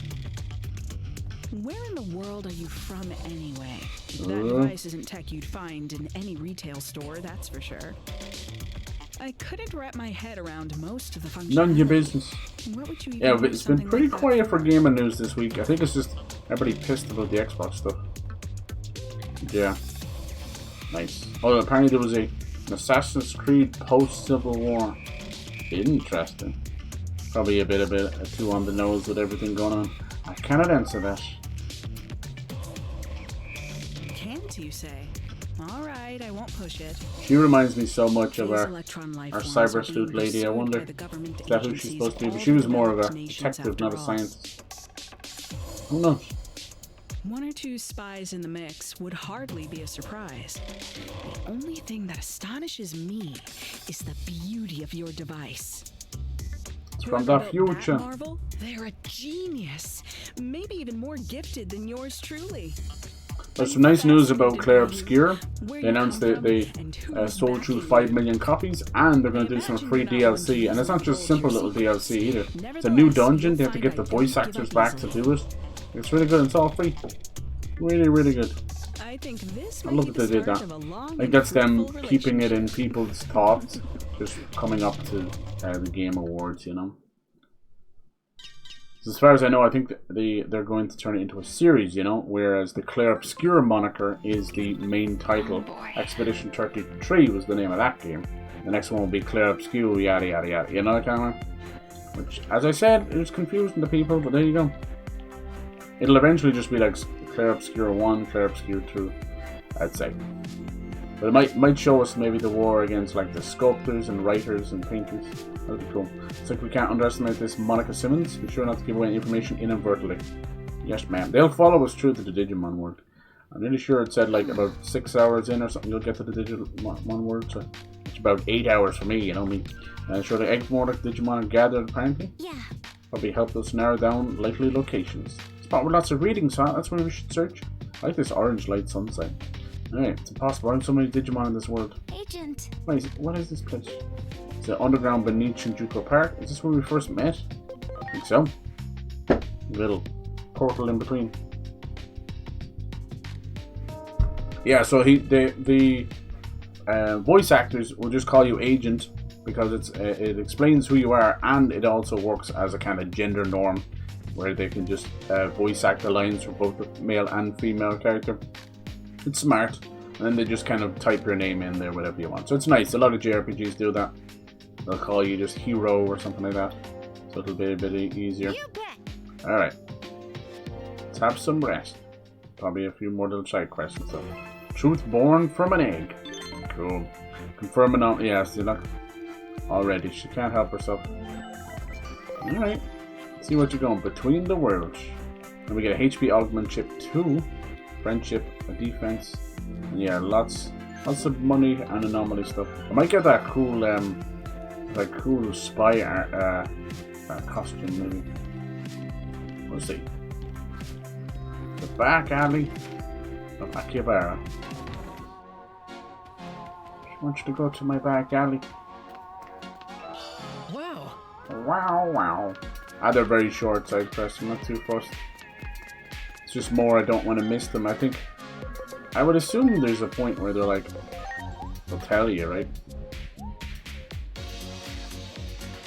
where in the world are you from anyway? That device isn't tech you'd find in any retail store, that's for sure. I couldn't wrap my head around most of the functions. None of your business. What would you Yeah, but it's been pretty quiet for gaming news this week. I think it's just everybody pissed about the Xbox stuff. Yeah. Nice. Oh, apparently there was an Assassin's Creed post-Civil War. Interesting. Probably a bit too on the nose with everything going on. I cannot answer that. Can't you say? Alright, I won't push it. She reminds me so much of our Cyber Sleuth lady. I wonder, is that who she's supposed to be? But she was more of a detective, not a scientist. Who knows? 1 or 2 spies in the mix would hardly be a surprise. The only thing that astonishes me is the beauty of your device. It's from the Whoever built that future. marvel, they're a genius. Maybe even more gifted than yours truly. There's some nice news about Claire Obscure. They announced that they sold through 5 million copies, and they're going to do some free DLC. And it's not just simple little DLC either. It's a new dungeon. They have to get the voice actors back to do it. It's really good. It's all free. Really, really good. I think this I love that they did that. I think that's them keeping it in people's thoughts, just coming up to the Game Awards, you know. As far as I know, I think they're going to turn it into a series, you know, whereas the Claire Obscure moniker is the main title. Expedition 33 was the name of that game. The next one will be Claire Obscure, yada yada yada, you know, kind of. Which, as I said, it was confusing to people, but there you go. It'll eventually just be like Claire Obscure 1, Claire Obscure 2, I'd say. But it might show us maybe the war against like the sculptors and writers and painters. That'd be cool. It's like we can't underestimate this Monica Simmons. Be sure not to give away information inadvertently. Yes, ma'am. They'll follow us through to the Digimon world. I'm really sure it said like about 6 hours in or something you'll get to the Digimon world. So it's about 8 hours for me, you know me. And sure the egg more like Digimon are gathered apparently. Yeah. Probably help us narrow down likely locations. Spot with lots of readings, huh? That's where we should search. I like this orange light sunset. Alright, it's impossible. There's so many Digimon in this world. Agent. Wait, what is this place? Is it underground beneath Shinjuku Park? Is this where we first met? I think so. Little portal in between. Yeah, so the voice actors will just call you Agent because it explains who you are, and it also works as a kind of gender norm where they can just voice act the lines for both the male and female character. It's smart, and then they just kind of type your name in there, whatever you want. So it's nice. A lot of JRPGs do that. They'll call you just Hero or something like that, so it'll be a bit easier. Alright, let's have some rest. Probably a few more little side quests and stuff. Truth born from an egg. Cool. Confirming on. Yeah, see, look. Already, she can't help herself. Alright, see what you're going. Between the worlds. And we get a HP augment chip 2. Friendship, a defense, and yeah, lots of money and anomaly stuff. I might get that cool, like cool spy costume maybe. We'll see. The back alley of Akihabara. I want you to go to my back alley. Wow. Wow, wow. They're very short side quests. I'm not too fussed. It's just more I don't want to miss them. I would assume there's a point where they're like, they'll tell you, right?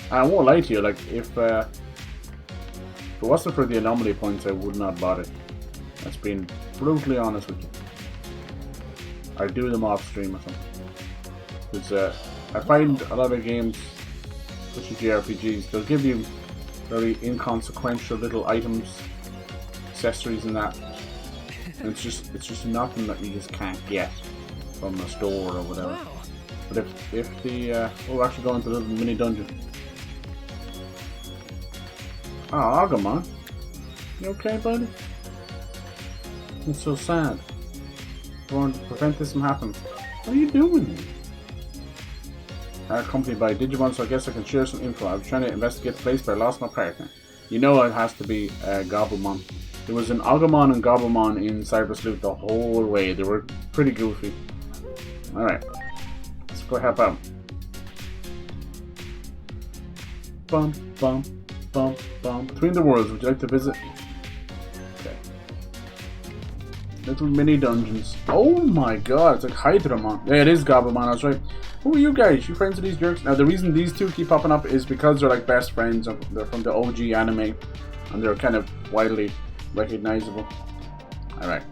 I won't lie to you, like if it wasn't for the anomaly points I would not bought it. That's being brutally honest with you. I'd do them off stream or something. Because I find a lot of games, especially JRPGs, they'll give you very inconsequential little items, accessories and that, and it's just nothing that you just can't get from a store or whatever. Wow. But if the we're actually going to the little mini dungeon. Oh, Agumon, you okay, buddy? It's so sad. I want to prevent this from happening. What are you doing? Accompanied by Digimon, so I guess I can share some info. I was trying to investigate the place, but I lost my partner. You know it has to be Gabumon. There was an Agumon and Gabumon in Cyber Sleuth the whole way. They were pretty goofy. Alright. Let's go help out. Bum, bum, bum, bum. Between the worlds, would you like to visit? Okay. Little mini dungeons. Oh my god, it's like Hydramon. Yeah, it is Gabumon, that's right. Who are you guys? You friends of these jerks? Now, the reason these two keep popping up is because they're like best friends. They're from the OG anime, and they're kind of widely recognizable. Alright.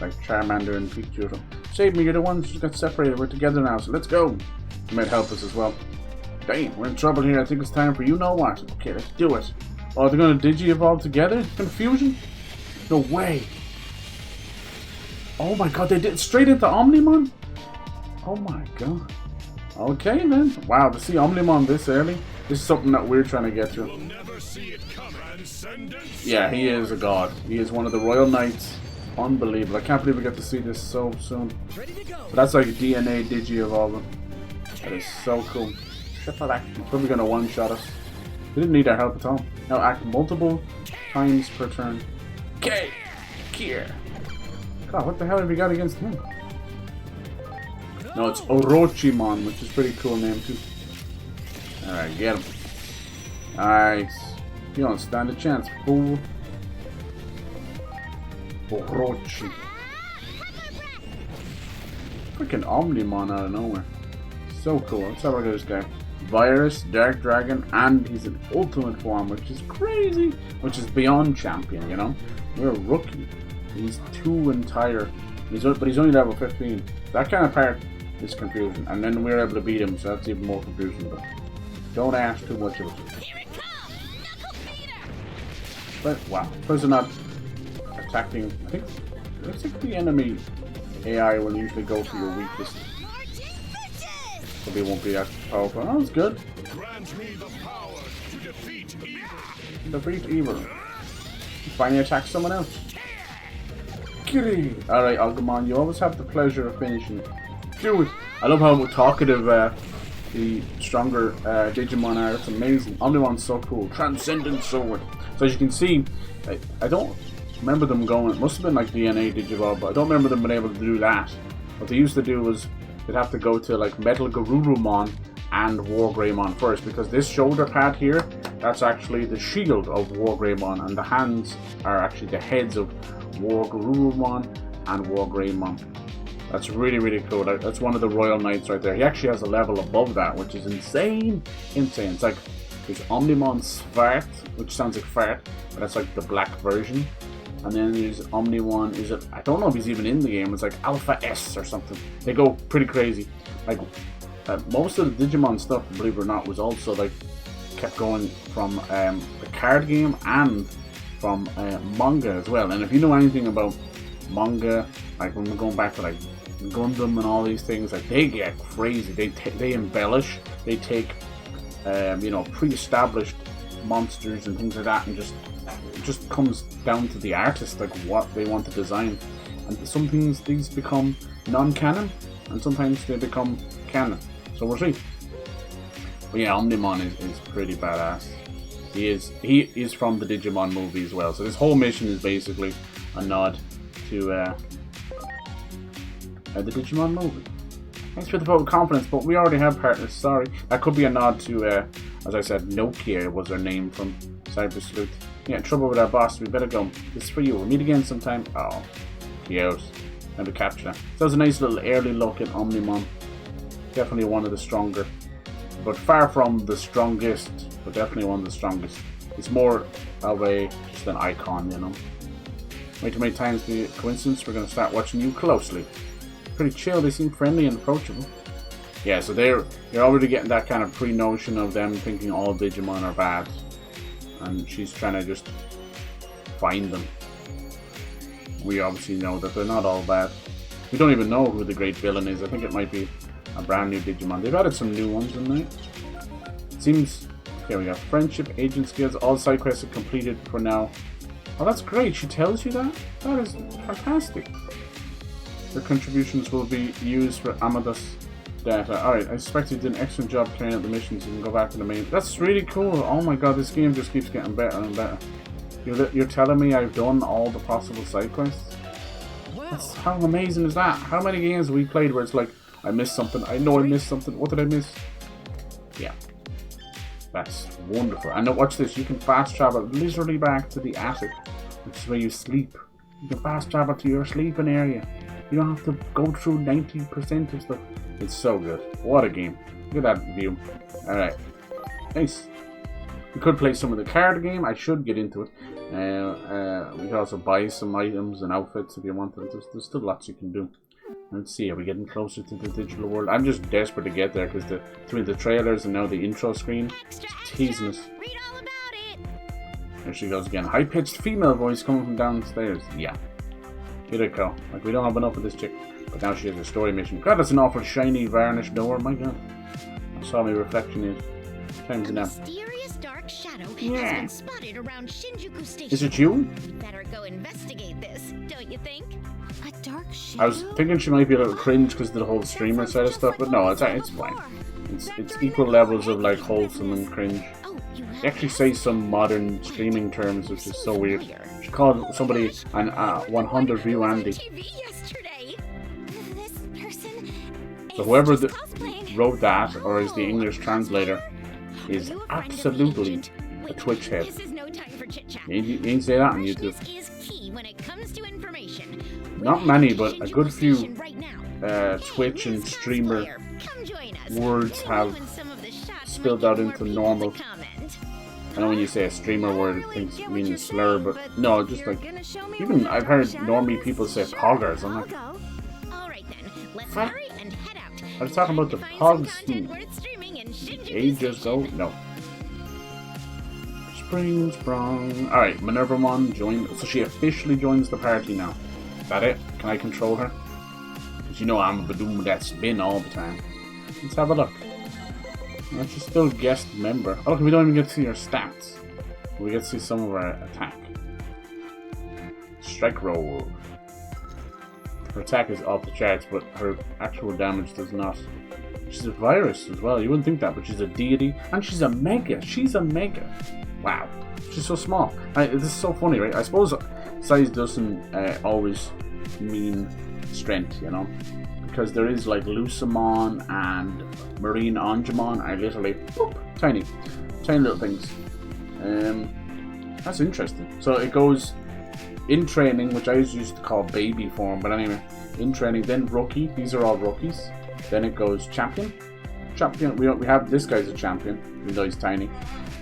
Like Charmander and Pikachu. Save me, you're the ones who got separated. We're together now, so let's go. You might help us as well. Damn, we're in trouble here. I think it's time for you know what. Okay, let's do it. Oh, they're gonna Digi-evolve together? Confusion? No way. Oh my god, they did straight into Omnimon? Oh my god. Okay then. Wow, to see Omnimon this early, this is something that we're trying to get to. Yeah, he is a god. He is one of the Royal Knights. Unbelievable. I can't believe we get to see this so soon. But that's like DNA Digi-evolving. That is so cool. He's probably gonna one-shot us. They didn't need our help at all. Now act multiple times per turn. Okay, Kier. God, what the hell have we got against him? No, it's Orochimon, which is a pretty cool name too. Alright, get him. Nice. You don't stand a chance, fool. Orochi. Freaking Omnimon out of nowhere. So cool. Let's have a look at this guy. Virus, Dark Dragon, and he's an ultimate form, which is crazy. Which is beyond champion, you know? We're a rookie. He's too entire. But he's only level 15. That kind of part is confusing. And then we're able to beat him, so that's even more confusing. But don't ask too much of it. But wow, because they're not attacking. I think the enemy AI will usually go for your weakest. So they won't be that powerful. Oh, that's good. Grant me the power to defeat evil. Defeat evil. Finally attack someone else. Kitty! Alright, Agumon, you always have the pleasure of finishing. Do it! I love how talkative the stronger Digimon are. It's amazing. Omnimon's so cool. Transcendent Sword. So as you can see, I don't remember them going. It must have been like DNA Digivolve, but I don't remember them being able to do that. What they used to do was they'd have to go to like Metal Garurumon and Greymon first, because this shoulder pad here, that's actually the shield of Greymon, and the hands are actually the heads of Garurumon and Greymon. That's really, really cool. That's one of the Royal Knights right there. He actually has a level above that, which is insane. Insane. It's like there's Omnimon Svart, which sounds like fart, but that's like the black version. And then there's Omnimon, I don't know if he's even in the game, it's like Alpha S or something. They go pretty crazy. Like, most of the Digimon stuff, believe it or not, was also like, kept going from the card game and from manga as well. And if you know anything about manga, like when we're going back to like Gundam and all these things, like they get crazy. They embellish, they take you know, pre-established monsters and things like that, and it just comes down to the artist, like what they want to design. And some things, these become non-canon, and sometimes they become canon. So we'll see. But yeah, Omnimon is pretty badass. He is from the Digimon movie as well. So this whole mission is basically a nod to the Digimon movie. Thanks for the vote of confidence, but we already have partners. Sorry, that could be a nod to, as I said, Nokia was her name from Cyber Sleuth. Yeah, trouble with our boss. We better go. This is for you. We'll meet again sometime. Oh, cute. Time to capture that. So that was a nice little early look at Omnimon. Definitely one of the stronger, but far from the strongest. But definitely one of the strongest. It's more of just an icon, you know. Way too many times the coincidence. We're going to start watching you closely. Pretty chill. They seem friendly and approachable. Yeah, so you're already getting that kind of pre-notion of them thinking all Digimon are bad, and she's trying to just find them. We obviously know that they're not all bad. We don't even know who the great villain is. I think it might be a brand new Digimon. They've added some new ones in there. It seems. Okay, we got friendship, agent skills. All side quests are completed for now. Oh, that's great. She tells you that? That is fantastic. Your contributions will be used for Amadeus data. Alright, I suspect you did an excellent job carrying out the missions. You can go back to the main. That's really cool. Oh my god, this game just keeps getting better and better. You're telling me I've done all the possible side quests? That's, how amazing is that? How many games have we played where it's like, I missed something, I know I missed something, what did I miss? Yeah. That's wonderful. And now watch this, you can fast travel literally back to the attic, which is where you sleep. You can fast travel to your sleeping area. You don't have to go through 90% of stuff. It's so good. What a game. Look at that view. Alright. Nice. We could play some of the card game. I should get into it. We could also buy some items and outfits if you want them. There's still lots you can do. Let's see, are we getting closer to the digital world? I'm just desperate to get there because between the trailers and now the intro screen, it's teasing us. Read all about it. There she goes again. High-pitched female voice coming from downstairs. Yeah. Here it go. Like, we don't have enough of this chick. But now she has a story mission. God, that's an awful shiny varnished door. My god. I saw my reflection in it. Times it now. Mysterious dark shadow has been spotted around Shinjuku Station. Is it you? Better go investigate this, don't you think? A dark shadow? I was thinking she might be a little cringe because of the whole streamer side of stuff, but no, it's fine. It's equal levels of like wholesome and cringe. Oh, They actually say some modern streaming terms, which is so weird. She called somebody an 100 view Andy. So whoever wrote that, or is the English translator, is absolutely a Twitch head. You didn't say that on YouTube. Not many, but a good few Twitch and streamer words have spilled out into normal. I know when you say a streamer word, it means a slur, but no, just like, even I've heard normally people say poggers. I'm like, fuck. I was talking about the pogs ages ago. No. Spring sprung. Alright, MINERVAMON joined. So she officially joins the party now. Is that it? Can I control her? Because you know I'm doing that spin all the time. Let's have a look. She's still a guest member. Oh, look, we don't even get to see her stats. We get to see some of her attack. Strike roll. Her attack is off the charts, but her actual damage does not. She's a virus as well. You wouldn't think that, but she's a deity. And she's a mega. She's a mega. Wow. She's so small. This is so funny, right? I suppose size doesn't always mean strength, you know? Because there is like Lucamon and Marine Angemon are literally boop, tiny little things. That's interesting. So it goes in training, which I used to call baby form, but anyway, in training, then rookie. These are all rookies. Then it goes champion. We have this guy's a champion, even though he's tiny.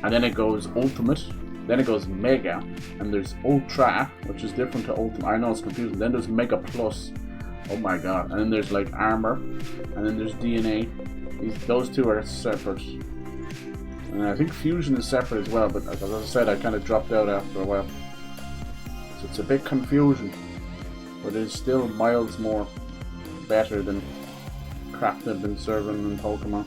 And then it goes ultimate. Then it goes mega, and there's ultra, which is different to ultimate. I know it's confusing. Then there's mega plus. Oh my god. And then there's like armor, and then there's DNA. Those two are separate. And I think fusion is separate as well, but as I said, I kind of dropped out after a while. So it's a bit confusing, but it's still miles more better than crap they've been serving in Pokemon.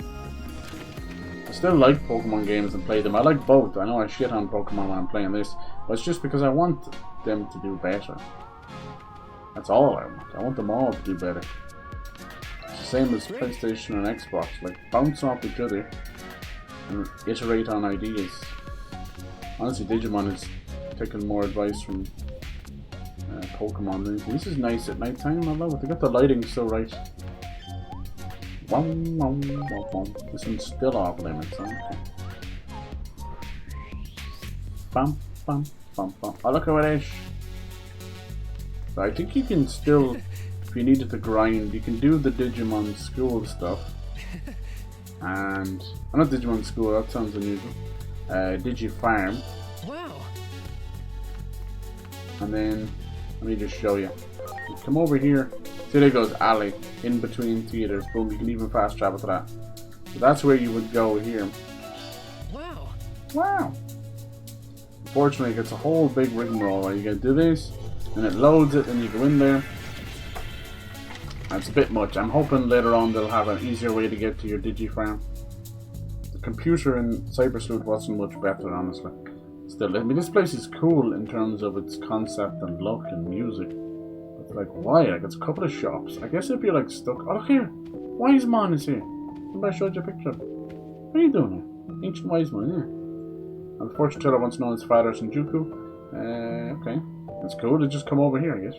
I still like Pokemon games and play them. I like both. I know I shit on Pokemon when I'm playing this, but it's just because I want them to do better. That's all I want. I want them all to do better. It's the same as PlayStation and Xbox. Like, bounce off each other and iterate on ideas. Honestly, Digimon is taking more advice from Pokemon. This is nice at night time. I love it. They got the lighting so right. This one's still off limits. Okay. Bum, bum, bum, bum. Oh, look at it. So I think you can still, if you needed to grind, you can do the Digimon school stuff. And, not Digimon school, that sounds unusual. Digifarm. Wow. And then, let me just show you. You come over here. See, there goes alley, in between theaters. Boom, you can even fast travel to that. So that's where you would go here. Wow. Wow. Unfortunately, it's a whole big rigmarole. Right? You gotta do this, and it loads it, and you go in there. That's a bit much. I'm hoping later on they'll have an easier way to get to your Digifarm. The computer in CyberSloot wasn't much better, honestly. Still, I mean, this place is cool in terms of its concept and look and music. But like, why? Like, it's a couple of shops. I guess if you're like stuck. Oh, look here! Wisemon is here. Remember I showed you a picture of him? What are you doing here? Ancient Wisemon, yeah. And the fortune teller once known as Father Shinjuku. Okay. That's cool. They just come over here, I guess.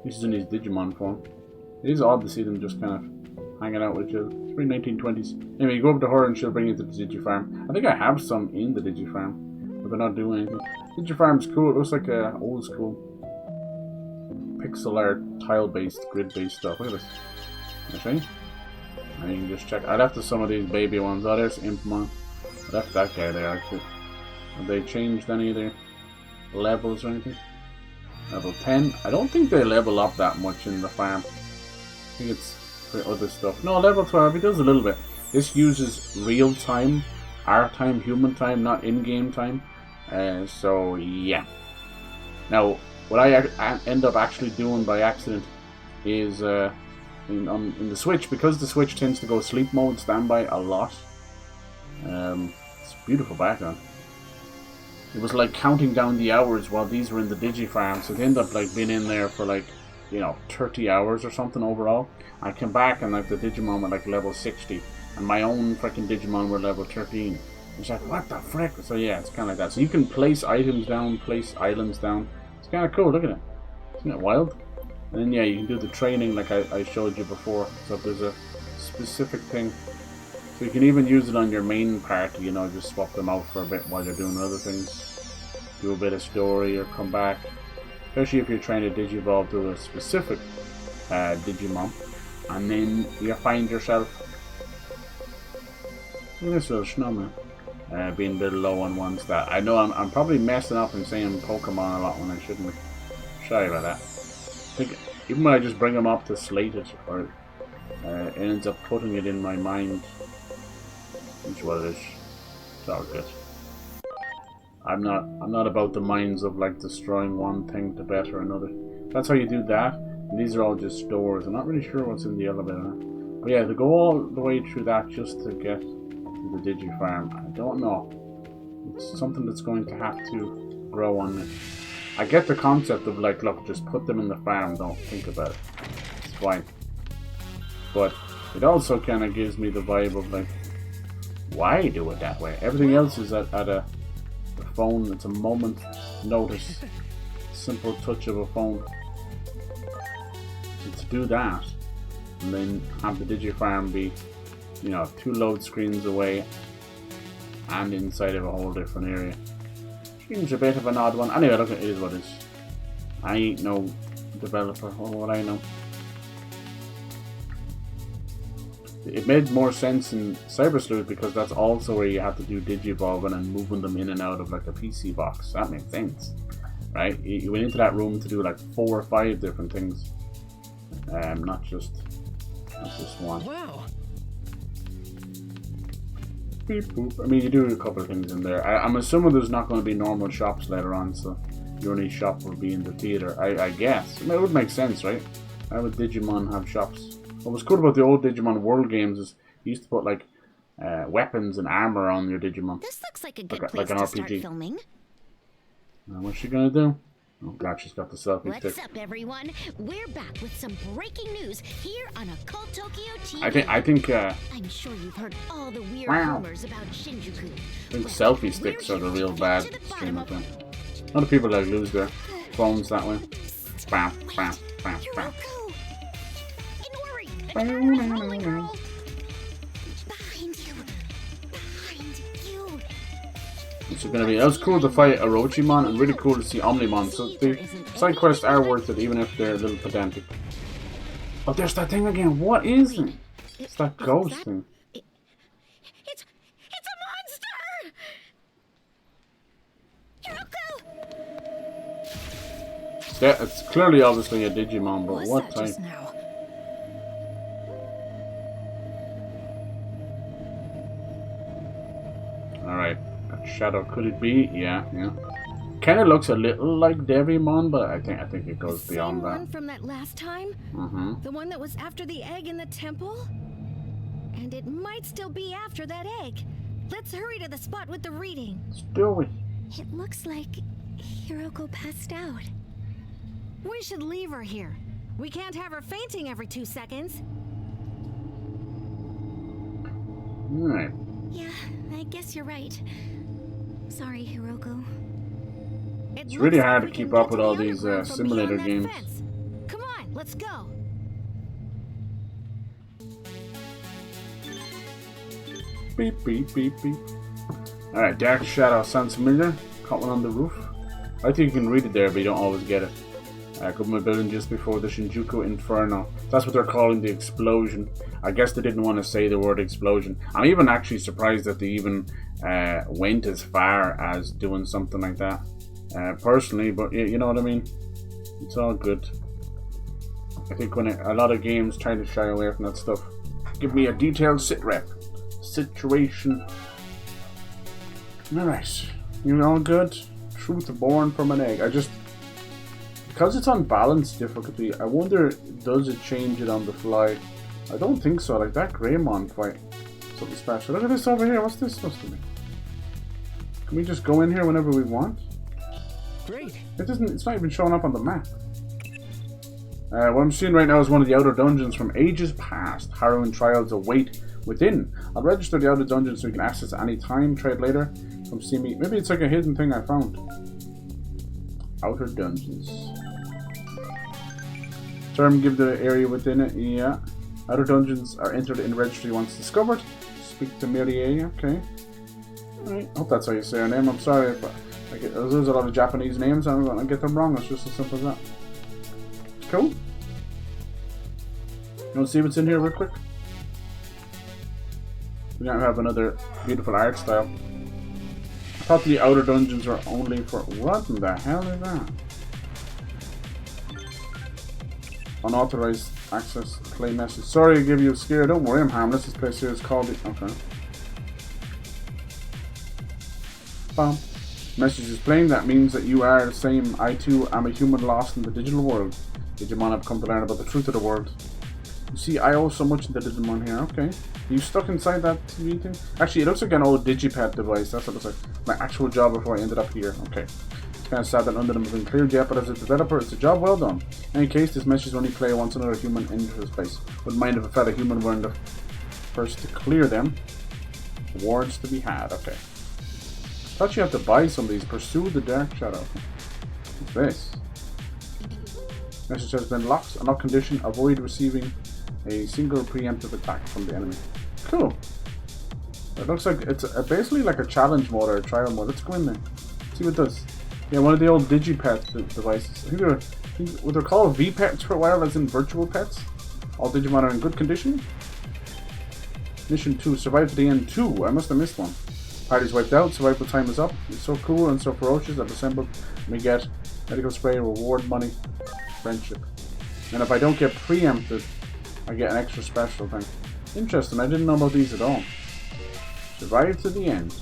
This is in his Digimon form. It is odd to see them just kind of hanging out with you. It's very 1920s. Anyway, you go over to her and she'll bring you to the Digifarm. I think I have some in the Digifarm, but they're not doing anything. Digifarm's cool. It looks like a old school pixel art, tile-based, grid-based stuff. Look at this. Can I show you? And you can just check. I left some of these baby ones. Oh, there's Impmon. I left that guy there, actually. Have they changed any of their levels or anything? Level 10. I don't think they level up that much in the farm. I think it's for other stuff. No, level 12, it does a little bit. This uses real time, our time, human time, not in-game time. So, yeah. Now, what I end up actually doing by accident is, in the Switch, because the Switch tends to go sleep mode, standby a lot. It's a beautiful background. It was like counting down the hours while these were in the Digifarm, so they end up like being in there for like, 30 hours or something overall. I came back and like the Digimon were like level 60, and my own freaking Digimon were level 13. It's like, what the frick? So yeah, it's kind of like that. So you can place items down, place islands down. It's kind of cool. Look at it. Isn't it wild? And then yeah, you can do the training like I showed you before. So if there's a specific thing, so you can even use it on your main party. You know, just swap them out for a bit while you're doing other things. Do a bit of story or come back. Especially if you're trying to digivolve to a specific Digimon, and then you find yourself this little snowman being a bit low on one stat. I know I'm probably messing up and saying Pokemon a lot when I shouldn't. Sorry about that. I think even when I just bring them up to slate it, or it ends up putting it in my mind. Which what it is. It's all good. I'm not about the minds of like destroying one thing to better another. That's how you do that. And these are all just stores. I'm not really sure what's in the elevator. But yeah, to go all the way through that just to get to the Digi Farm, I don't know. It's something that's going to have to grow on me. I get the concept of like, look, just put them in the farm, don't think about it. It's fine. But it also kind of gives me the vibe of like, why do it that way? Everything else is at a phone. It's a moment notice. Simple touch of a phone. So to do that, and then have the Digifarm be, you know, 2 load screens away and inside of a whole different area. Seems a bit of an odd one. Anyway, look, it is what it is. I ain't no developer, or what I know. It made more sense in Cyber Sleuth because that's also where you have to do digivolving and moving them in and out of like a PC box. That makes sense, right? You went into that room to do like 4 or 5 different things, not just one. Wow. Beep boop. I mean, you do a couple of things in there. I'm assuming there's not going to be normal shops later on, so your only shop will be in the theater. I guess. I mean, it would make sense, right? Why would Digimon have shops? What was cool about the old Digimon World games is you used to put like weapons and armor on your Digimon. This looks like a good like place an to RPG. start filming. Now what's she gonna do? Oh god, she's got the selfie What's stick. up, everyone? We're back with some breaking news here on Occult Tokyo TV. I think I'm sure you've heard all the weird Wow. rumors about Shinjuku. I think selfie sticks are the real bad stream of them. A lot of people like lose their phones that way. Bam, bam, bam, bam. Behind you. Behind you. It's gonna be. That was cool to fight Orochimon and really cool to see Omnimon. So the side quests are worth it, even if they're a little pedantic. Oh, there's that thing again. What is it? It's that ghost thing. It's a monster. Hiroko. Yeah, it's clearly obviously a Digimon, but Was what that type? just now? Alright. That shadow, could it be? Yeah. Kinda looks a little like Devimon, but I think it goes beyond Same that. one from that last time? The one that was after the egg in the temple? And it might still be after that egg. Let's hurry to the spot with the reading. Let's do it. It looks like Hiroko passed out. We should leave her here. We can't have her fainting every 2 seconds. Alright. Yeah, I guess you're right. Sorry, Hiroko. It's really hard to keep up with all these simulator games. Come on, let's go. Beep, beep, beep, beep. Alright, Dark Shadow sounds familiar. Caught one on the roof. I think you can read it there, but you don't always get it. Government building just before the Shinjuku Inferno. That's what they're calling the explosion. I guess they didn't want to say the word explosion. I'm even actually surprised that they even went as far as doing something like that. Personally, but you know what I mean? It's all good. I think when a lot of games try to shy away from that stuff. Give me a detailed situation. Alright. You all good? Truth born from an egg. Because it's on balance difficulty, I wonder, does it change it on the fly? I don't think so. Like that Greymon fight, something special. Look at this over here. What's this supposed to be? Can we just go in here whenever we want? Great. It's not even showing up on the map. What I'm seeing right now is one of the outer dungeons from ages past. Harrowing trials await within. I'll register the outer dungeon so you can access any time. Trade later. Come see me. Maybe it's like a hidden thing I found. Outer dungeons. Term give the area within it. Yeah. Outer dungeons are entered in registry once discovered. Speak to Mirie. Okay. Alright. Hope that's how you say her name. I'm sorry if there's a lot of Japanese names. I'm going to get them wrong. It's just as simple as that. Cool. You want to see what's in here real quick? We now have another beautiful art style. I thought the outer dungeons were only for... What in the hell is that? Unauthorized access. Play message. Sorry to give you a scare. Don't worry, I'm harmless. This place here is called... Okay. Bam. Message is plain. That means that you are the same. I too am a human lost in the digital world. Digimon have come to learn about the truth of the world. You see, I owe so much to the Digimon here. Okay. Are you stuck inside that TV thing? Actually, it looks like an old Digipad device. That's what it looks like. My actual job before I ended up here. Okay. It's kind of sad that none of them have been cleared yet, but as a developer, it's a job well done. In any case, this message only play once another human enters this place. Wouldn't mind if a fellow human were the first to clear them. Rewards to be had. Okay. Thought you had to buy some of these. Pursue the dark shadow. What's this? Message has been locked. Unlock condition. Avoid receiving a single preemptive attack from the enemy. Cool. It looks like it's basically like a challenge mode or a trial mode. Let's go in there. See what it does. Yeah, one of the old Digipet devices. I think what they're called V-Pets for a while, as in virtual pets. All Digimon are in good condition. Mission 2. Survive to the end 2. I must have missed one. Party's wiped out. Survival time is up. It's so cool and so ferocious. I've assembled. We get medical spray, reward money, friendship. And if I don't get preempted, I get an extra special thing. Interesting. I didn't know about these at all. Survive to the end.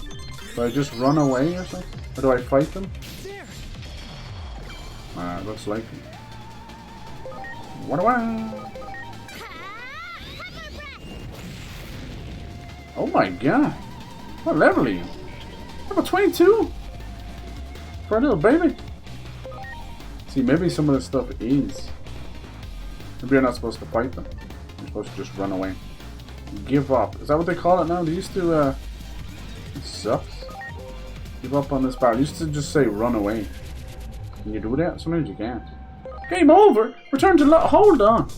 Do I just run away or something? Or do I fight them? Looks like it. What do I? Oh my god. What level are you? Level 22? For a little baby? See, maybe some of this stuff is. Maybe you're not supposed to fight them. You're supposed to just run away. Give up. Is that what they call it now? They used to, it sucks. Give up on this battle. Used to just say run away. Can you do that? Sometimes you can't. Game over! Return to hold on!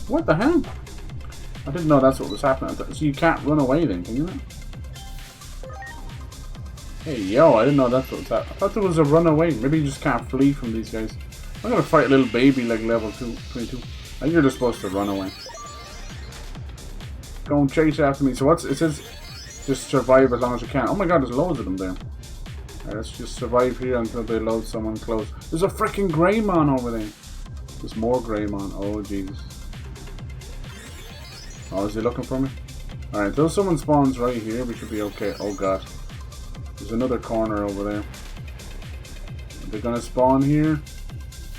What the hell? I didn't know that's what was happening. So you can't run away then, can you? Hey, yo, I didn't know that's what was happening. I thought there was a runaway. Maybe you just can't flee from these guys. I'm gonna fight a little baby like level 22. I think you're just supposed to run away. Go and chase after me. So it says just survive as long as you can. Oh my god, there's loads of them there. Alright, let's just survive here until they load someone close. There's a freaking Greymon over there. There's more Greymon. Oh Jesus. Oh, is he looking for me? Alright, until someone spawns right here, we should be okay. Oh god. There's another corner over there. Are they gonna spawn here?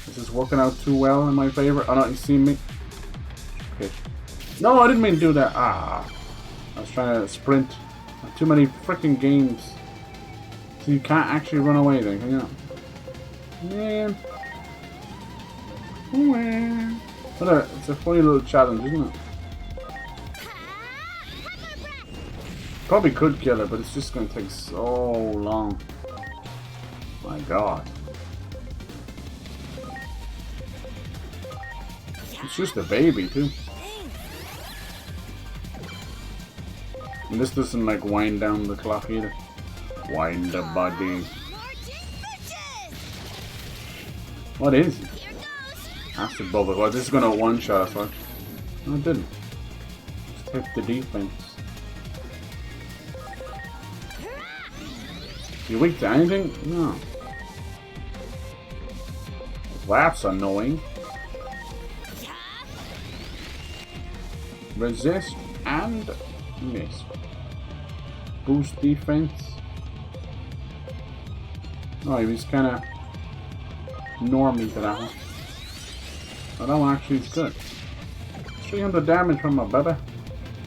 This is working out too well in my favor. Oh no, he's seen me. Okay. No, I didn't mean to do that. Ah. I was trying to sprint. Too many freaking games. So you can't actually run away then, can you? Man. It's a funny little challenge, isn't it? Probably could kill it, but it's just going to take so long. My god. It's just a baby, too. And this doesn't, like, wind down the clock either. Wind the body. What is it? Acid bubble. Well, this is going to one-shot us, right? No, it didn't. Just hit the defense. You weak to anything? No. That's annoying. Resist and miss. Boost defense. Oh, he was kind of normie to that one. Oh, that one actually is good. 300 damage from my baby.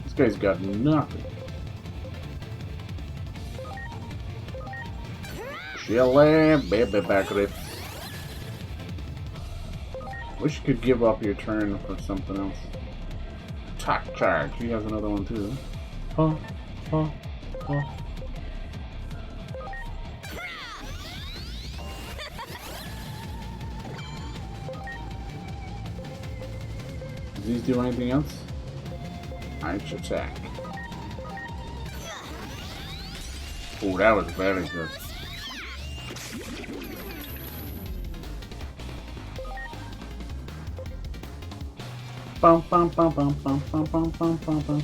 This guy's got nothing. Chilly, baby back rip. Wish you could give up your turn for something else. Attack charge. He has another one too. Oh, oh, oh. Does these do anything else? Ice attack. Oh, that was very good. Bum, bum, bum, bum, bum, bum, bum, bum, bum, bum.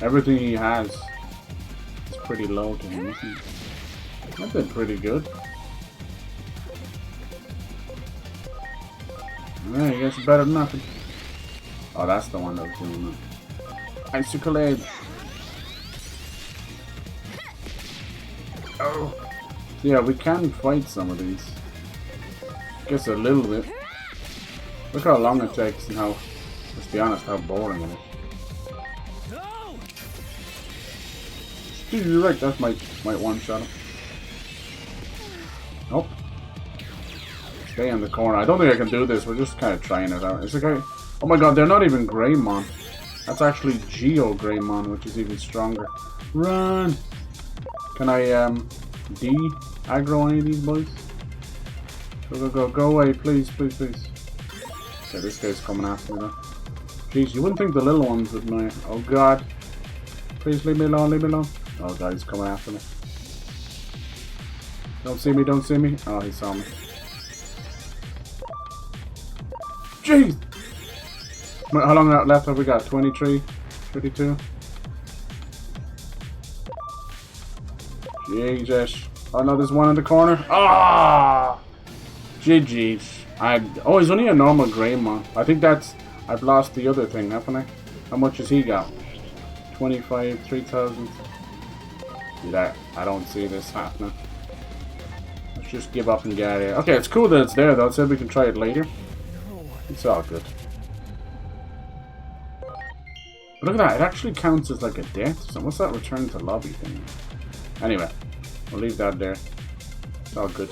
Everything he has is pretty low to him, isn't it? That did pretty good. Yeah, I guess it's better than nothing. Oh, that's the one that was doing it. Icicle Edge. Oh. Yeah, we can fight some of these. Guess a little bit. Look how long it takes and how, let's be honest, how boring it is. Dude, you're right, that might one-shot him. Nope. Stay in the corner. I don't think I can do this, we're just kind of trying it out. It's okay. Oh my god, they're not even Greymon. That's actually Geo Greymon, which is even stronger. Run! Can I, de-aggro any of these boys? Go away, please, please, please. Okay, this guy's coming after me though. Jeez, you wouldn't think the little ones would know. Oh god. Please leave me alone, leave me alone. Oh god, he's coming after me. Don't see me, don't see me. Oh, he saw me. Jeez! How long left have we got? 23? 32? Jesus. Oh no, there's one in the corner. Ah! GG's. Oh, he's only a normal Greymon. I think that's... I've lost the other thing, haven't I? How much has he got? 25, 3,000. Dude, I don't see this happening. Let's just give up and get out of here. Okay, it's cool that it's there though. It said we can try it later. It's all good. But look at that. It actually counts as like a death. So what's that return to lobby thing? Anyway, we'll leave that there. It's all good.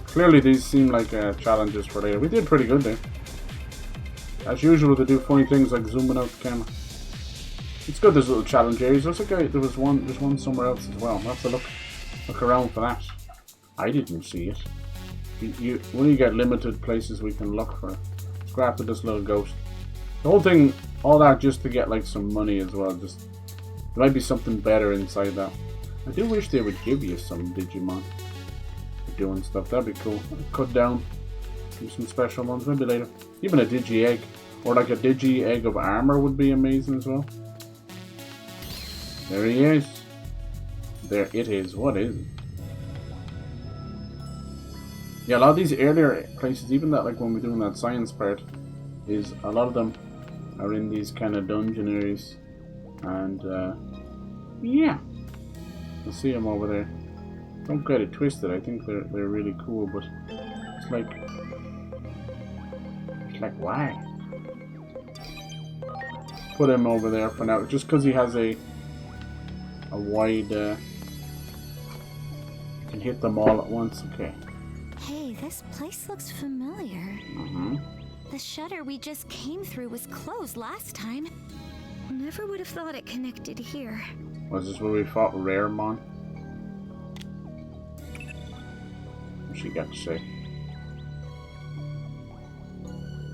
Clearly these seem like challenges for later. We did pretty good there. As usual, they do funny things like zooming out the camera. It's good there's little challenge areas. There's there's one somewhere else as well. We'll have to look around for that. I didn't see it. You only get limited places we can look for. Let's go after this little ghost. The whole thing, all that just to get like some money as well. Just there might be something better inside that. I do wish they would give you some Digimon for doing stuff. That'd be cool. Cut down, do some special ones maybe later. Even a Digi Egg or like a Digi Egg of Armor would be amazing as well. There he is. There it is. What is it? Yeah, a lot of these earlier places, even that like when we're doing that science part, is a lot of them are in these kind of dungeon areas, and yeah, you'll see them over there. Don't get it twisted. I think they're really cool, but it's like why? Put him over there for now, just because he has a wide. You can hit them all at once. Okay. Hey, this place looks familiar. Mm-hmm. The shutter we just came through was closed last time. Never would have thought it connected here. Was this where we fought Raremon? What's she got to say?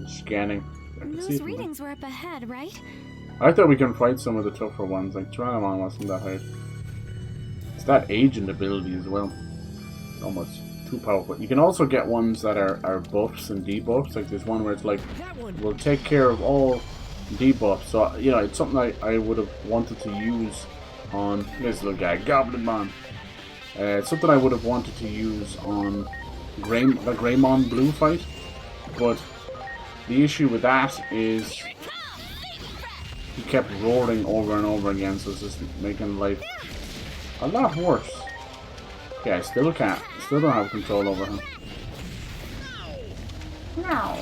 Scanning. Those readings were up ahead, right? I thought we can fight some of the tougher ones. Like Tyrannomon wasn't that hard. It's that agent ability as well. It's almost too powerful. You can also get ones that are buffs and debuffs. Like there's one where it's like, we'll take care of all debuffs. So, you know, it's something I would have wanted to use on this little guy, Goblinmon. It's something I would have wanted to use on the Greymon Blue fight. But the issue with that is he kept roaring over and over again, so it's just making life a lot worse. Okay, I still can't. Still don't have control over him. No.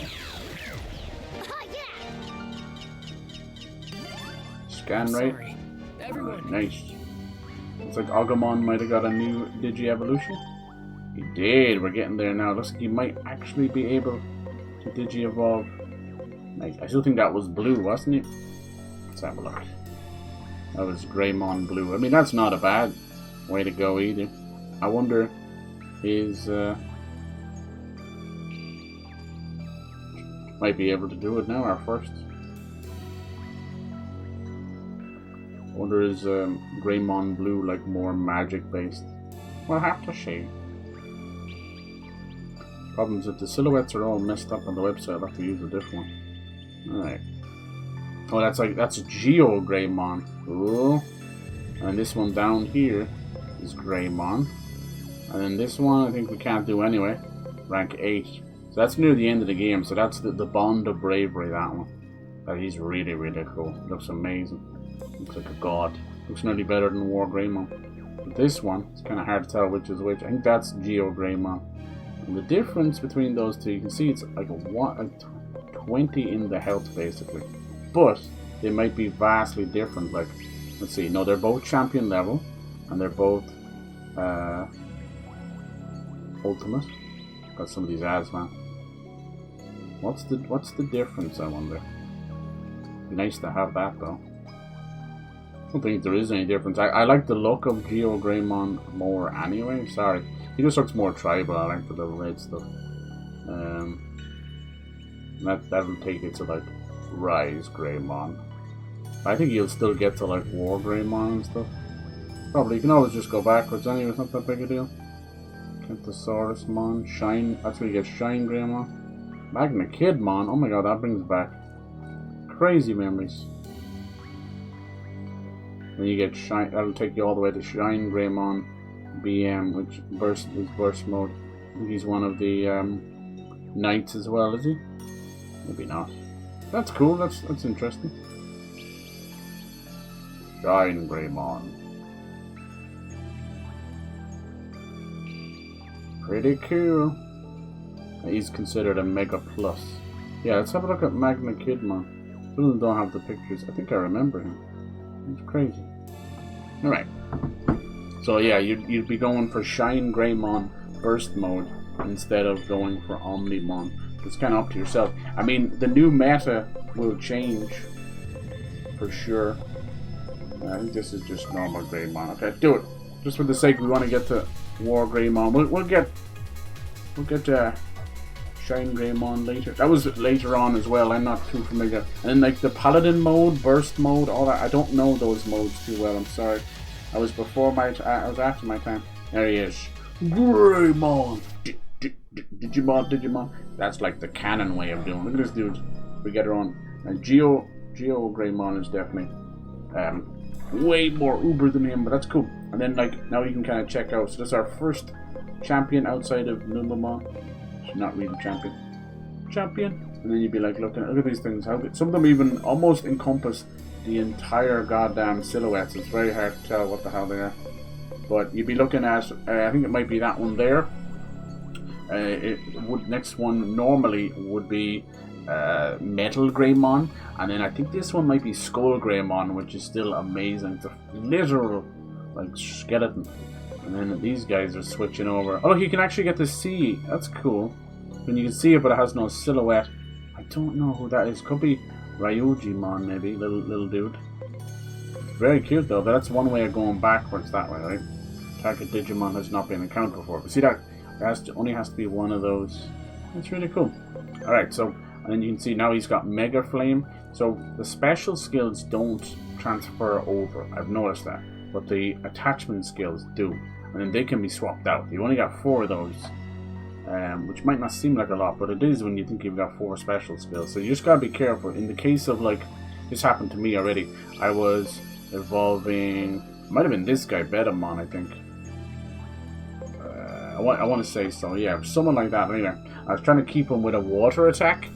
Scan rate. Nice. Looks like Agumon might have got a new Digi-evolution. He did. We're getting there now. Looks like he might actually be able to Digi-evolve. Nice. I still think that was blue, wasn't it? Let's have a look. That was Greymon Blue. I mean, that's not a bad way to go either. I wonder, is might be able to do it now, our first. I wonder, is Greymon Blue like more magic based? We'll have to see. Problems that the silhouettes are all messed up on the website. I'll have to use a different one. Alright. Oh, that's Geo Greymon. Cool. And this one down here is Greymon. And then this one I think we can't do anyway. Rank 8. So that's near the end of the game. So that's the Bond of Bravery, that one. That he's really, really cool. Looks amazing. Looks like a god. Looks nearly better than War Greymon. But this one, it's kind of hard to tell which is which. I think that's Geo Greymon. And the difference between those two, you can see it's like a 20 in the health basically. But they might be vastly different. Like, let's see, no, they're both champion level, and they're both ultimate. Got some of these ads, man. What's the difference, I wonder? Be nice to have that though. I don't think there is any difference. I like the look of Geo Greymon more anyway. Sorry, he just looks more tribal. I like the little red stuff. That'll take it to like Rise Greymon. I think you'll still get to like War Greymon and stuff. Probably. You can always just go backwards anyway. It's not that big a deal. Kentosaurusmon, Shine. That's where you get Shine Greymon. Magna Kidmon. Oh my god, that brings back crazy memories. Then you get Shine. That'll take you all the way to Shine Greymon BM, which is burst mode. I think he's one of the knights as well, is he? Maybe not. That's cool. That's interesting. Shine Greymon. Pretty cool. He's considered a Mega Plus. Yeah, let's have a look at Magna Kidmon. Some of them don't have the pictures. I think I remember him. He's crazy. Alright. So yeah, you'd be going for Shine Greymon Burst Mode instead of going for Omnimon. It's kind of up to yourself. I mean, the new meta will change for sure. I think this is just normal Greymon. Okay, do it. Just for the sake we want to get to War Greymon. We'll get Shine Greymon later. That was later on as well. I'm not too familiar. And then like the Paladin mode, Burst mode, all that. I don't know those modes too well. I'm sorry. I was before my. I was after my time. There he is. Greymon. Digimon. That's like the canon way of doing it. Look at this dude. We get her on. And Geo Greymon is definitely way more uber than him, but that's cool. And then like now you can kind of check out. So that's our first champion outside of Numamon. She's not really champion. And then you'd be like, look at these things. How some of them even almost encompass the entire goddamn silhouettes. It's very hard to tell what the hell they are. But you'd be looking at, I think it might be that one there. Next one normally would be Metal Greymon, and then I think this one might be Skull Greymon, which is still amazing. It's a literal like skeleton. And then these guys are switching over. Oh, look, you can actually get to see. That's cool. And you can see it, but it has no silhouette. I don't know who that is. Could be Ryujimon, maybe. Little dude. Very cute though. But that's one way of going backwards that way, right? Target Digimon has not been encountered before. But see that? Only has to be one of those. That's really cool. Alright, so and then you can see now he's got Mega Flame. So the special skills don't transfer over. I've noticed that. But the attachment skills do. And then they can be swapped out. You only got 4 of those. Which might not seem like a lot, but it is when you think you've got 4 special skills. So you just gotta be careful. In the case of like, this happened to me already. I was evolving, might have been this guy, Betamon, I think. I want to say so, yeah, someone like that. Anyway, I was trying to keep him with a water attack,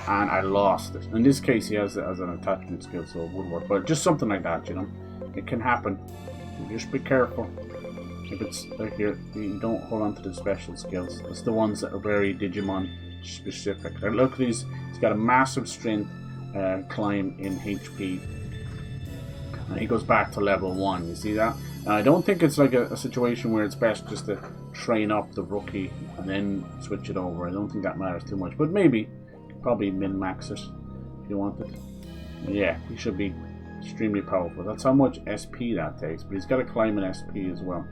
and I lost it. In this case, he has it as an attachment skill, so it would work. But just something like that, you know, it can happen. Just be careful. If it's like you don't hold on to the special skills. It's the ones that are very Digimon specific. Like, look at these. He's got a massive strength climb in HP, and he goes back to level 1. You see that? And I don't think it's like a situation where it's best just to train up the rookie and then switch it over. I don't think that matters too much, but maybe probably min-max it if you want it. Yeah, he should be extremely powerful. That's how much SP that takes, but he's got to climb an SP as well.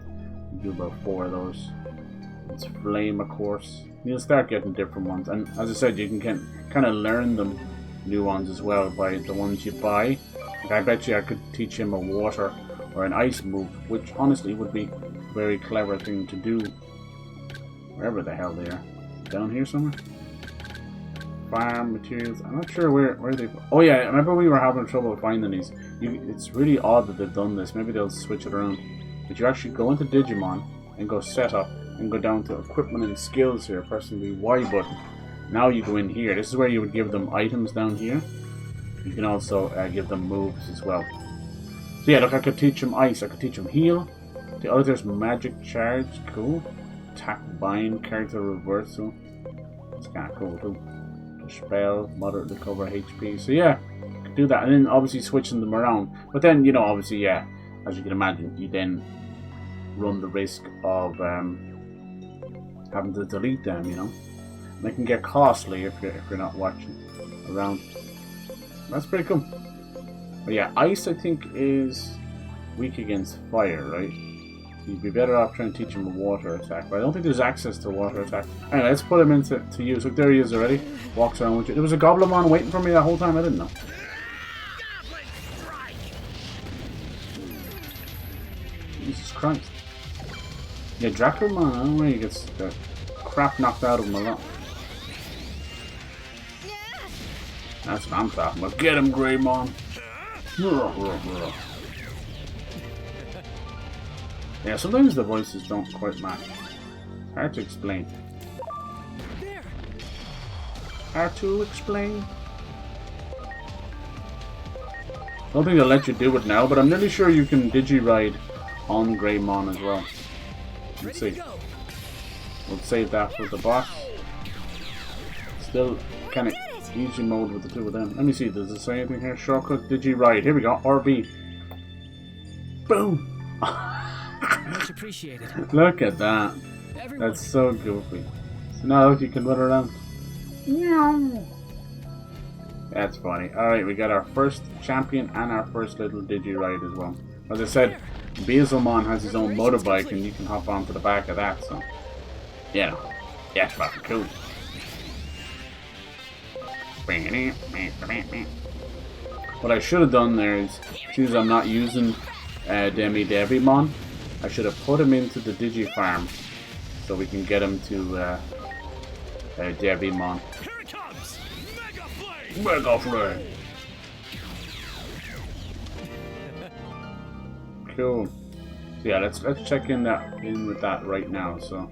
You do about 4 of those. It's flame, of course. You'll start getting different ones, and as I said, you can kind of learn them new ones as well by the ones you buy. Like, I bet you I could teach him a water or an ice move, which honestly would be a very clever thing to do. Wherever the hell they are. Down here somewhere? Farm materials. I'm not sure where they... Oh yeah, I remember we were having trouble finding these. It's really odd that they've done this. Maybe they'll switch it around. But you actually go into Digimon and go setup and go down to equipment and skills here, pressing the Y button. Now you go in here. This is where you would give them items down here. You can also give them moves as well. So yeah, look, I could teach them ice. I could teach them heal. There's magic charge. Cool. Attack bind, character reversal. That's kind of cool too. Spell, moderate recover HP. So yeah, you could do that, and then obviously switching them around. But then, you know, obviously, yeah, as you can imagine, you then run the risk of having to delete them. You know, and they can get costly if you're not watching around. That's pretty cool. But yeah, ice I think is weak against fire, right? You'd be better off trying to teach him a water attack, but I don't think there's access to water attack. Anyway, let's put him into use. Look, there he is already. Walks around with you. There was a Goblimon waiting for me that whole time. I didn't know. Jesus Christ. Yeah, Dracomon, I don't know where he gets the crap knocked out of him a lot. That's what I'm talking about. Get him, Greymon. Yeah, sometimes the voices don't quite match. Hard to explain. Hard to explain. I don't think they'll let you do it now, but I'm nearly sure you can Digi-Ride on Greymon as well. Let's see. We'll save that for the boss. Still kind of easy mode with the two of them. Let me see, does it say anything here? Shortcut Digi-Ride. Here we go. RB. Boom! Much appreciated. Look at that. That's so goofy. So now look, you can run around. Meow. That's funny. Alright, we got our first champion and our first little Digi-Ride as well. As I said, Beelzemon has his own motorbike and you can hop onto the back of that, so... Yeah. Yeah, it's fucking cool. What I should have done there is, since I'm not using Devimon, I should have put him into the Digi Farm so we can get him to Devimon. Here it comes! Mega Flame! Mega Flame! Cool. So yeah, let's check in with that right now. So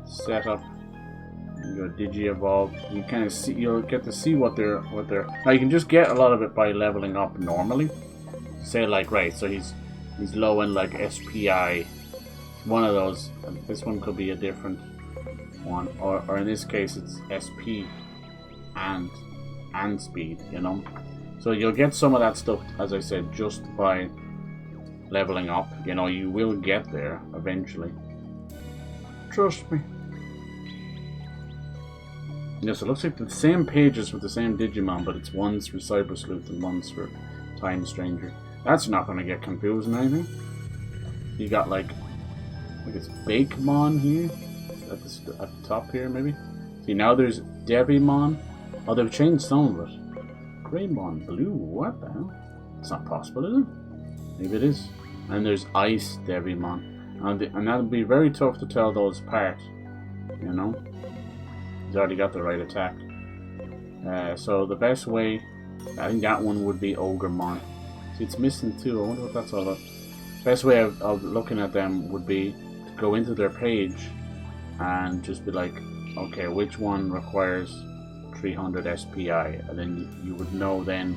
set up. Your Digi Evolve. You kind of see, you'll get to see what they're. Now you can just get a lot of it by leveling up normally. Say like, right, so he's low in like SPI. One of those. This one could be a different one, or in this case it's SP and speed. You know, so you'll get some of that stuff, as I said, just by leveling up. You know, you will get there eventually. Trust me. Yes, it looks like the same pages with the same Digimon, but it's one's for Cyber Sleuth and one's for Time Stranger. That's not going to get confusing, I think. You got like it's Bakemon here at the top here, maybe. See, now there's Devimon. Oh, they've changed some of it. Greymon Blue. What the hell? It's not possible, is it? Maybe it is. And there's Ice Devimon, and that'll be very tough to tell those apart. You know. He's already got the right attack. So the best way, I think that one would be Ogremon. See, it's missing two. I wonder what that's all about. Best way of looking at them would be to go into their page and just be like, okay, which one requires 300 SPI, and then you would know then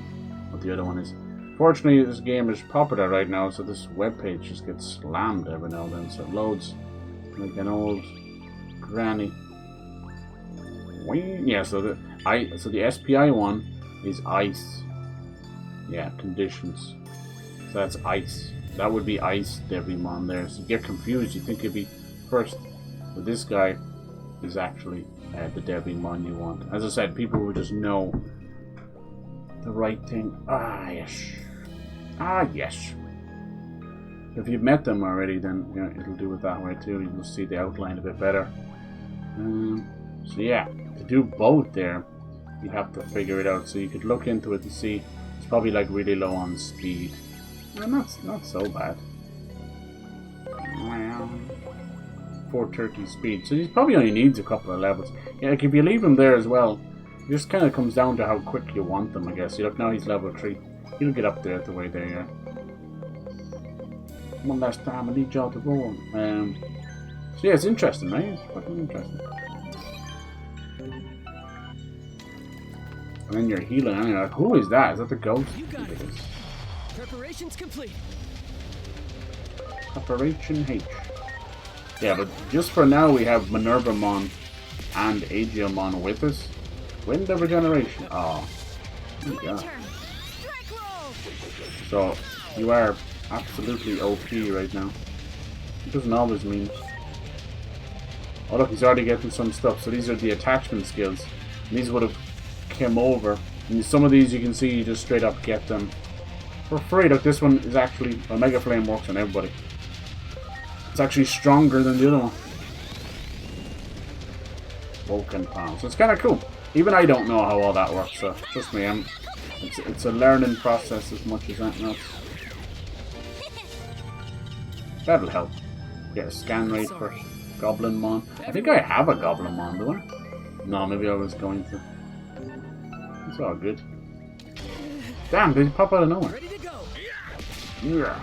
what the other one is. Fortunately, this game is popular right now, so this web page just gets slammed every now and then. So it loads like an old granny. Yeah, so the SPI one is ice. Yeah, conditions. So that's ice. That would be Ice Devimon there. So you get confused. You think it'd be first, but this guy is actually the Devimon you want. As I said, people who just know the right thing. Ah, yes. Ah, yes. If you've met them already, then yeah, it'll do it that way too. You'll see the outline a bit better. So yeah, to do both there, you have to figure it out. So you could look into it to see it's probably like really low on speed. And that's not so bad. 430 speed. So he probably only needs a couple of levels. Yeah, like if you leave him there as well, it just kind of comes down to how quick you want them, I guess. You look, now he's level 3. He'll get up there the way they are. One last time, I need y'all to go. So yeah, it's interesting, right? It's fucking interesting. And then you're healing, and you're like, who is that? Is that the ghost? You got it. Preparations complete. Operation H. Yeah, but just for now, we have MINERVAMON and Digimon with us. Wind of Regeneration. Oh, yeah. So you are absolutely OP right now. It doesn't always mean. Oh look, he's already getting some stuff. So these are the attachment skills. And these would have come over. And some of these you can see you just straight up get them for free. Look, this one is actually, Mega Flame works on everybody. It's actually stronger than the other one. Vulcan Palm. So it's kind of cool. Even I don't know how all that works, so trust me, it's a learning process as much as anything else. That'll help. Get a scan rate for Goblinmon. I think I have a Goblinmon, do I? No, maybe I was going to. It's all good. Damn, did he pop out of nowhere? Ready to go. Yeah.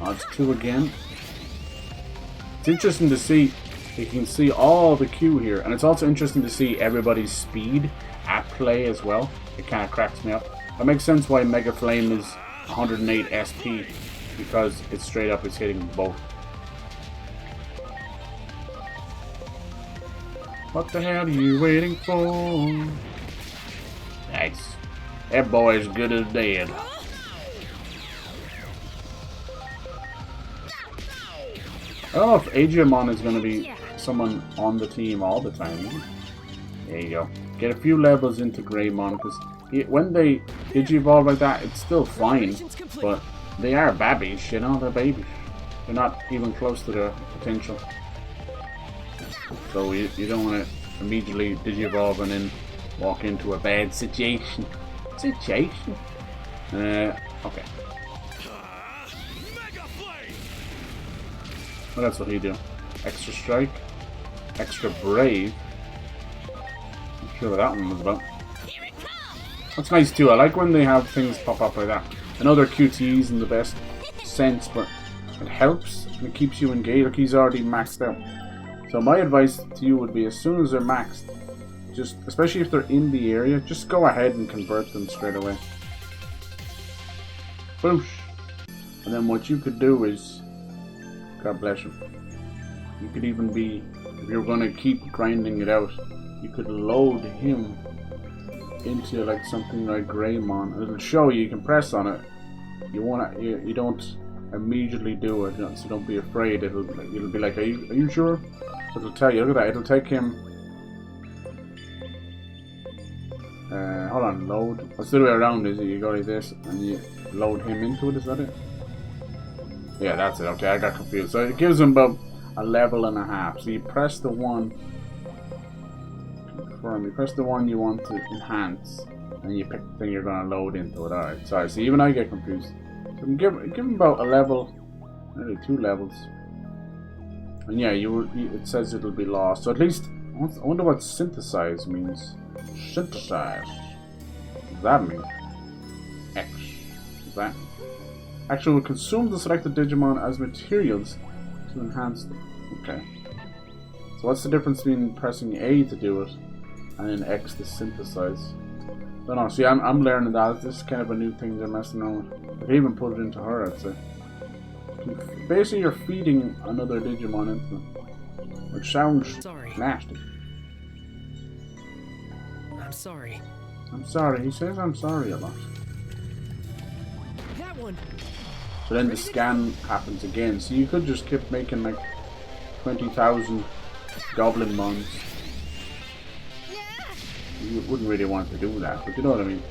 Oh, it's 2 again. It's interesting to see. You can see all the Q here, and it's also interesting to see everybody's speed at play as well. It kind of cracks me up. That makes sense why Mega Flame is 108 SP, because it's straight up, it's hitting both. What the hell are you waiting for? Nice. That boy's good as dead. I don't know if Digimon is going to be someone on the team all the time. There you go. Get a few levels into GREYMON, because when they Digi-evolve like that, it's still fine, but they are babbies, you know, they're babies. They're not even close to their potential. So you don't want to immediately Digi-evolve and then walk into a bad situation. Okay. What else will he do? Extra Strike? Extra Brave? Not sure what that one was about. That's nice too. I like when they have things pop up like that. I know they're QTEs in the best sense, but it helps and it keeps you engaged. Look, he's already maxed out. So my advice to you would be, as soon as they're maxed, just, especially if they're in the area, just go ahead and convert them straight away. Boosh! And then what you could do is, God bless him, you could even be, if you're going to keep grinding it out, you could load him into like something like GREYMON. It'll show you, you can press on it. You want you don't immediately do it, so don't be afraid. It'll be like, are you sure? It'll tell you. Look at that. It'll take him. Hold on, load. What's the way around? Is it you go like this and you load him into it? Is that it? Yeah, that's it. Okay, I got confused. So it gives him about a level and a half. So you press the one. Confirm. You press the one you want to enhance, and you pick the thing you're going to load into it. Alright, sorry. So even I get confused. So give him about a level, maybe 2 levels. And yeah, it says it'll be lost. So at least, I wonder what synthesize means. Synthesize. What does that mean? X. Is that? Actually, will consume the selected Digimon as materials to enhance them. Okay. So what's the difference between pressing A to do it and then X to synthesize? I don't know. See, I'm learning that. This is kind of a new thing they're messing around with. They even put it into her, I'd say. Basically, you're feeding another Digimon into them, which sounds nasty. I'm sorry. I'm sorry. He says I'm sorry a lot. That one. So then the scan happens again. So you could just keep making like 20,000 Goblinmons. You wouldn't really want to do that, but you know what I mean.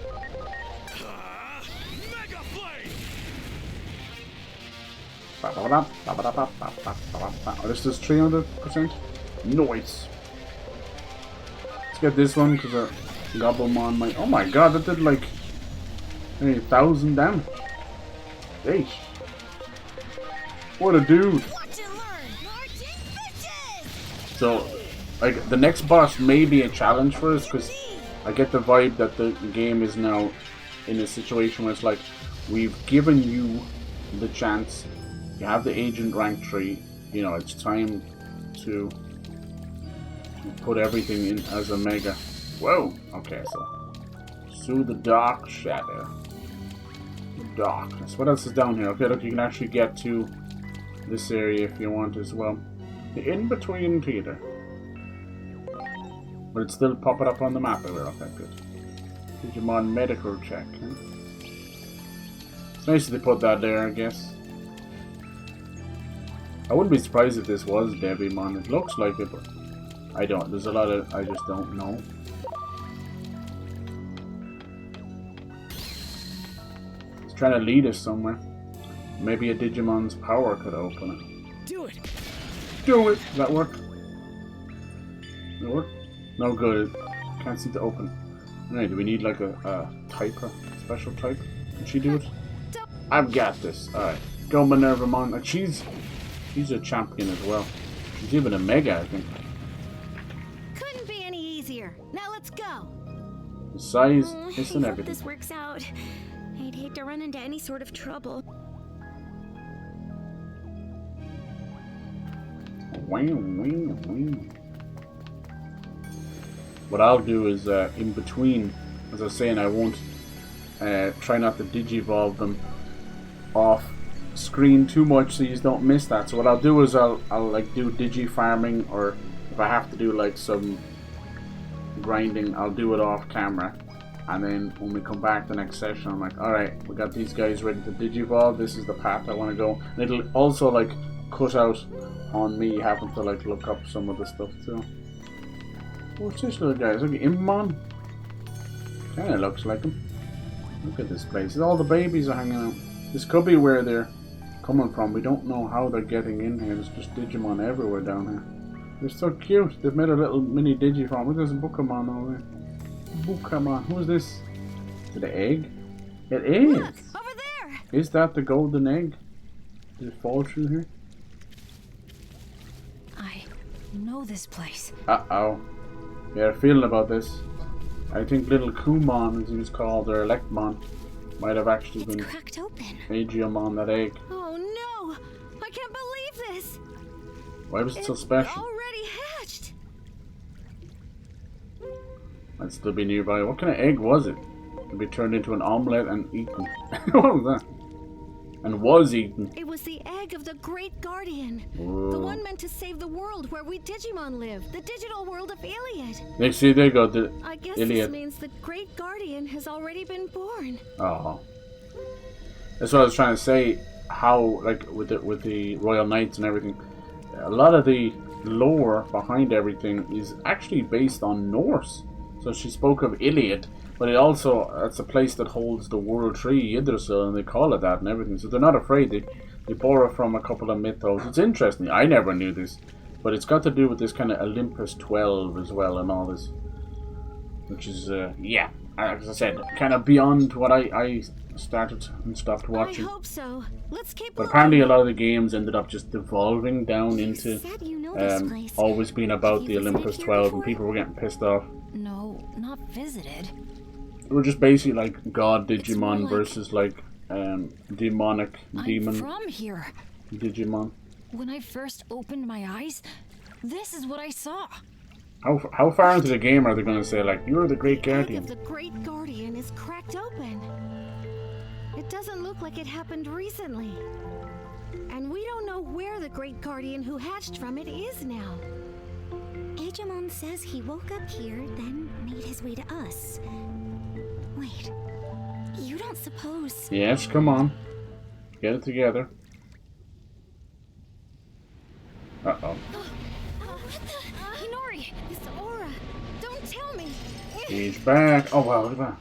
Mega Flame! Oh, this is 300%. Nice. Let's get this one because Gobblemon might. Oh my god, that did like 1,000 damage. Hey. What a dude. So, like, the next boss may be a challenge for us because I get the vibe that the game is now in a situation where it's like, we've given you the chance, you have the agent rank 3, you know, it's time to put everything in as a mega. Whoa! Okay, so through the dark shadow. The darkness. What else is down here? Okay, look, you can actually get to this area if you want as well. The in-between theater. But it's still popping up on the map everywhere. Okay, good. Digimon medical check. Huh? It's nice that they put that there, I guess. I wouldn't be surprised if this was Devimon. It looks like it, but I don't. There's a lot of I just don't know. It's trying to lead us somewhere. Maybe a Digimon's power could open it. Do it. Do it! Does that work? Does it work? No good. Can't seem to open. Alright, do we need like a typer? Special type? Can she do it? I've got this. Alright. Go MINERVAMON. Like she's a champion as well. She's even a mega, I think. Couldn't be any easier. Now let's go. The size, it's and I hope everything. this works out. I'd hate to run into any sort of trouble. What I'll do is in between, as I was saying, I won't try not to digivolve them off screen too much so you don't miss that. So what I'll do is I'll like do digi farming, or if I have to do like some grinding, I'll do it off camera, and then when we come back the next session I'm like, alright, we got these guys ready to digivolve, this is the path I want to go. And it'll also like cut out on me having to like look up some of the stuff too. What's this little guy? Is it Immon? Kinda looks like him. Look at this place. All the babies are hanging out. This could be where they're coming from. We don't know how they're getting in here. There's just Digimon everywhere down here. They're so cute. They've made a little mini Digifarm. Look, there's a Bookemon over there. Bookemon. Who is this? Is it an egg? It is! Look, over there! Is that the golden egg? Did it fall through here? I know this place. Uh-oh. Yeah, feeling about this. I think little Kumon, as he was called, or Electmon, might have actually been Cracked open. Agiomon, that egg. Oh no! I can't believe this! Why was it so special? Already hatched! Might still be nearby. What kind of egg was it? To be turned into an omelette and eaten. What was that? And was eaten. It was the egg of the Great Guardian. Whoa. The one meant to save the world where we Digimon live. The digital world of Iliad. Next, see, there you go. The I guess Iliad. this means the Great Guardian has already been born. Oh. That's what I was trying to say. How, like, with the Royal Knights and everything, a lot of the lore behind everything is actually based on Norse. So she spoke of Iliad, but it also, it's a place that holds the World Tree, Yggdrasil, and they call it that and everything. So they're not afraid. They borrow from a couple of mythos. It's interesting. I never knew this, but it's got to do with this kind of Olympus 12 as well and all this, which is, yeah, as I said, kind of beyond what I started and stopped watching. I hope so. Let's keep But moving. apparently a lot of the games ended up just devolving down into Said you know this place. always being about Have the you visited Olympus here 12 and before? people were getting pissed off. No, not visited. They were just basically like God more Digimon like- versus like demonic demon I'm from here. Digimon. When I first opened my eyes, this is what I saw. How far into the game are they going to say like, you're the Great The egg Guardian? of the Great Guardian is cracked open. It doesn't look like it happened recently. And we don't know where the Great Guardian who hatched from it is now. Digimon says he woke up here, then made his way to us. Wait, you don't suppose... Yes, come on. Get it together. Uh-oh. Hinori, this aura. Don't tell me. He's back. Oh wow, look at that.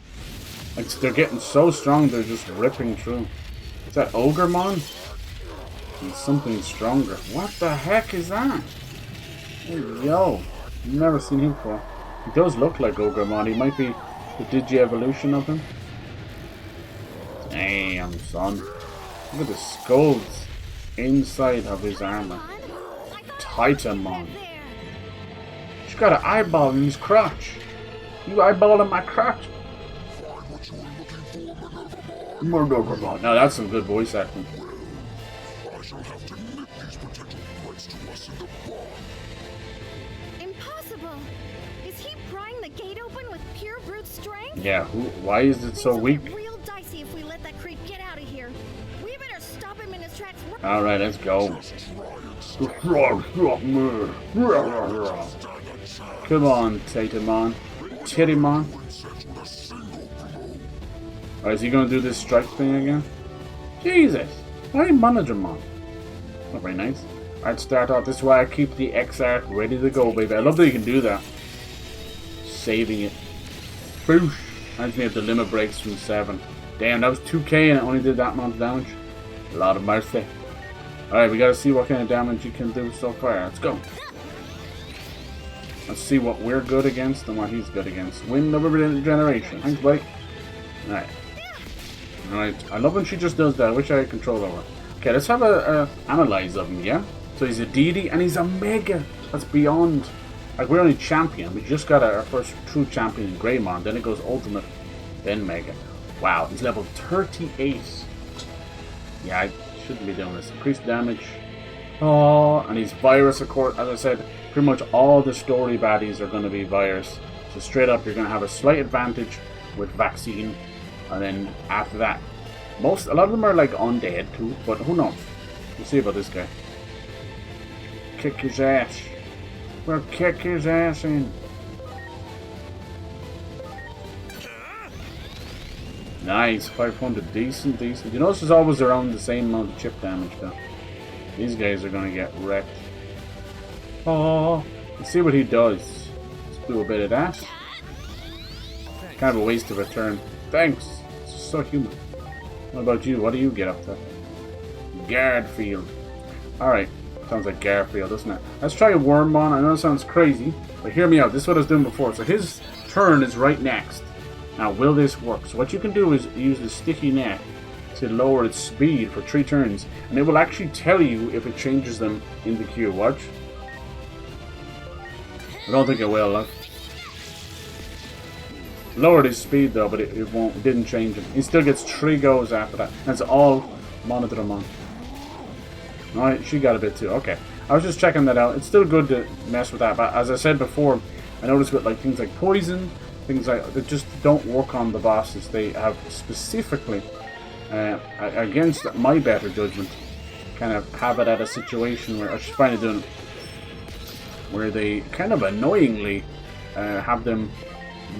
Like, they're getting so strong, they're just ripping through. Is that Ogremon? And something stronger. What the heck is that? Hey, yo. Never seen him before. He does look like Ogremon. He might be the Digi-evolution of him. Damn, son. Look at the skulls inside of his armor. Titanmon. He's got an eyeball in his crotch. You eyeballing my crotch? MINERVAMON. Now that's some good voice acting. Impossible. Is he prying the gate open with pure brute strength? Yeah, why is it so weak? Real dicey if we let that creep get out of here. We better stop him in his tracks. Alright, let's go. Come on, Titanmon. Titanmon. Oh, is he gonna do this strike thing again? Jesus! Why MINERVAMON? Not very nice. Alright, start off. This is why I keep the XR ready to go, baby. I love that you can do that. Saving it. Boosh! Reminds me of the limit breaks from 7. Damn, that was 2k and it only did that amount of damage. A lot of mercy. Alright, we gotta see what kind of damage you can do so far. Let's go. Let's see what we're good against and what he's good against. Wind of regeneration. Thanks, Blake. Alright. Alright. I love when she just does that. I wish I had control over her. Okay, let's have a analyze of him, yeah? So he's a DD and he's a Mega. That's beyond. Like, we're only champion. We just got our first true champion in Greymon. Then it goes ultimate. Then Mega. Wow, he's level 38. Yeah, I shouldn't be doing this. Increased damage. Oh, and he's virus, of course. As I said, pretty much all the story baddies are going to be virus. So straight up, you're going to have a slight advantage with vaccine. And then after that, a lot of them are like undead too. But who knows? We'll see about this guy. Kick his ass. We'll kick his ass in. Nice, 500, decent. You notice it's always around the same amount of chip damage though. These guys are gonna get wrecked. Oh, let's see what he does. Let's do a bit of that. Kind of a waste of a turn. Thanks. It's so human. What about you? What do you get up to? Guardfield. Alright. Sounds like Garfield, doesn't it? Let's try a Wormmon. I know it sounds crazy, but hear me out. This is what I was doing before. So his turn is right next. Now, will this work? So what you can do is use the sticky net to lower its speed for 3 turns, and it will actually tell you if it changes them in the queue. Watch. I don't think it will, look. Lowered his speed though, but it won't. It didn't change him. He still gets 3 goes after that. That's all MINERVAMON. Alright, she got a bit too. Okay. I was just checking that out. It's still good to mess with that, but as I said before, I noticed with like things like poison, things like that just don't work on the bosses. They have specifically, against my better judgment, kind of have it at a situation where I should find it doing, where they kind of annoyingly have them.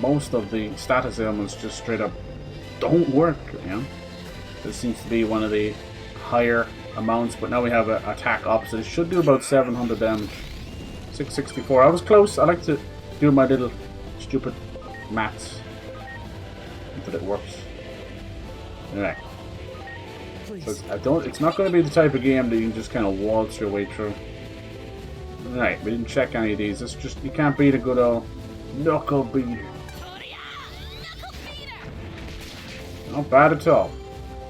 Most of the status ailments just straight up don't work. You know, this seems to be one of the higher amounts, but now we have an attack opposite. It should do about 700 damage. 664. I was close. I like to do my little stupid maths until it works. Alright. So it's not going to be the type of game that you can just kind of waltz your way through. Alright, we didn't check any of these. It's just, you can't beat a good old knuckle beater. Not bad at all.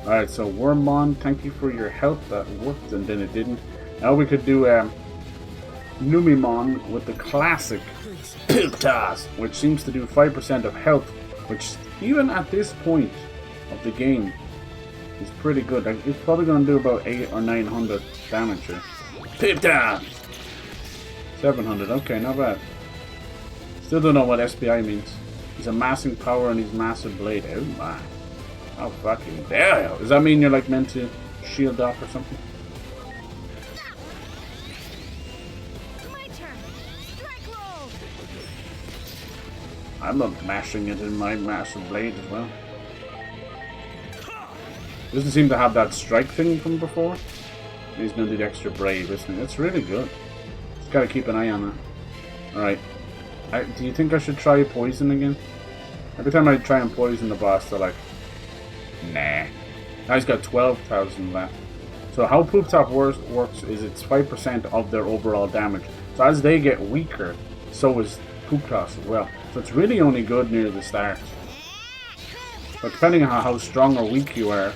Alright, so Wormmon, thank you for your help. That worked and then it didn't. Now we could do Numemon with the classic Piltas, which seems to do 5% of health, which even at this point of the game is pretty good. Like, it's probably going to do about 800 or 900 damage here. Piltas! 700, okay, not bad. Still don't know what SPI means. He's amassing power on his massive blade. Oh my. Oh fucking hell. Does that mean you're like meant to shield off or something? My turn. Strike roll. I'm not mashing it in my massive blade as well. Doesn't seem to have that strike thing from before. He's gonna do the extra brave, isn't it? It's really good. Just gotta keep an eye on that. Alright. Do you think I should try poison again? Every time I try and poison the boss, they're like, nah. Now he's got 12,000 left. So how Poop Top works is it's 5% of their overall damage. So as they get weaker, so is Poop Toss as well. So it's really only good near the start. But depending on how strong or weak you are,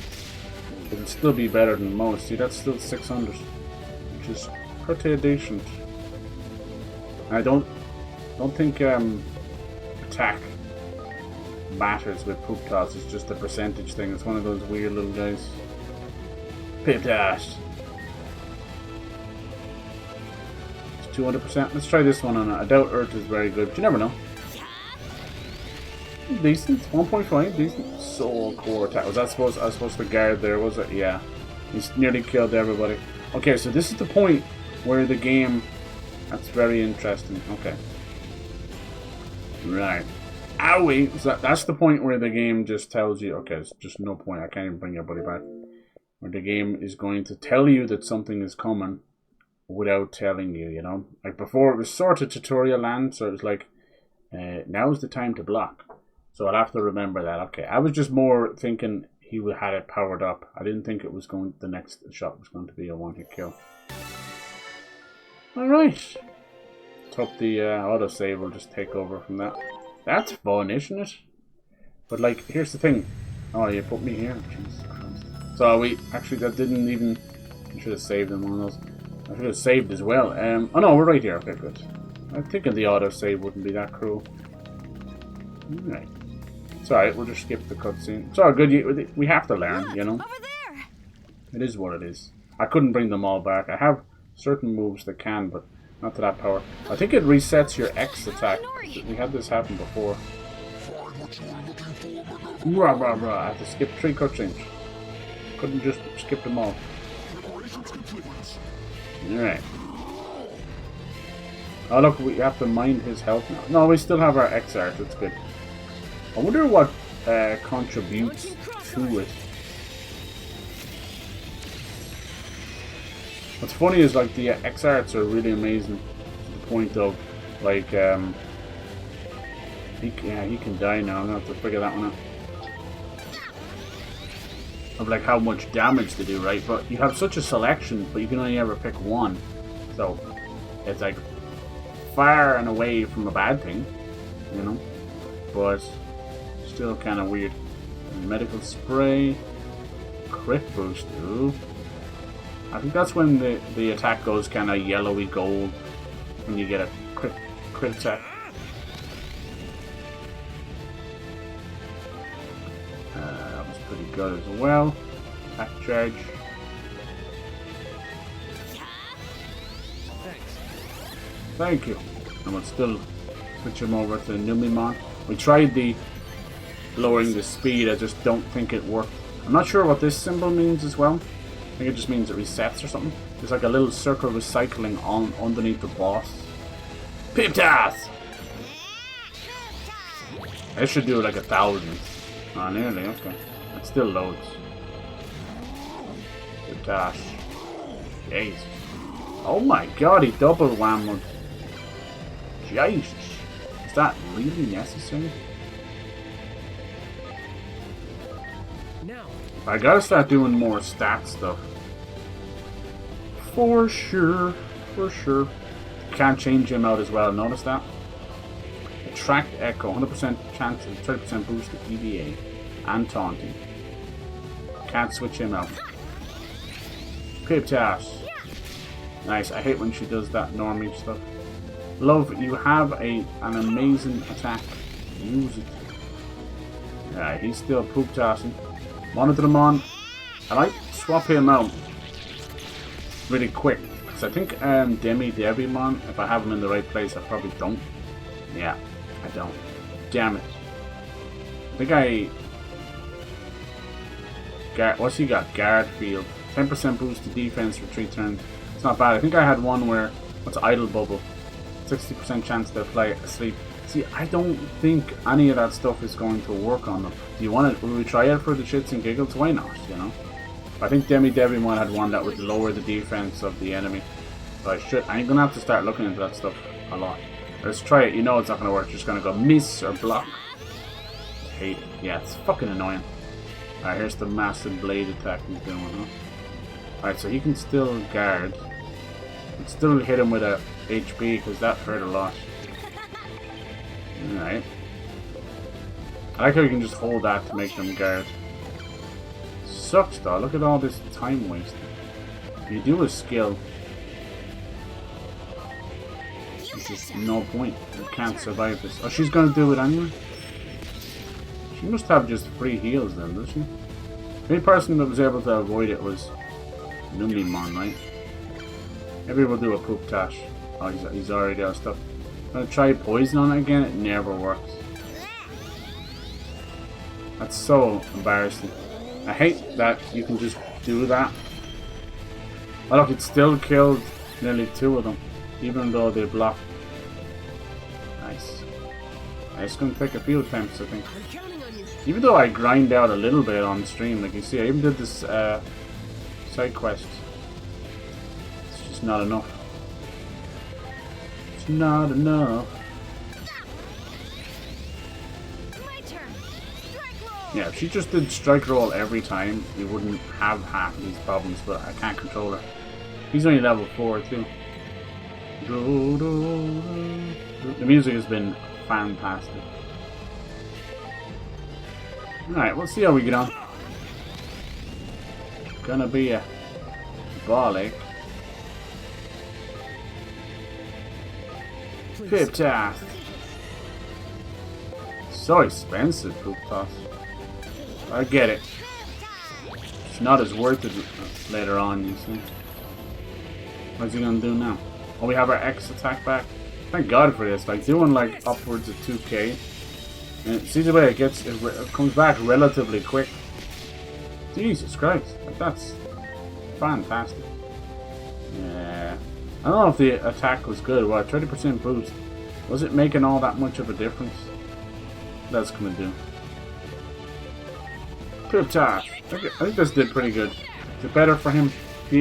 it'll still be better than most. See, that's still 600, which is pretty decent. I don't think attack matters with Poop Toss. It's just a percentage thing. It's one of those weird little guys. Pip Dash. It's 200%. Let's try this one on. I doubt Earth is very good, but you never know. Decent. 1.5. Decent. Soul Core attack. I was supposed to guard there, was it? Yeah. He's nearly killed everybody. Okay, so this is the point where the game... That's very interesting. Okay. Right. Owie! So that's the point where the game just tells you, okay, there's just no point. I can't even bring your buddy back. Where the game is going to tell you that something is coming without telling you, you know? Like before, it was sort of tutorial land, so it was like, now's the time to block. So I'll have to remember that. Okay, I was just more thinking he had it powered up. I didn't think it was going. The next shot was going to be a one-hit kill. All right. Let's hope the autosave will just take over from that. That's fun, isn't it? But like, here's the thing. Oh, you put me here. Jesus Christ. So we actually that didn't even. I should have saved in one of those. I should have saved as well. Oh no, we're right here. Okay, good. I'm thinking the autosave wouldn't be that cruel. Alright. It's alright, we'll just skip the cutscene. It's all good, we have to learn, you know? Over there. It is what it is. I couldn't bring them all back. I have certain moves that can, but not to that power. I think it resets your X attack. We had this happen before. Rah, rah, rah. I had to skip 3 cutscenes. Couldn't just skip them all. Alright. Oh look, we have to mind his health now. No, we still have our X art, that's good. I wonder what contributes to it. What's funny is like the X arts are really amazing to the point of like he can die now. I'm gonna have to figure that one out. Of like how much damage they do, right? But you have such a selection, but you can only ever pick one. So it's like far and away from a bad thing, you know, but still kind of weird. Medical spray, crit boost. Ooh. I think that's when the attack goes kind of yellowy gold when you get a crit attack. That was pretty good as well. Attack charge. Thank you. And we'll still switch him over to Numimon. We tried the lowering the speed, I just don't think it worked. I'm not sure what this symbol means as well. I think it just means it resets or something. There's like a little circle recycling on underneath the boss. Piptas! I should do like 1,000. Oh, nearly, okay. It still loads. Piptas. Jeez. Oh my god, he double whammed. Jesus. Is that really necessary? Now, I gotta start doing more stat stuff. For sure. For sure. Can't change him out as well, notice that? Attract Echo, 100% chance of 30% boost to EVA and taunting. Can't switch him out. Piptas. Nice, I hate when she does that normie stuff. Love, you have an amazing attack. Use it. Yeah, he's still poop tossing. Monitor him on. I might swap him out really quick. Because I think Digimon, if I have him in the right place, I probably don't. Yeah, I don't. Damn it. I think what's he got? Guard Field. 10% boost to defense for 3 turns. It's not bad. I think I had one where, what's Idle Bubble? 60% chance to fly asleep. See, I don't think any of that stuff is going to work on them. Do you want it? Will we try it for the shits and giggles? Why not, you know? I think Digimon had one that would lower the defense of the enemy. So I'm gonna have to start looking into that stuff a lot. Let's try it. You know it's not gonna work. You're just gonna go miss or block. Hate it. Yeah, it's fucking annoying. Alright, here's the massive blade attack he's doing, huh? Alright, so he can still guard. You can still hit him with a HP because that hurt a lot. Alright. I like how you can just hold that to make them guard. Sucks though, look at all this time wasted. You do a skill. There's just no point. You can't survive this. Oh, she's gonna do it anyway? She must have just free heals then, does she? The only person that was able to avoid it was Digimon, right? Maybe we'll do a poop tash. Oh, he's already out of stuff. I'm gonna try poison on it again, it never works. That's so embarrassing. I hate that you can just do that. Oh look, it still killed nearly 2 of them, even though they blocked. Nice. It's gonna take a few attempts, I think. Even though I grind out a little bit on stream, like you see, I even did this side quest. It's just not enough. It's not enough. Yeah, if she just did strike roll every time, you wouldn't have half of these problems, but I can't control her. He's only level 4 too. The music has been fantastic. Alright, we'll see how we get on. Gonna be a ball ache. Pip toss. So expensive, poop toss. I get it. It's not as worth it later on, you see. What's he gonna do now? Oh, we have our X attack back. Thank God for this. Like doing like upwards of 2k. And see the way it gets, it comes back relatively quick. Jesus Christ, like that's fantastic. Yeah, I don't know if the attack was good. What, 30% boost? Was it making all that much of a difference? That's gonna do. Pip toss. I think this did pretty good. Is it better for him?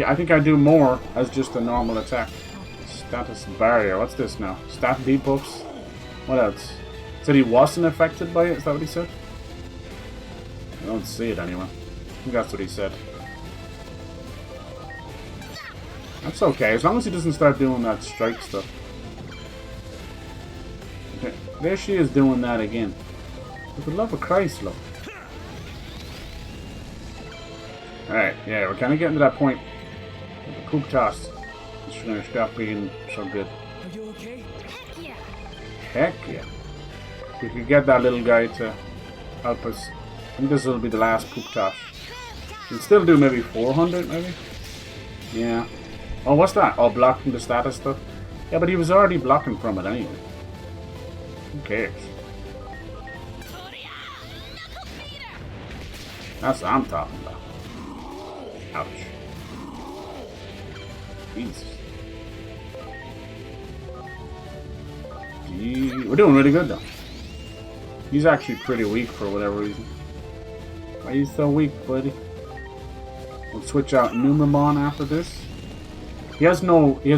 I think I do more as just a normal attack. Status barrier. What's this now? Stat debuffs. What else? Said he wasn't affected by it? Is that what he said? I don't see it anywhere. I think that's what he said. That's okay, as long as he doesn't start doing that strike stuff. Okay, there she is doing that again. For the love of Christ, look. Alright, yeah, we're kind of getting to that point. With the poop toss. It's going to stop being so good. Are you okay? Heck yeah. Heck yeah. We could get that little guy to help us. I think this will be the last poop toss. We'll still do maybe 400, maybe? Yeah. Oh, what's that? Oh, blocking the status stuff? Yeah, but he was already blocking from it anyway. Who cares? That's what I'm talking about. Ouch. Jesus. Gee, we're doing really good though. He's actually pretty weak for whatever reason. Why are you so weak, buddy? We'll switch out MINERVAMON after this. He has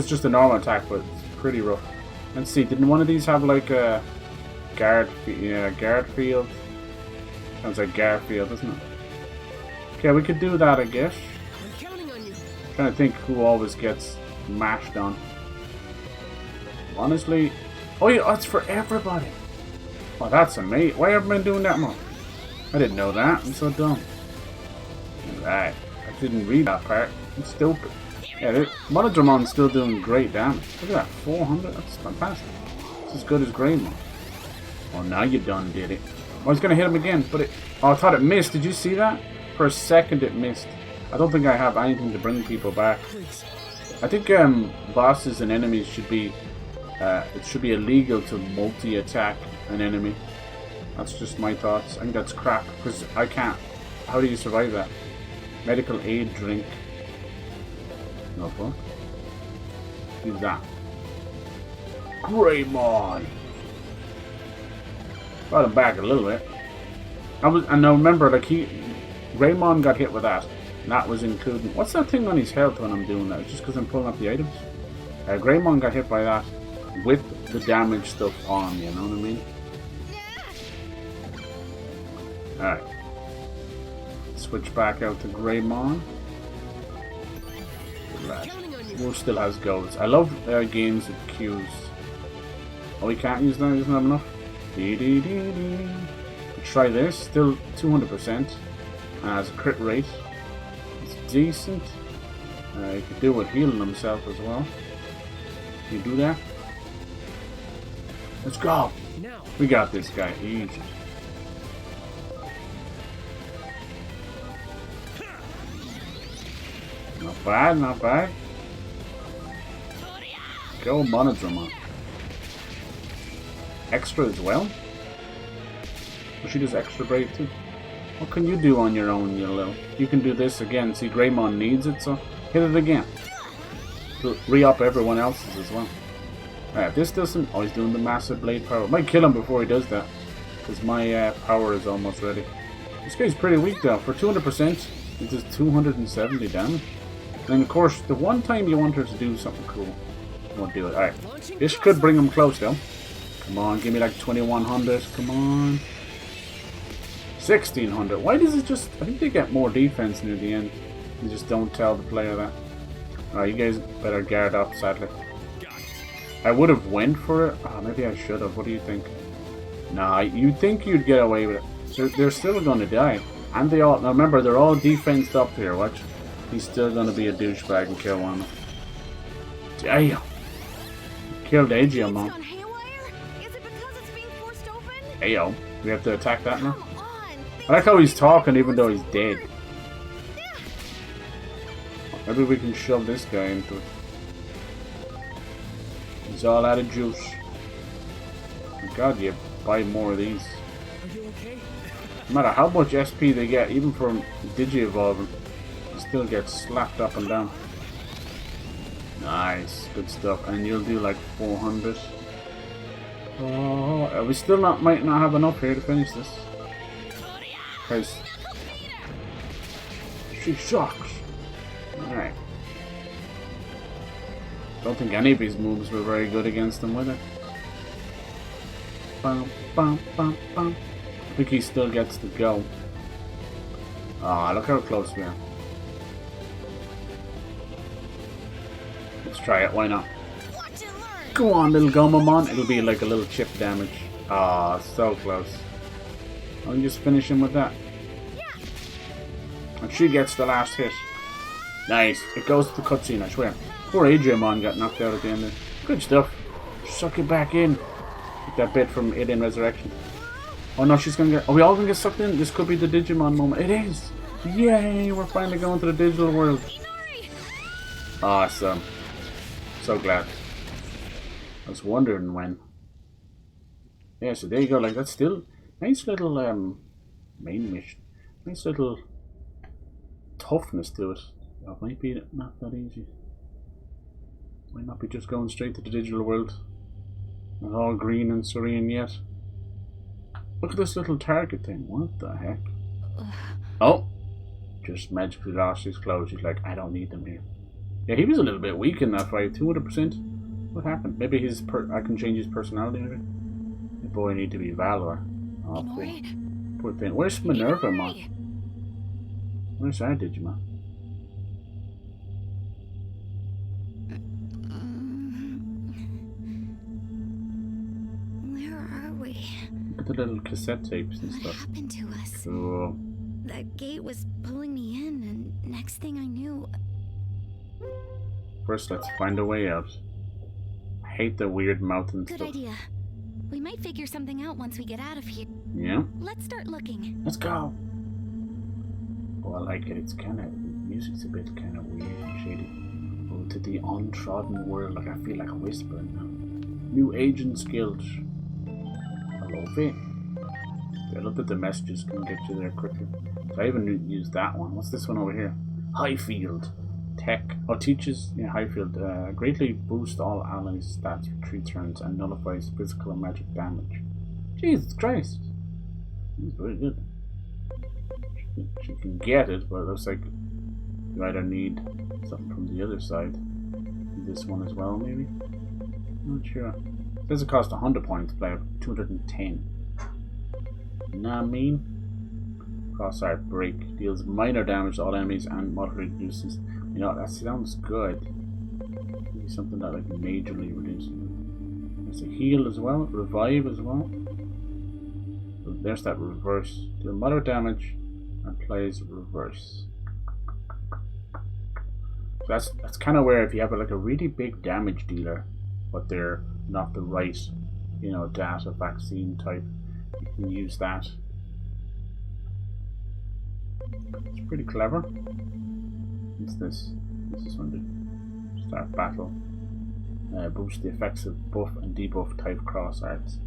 just a normal attack, but it's pretty rough. Let's see, didn't one of these have like a guard field? Sounds like Garfield, doesn't it? Okay, we could do that, I guess. I'm counting on you. Trying to think who always gets mashed on. Honestly, oh yeah, it's for everybody. Oh, that's amazing. Why haven't I been doing that more? I didn't know that. I'm so dumb. Right, I didn't read that part. I'm stupid. Yeah, MINERVAMON's still doing great damage. Look at that, 400. That's fantastic. It's as good as GREYMON. Oh, now you done did it. Oh, I was gonna hit him again, but it. Oh, I thought it missed. Did you see that? For a second, it missed. I don't think I have anything to bring people back. I think bosses and enemies should be. It should be illegal to multi-attack an enemy. That's just my thoughts. I think that's crap because I can't. How do you survive that? Medical aid drink. No fuck. Who's that? GREYMON. Brought him back a little bit. And now remember, like GREYMON got hit with that. And that was including. What's that thing on his health when I'm doing that? It's just because I'm pulling up the items. Greymon got hit by that with the damage stuff on, you know what I mean? Alright. Switch back out to Greymon. Who still has golds? I love games with Qs. Oh, we can't use that? He doesn't have enough? Try this. Still 200%. And has a crit rate. It's decent. You could do with healing himself as well. Can you do that? Let's go! We got this guy. Easy. Not bad, not bad. Go MINERVAMON. Extra as well? Or she does extra brave too. What can you do on your own, you little? You can do this again. See, Greymon needs it, so hit it again. To re-up everyone else's as well. Alright, if this doesn't... Oh, he's doing the massive blade power. Might kill him before he does that. Because my power is almost ready. This guy's pretty weak though. For 200%, it does 270 damage. And of course, the one time you want her to do something cool, won't do it. Alright. This could bring him close though. Come on, give me like 2100. Come on. 1600. Why does it just... I think they get more defense near the end. You just don't tell the player that. Alright, you guys better guard up, sadly. I would have went for it. Oh, maybe I should have. What do you think? Nah, you'd think you'd get away with it. They're still going to die. And they all... Now remember, they're all defensed up here. Watch. He's still going to be a douchebag and kill one. Damn. Killed Digimon. Ayo. We have to attack that now? I like how he's talking even though he's dead. Maybe we can shove this guy into it. He's all out of juice. God, you buy more of these. No matter how much SP they get, even from Digi-evolving, they still get slapped up and down. Nice, good stuff. And you'll do like 400. Oh, we still might not have enough here to finish this. Because she sucks. Alright. Don't think any of his moves were very good against him, were they? Bum, bum, bum, bum. I think he still gets to go. Ah, look how close we are. Let's try it, why not? Go on, little Gomamon. It'll be like a little chip damage. Ah, so close. I'll just finish him with that. And she gets the last hit. Nice. It goes to the cutscene, I swear. Poor Digimon got knocked out at the end there. Good stuff. Suck it back in. Get that bit from Alien Resurrection. Oh no, she's gonna get... Are we all gonna get sucked in? This could be the Digimon moment. It is! Yay! We're finally going to the digital world. Awesome. So glad. I was wondering when. Yeah, so there you go. Like, that's still... Nice little, main mission. Nice little toughness to it. It might be not that easy. Might not be just going straight to the digital world. Not all green and serene yet. Look at this little target thing. What the heck? Oh! Just magically lost his clothes. He's like, I don't need them here. Yeah, he was a little bit weak in that fight. 200%. What happened? Maybe his I can change his personality maybe? The boy need to be Valor. Oh, poor thing. Where's MINERVAMON? Where's our Digimon? Where are we? Look at the little cassette tapes and stuff. What happened to us? Cool. That gate was pulling me in, and next thing I knew... First, let's find a way out. I hate the weird mountain Good stuff. idea. We might figure something out once we get out of here. Yeah? Let's start looking. Let's go! Oh, I like it. It's kind of... music's a bit kind of weird and shady. Oh, to the untrodden world. Like, I feel like a whisper now. New agents guild. I love it. I love that the messages can get you there quicker. So I even used that one. What's this one over here? Highfield. Tech. Oh, teaches Highfield. Greatly boost all allies' stats for 3 turns and nullifies physical and magic damage. Jesus Christ. He's very good. She can get it, but it looks like you either need something from the other side. this one as well, maybe? Not sure. It says it costs 100 points to play, 210. Nah, I mean. Cross-art break deals minor damage to all enemies and moderate reduces. You know, that sounds good. Maybe something that like majorly reduces. There's a heal as well, revive as well. So there's that reverse. Deal moderate damage and plays reverse. So that's kind of where if you have like a really big damage dealer, but they're not the right, you know, data vaccine type, you can use that. It's pretty clever. What's this? This is under start battle. Boost the effects of buff and debuff type cross arts.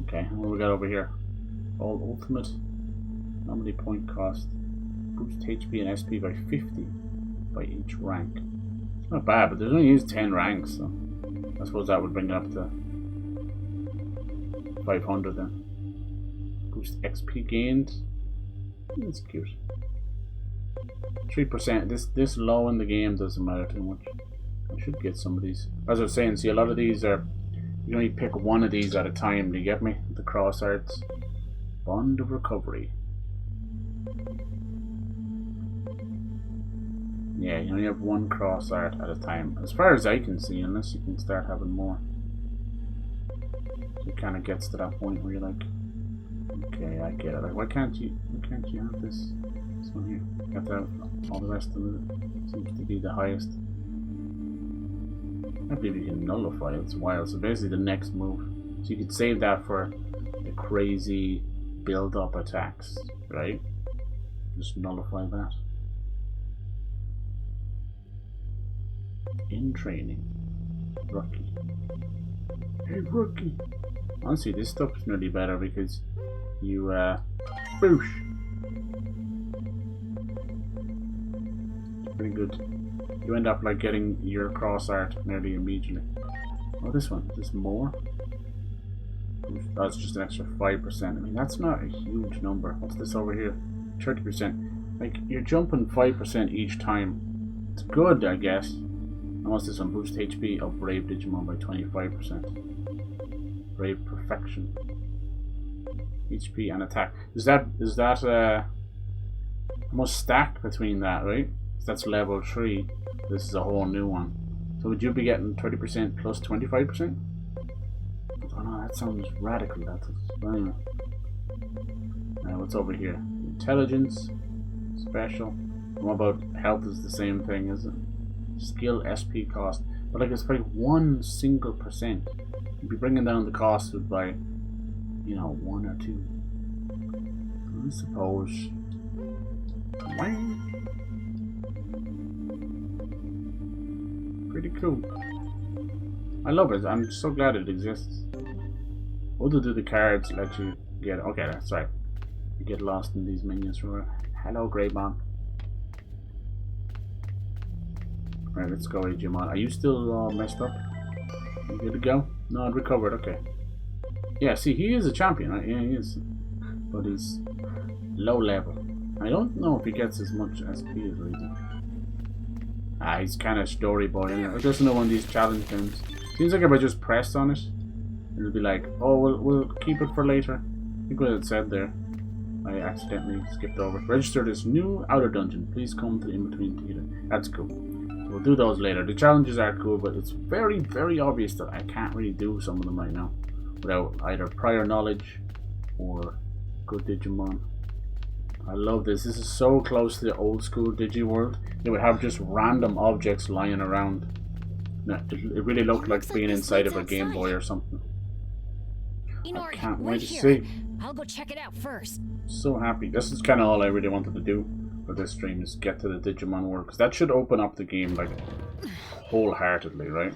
Okay, what we got over here? All ultimate. How many point cost? Boost HP and SP by 50 by each rank. It's not bad, but there's only used 10 ranks, so I suppose that would bring it up to 500 then. Boost XP gained. That's cute. 3%. This low in the game doesn't matter too much. I should get some of these. As I was saying, see, a lot of these are, you only pick one of these at a time. Do you get me? The cross arts. Bond of recovery. Yeah, you only have one cross art at a time, as far as I can see, unless you can start having more. It kind of gets to that point where you're like, okay, I get it. Like, why can't you have this one here? You have to have all the rest of it. Seems to be the highest. I believe you can nullify it. It's wild. So basically, the next move. So you could save that for the crazy build-up attacks, right? Just nullify that. In training, rookie. Hey, rookie. Honestly, this stuff is nearly better because you boosh. Pretty good. You end up like getting your cross art nearly immediately. Oh, this one. Is this more? That's just an extra 5%. I mean, that's not a huge number. What's this over here? 30%. Like, you're jumping 5% each time. It's good, I guess. And what's this one? Boost HP of Brave Digimon by 25%. Brave Perfection. HP and attack. Is that almost stacked between that, right? That's level 3. This is a whole new one. So would you be getting 30% plus 25%? Oh no, that sounds radical. That's anyway. What's over here? Intelligence, special. And what about health? Is the same thing, is it? Skill, SP cost. But like, it's probably 1 single percent. You'd be bringing down the cost by, you know, 1 or 2. I suppose. Pretty cool. I love it. I'm so glad it exists. What do the cards let you get? Okay, that's right. You get lost in these menus. Hello, GREYMON. Alright, let's go, Digimon. Are you still messed up? You good to go? No, I'd recovered. Okay. Yeah, see, he is a champion, right? Yeah, he is. But he's low level. I don't know if he gets as much SP as Rita. He's kind of story boy. Anyway. Just another one of these challenge games. Seems like if I just press on it, it'll be like, oh, we'll keep it for later. I think what it said there. I accidentally skipped over. Register this new outer dungeon. Please come to the in-between theater. That's cool. We'll do those later. The challenges are cool, but it's very, very obvious that I can't really do some of them right now without either prior knowledge or good Digimon. I love this. This is so close to the old school Digi world. They would have just random objects lying around. It really looked like being inside of a Game Boy or something. I can't wait to see. I'll go check it out first. So happy. This is kind of all I really wanted to do for this stream, is get to the Digimon world, because that should open up the game like wholeheartedly, right?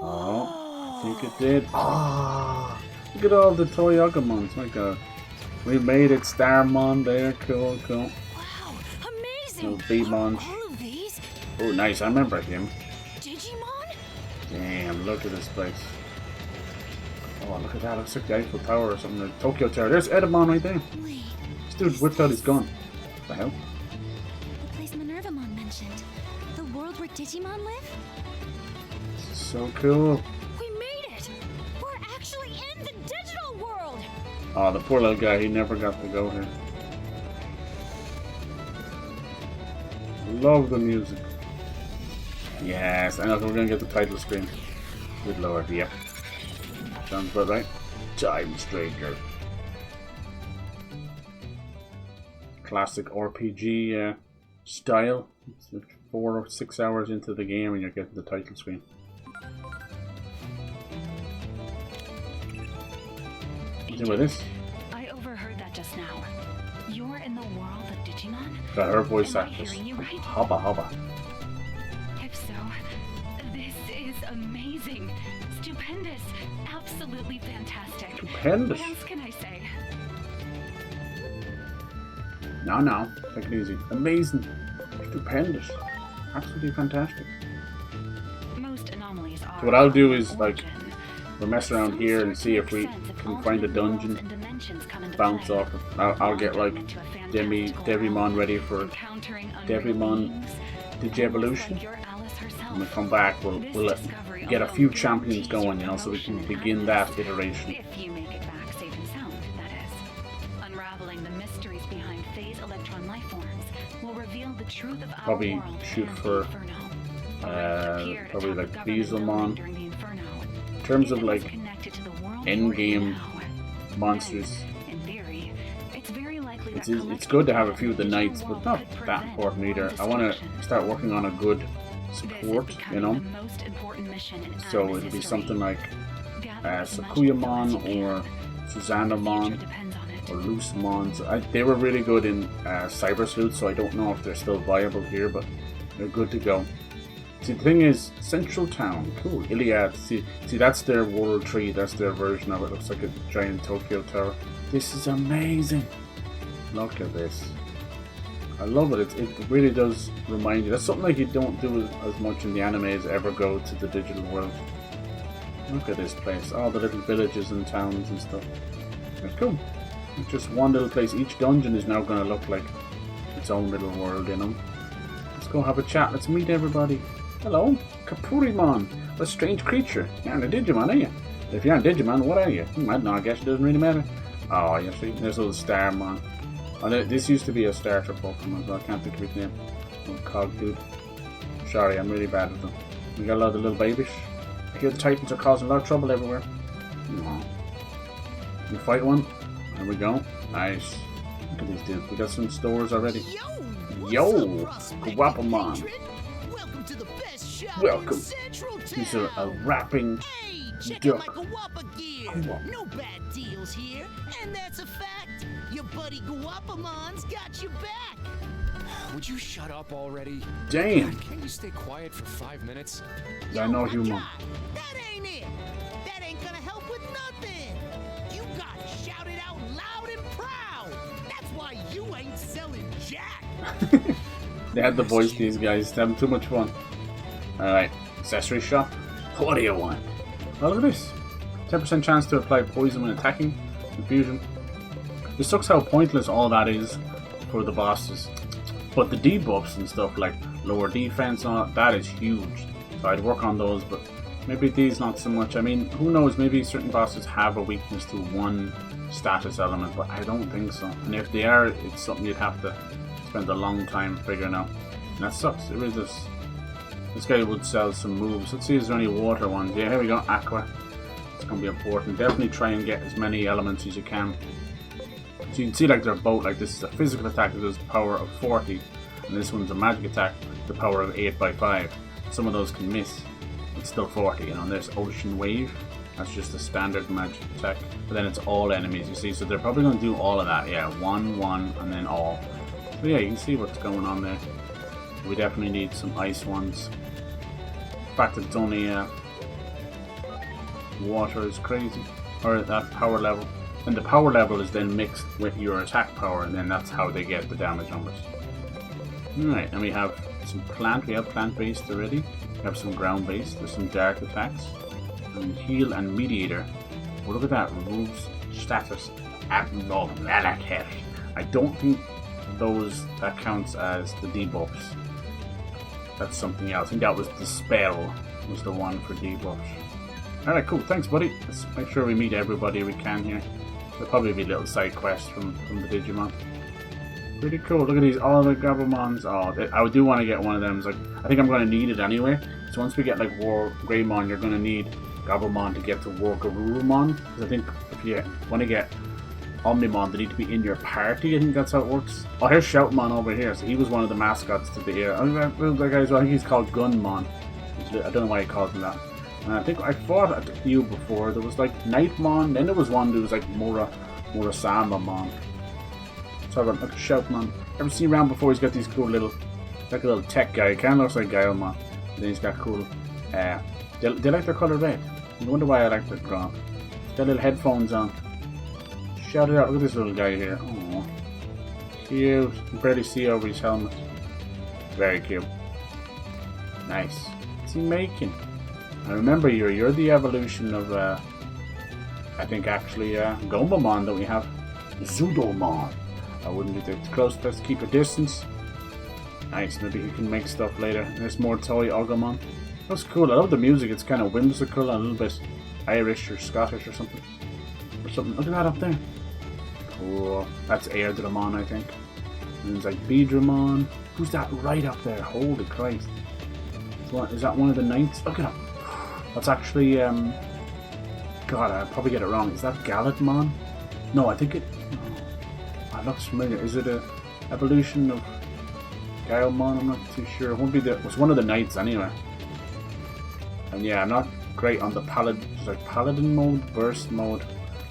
Oh, I think it did. Ah, look at all the Toyogamons. My God. We made it, Starmon there. Cool, cool. Wow, amazing! Little B-Mon. All of these? Oh, nice. I remember him. Digimon? Damn, look at this place. Oh, look at that. Looks like the Eiffel Tower or something. The Tokyo Tower. There's Edamon right there. Wait, This dude whipped out his gun. What the hell? the place MINERVAMON mentioned. The world where Digimon live? So cool. We made it! We're actually in the digital world! Oh, the poor little guy, he never got to go here. Love the music. Yes, and we're gonna get the title screen. Good lord, yep. Sounds about right. Time Stranger. Classic RPG style. It's 4 or 6 hours into the game and you're getting the title screen. What's about this? I overheard that just now. You're in the world of Digimon? Got her voice Am I actress. hearing you right? Hubba hubba. If so, this is amazing, stupendous, absolutely fantastic. Stupendous. What else can I say? No, take it easy. Amazing. Stupendous. Absolutely fantastic. Most anomalies are. So what I'll do is, of like, origin, we'll mess but around some here and sorts see make if we sense can find a alternate worlds dungeon, and dimensions come into bounce play. off it. I'll get, like, Wandering into a fantastical Devimon realm, ready for encountering Devimon unreal beings, Digievolution. like your Alice herself. When we come back, we'll get a few champions going, you know, so we can begin that iteration. If you make it back safe and sound, that is. Unraveling the mysteries behind phase electron life forms will reveal the truth of our Probably world shoot and for, the Inferno. A rift appeared probably atop like the government building Beelzemon. during the Inferno. In terms of If it was like connected to the world endgame you're in now, monsters, then, in theory, it's very likely that it's good to have a few of the collecting knights, digital but not world could that prevent important either. world I want to destruction. start working on a good This is support, you becoming know. the most important mission in So Animus it'll be history. something like Gather as much Sakuyamon info as you or can. The future Susanamon depends on it. or Loosemon. So they were really good in Cyber Sleuth, so I don't know if they're still viable here, but they're good to go. See, the thing is, Central Town, cool. Iliad, see, that's their World Tree, that's their version of it. Looks like a giant Tokyo Tower. This is amazing. Look at this. I love it. It really does remind you. That's something like you don't do as much in the animes, ever go to the digital world. Look at this place. All the little villages and towns and stuff. It's cool. It's just one little place. Each dungeon is now going to look like its own little world, you know. Let's go have a chat. Let's meet everybody. Hello, Kapurimon. What a strange creature. You aren't a Digimon, are you? If you aren't Digimon, what are you? I don't know. I guess it doesn't really matter. Oh, you see, there's a little Starmon. Oh, this used to be a starter Pokemon, so I can't think of his name. Little cog dude. Sorry, I'm really bad at them. We got a lot of the little babies. I hear the Titans are causing a lot of trouble everywhere. No. We fight one. There we go. Nice. Look at these dudes. We got some stores already. Yo! Guapamon. Welcome to the best shop Welcome. in Central Town. These are a rapping Hey, check duck. out my Guapa gear. Guapa. No bad deals here, and that's a fact. Your buddy Guapamon's got your back. Would you shut up already? Damn. Can't you stay quiet for 5 minutes? I know my human. guy, that ain't it. That ain't gonna help with nothing. You gotta shout it out loud and proud. That's why you ain't selling jack. They had the voice, these guys. They're having too much fun. Alright, accessory shop. What do you want? Oh, look at this. 10% chance to apply poison when attacking. Confusion. It sucks how pointless all that is for the bosses. But the debuffs and stuff like lower defense and all that is huge. So I'd work on those, but maybe these not so much. I mean, who knows, maybe certain bosses have a weakness to one status element, but I don't think so. And if they are, it's something you'd have to spend a long time figuring out. And that sucks. It really does. This guy would sell some moves. Let's see, is there any water ones? Yeah, here we go. Aqua. It's going to be important. Definitely try and get as many elements as you can. So you can see like their boat, like this is a physical attack that does power of 40. And this one's a magic attack, the power of 8x5. Some of those can miss. It's still 40, you know. And there's Ocean Wave. That's just a standard magic attack. But then it's all enemies, you see. So they're probably going to do all of that. Yeah, 1, 1, and then all. So yeah, you can see what's going on there. We definitely need some ice ones. The fact that it's only water is crazy. Or that power level. And the power level is then mixed with your attack power, and then that's how they get the damage numbers. Alright, and we have some plant. We have plant-based already. We have some ground-based. There's some dark attacks. And heal and mediator. Oh, look at that. Removes status abnormality. I don't think that counts as the debuffs. that's something else. I think that was the spell, was the one for debuffs. Alright, cool. Thanks, buddy. Let's make sure we meet everybody we can here. There'll probably be little side quests from the Digimon. Pretty cool. Look at these, all the Gabumons. Oh, I do want to get one of them. It's like, I think I'm going to need it anyway. So once we get like GREYMON, you're going to need Gabumon to get to Garurumon. Because I think if you want to get Omnimon, they need to be in your party. I think that's how it works. Oh, here's Shoutmon over here. So he was one of the mascots to the era. That guy as well. I think he's called Gunmon. I don't know why he calls him that. And I think I fought a few before. There was like Nightmon. Then there was one that was like Murasamamon. So look at Shoutmon. Ever seen around before? He's got these cool little, like a little tech guy. He kind of looks like Gailmon. And then he's got cool. They like their color red. I wonder why I like their crown. He's got little headphones on. Shout it out. Look at this little guy here. Oh, cute. You can barely see over his helmet. Very cute. Nice. What's he making? I remember you're the evolution of I think actually Gomamon that we have. Zudomon. I wouldn't be too close. Let's keep a distance. Nice. Maybe you can make stuff later. There's more toy Ogomon. That's cool. I love the music. It's kind of whimsical and a little bit Irish or Scottish or something. Look at that up there. Cool. That's Airdramon, I think. And there's like Beedramon. Who's that right up there? Holy Christ. Is that one of the knights? Look at him. That's actually, God, I'll probably get it wrong. Is that Galatmon? No, I think it... Oh, it looks familiar. Is it a evolution of Gailmon? I'm not too sure. It won't be the... It was one of the knights anyway. And yeah, I'm not great on the paladin mode, burst mode.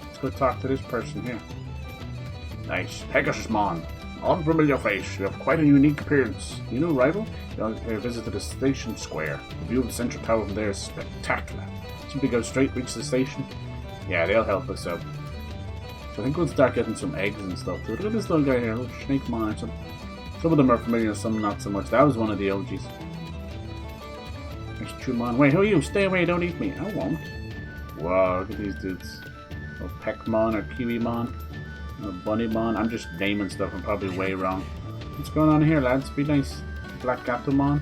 Let's go talk to this person here. Nice. Pegasusmon. Unfamiliar face. You have quite a unique appearance. You know, rival? You visited the station square. The view of the central tower from there is spectacular. Simply go straight, reach the station. Yeah, they'll help us out. So I think we'll start getting some eggs and stuff. So look at this little guy here, little Snakemon or something. Some of them are familiar, some not so much. That was one of the OGs. There's Chumon. Wait, who are you? Stay away, don't eat me. I won't. Wow, look at these dudes. Oh, Peckmon or Kiwimon. Or Bunnymon. I'm just naming stuff. I'm probably way wrong. What's going on here, lads? Be nice. Black Gatomon.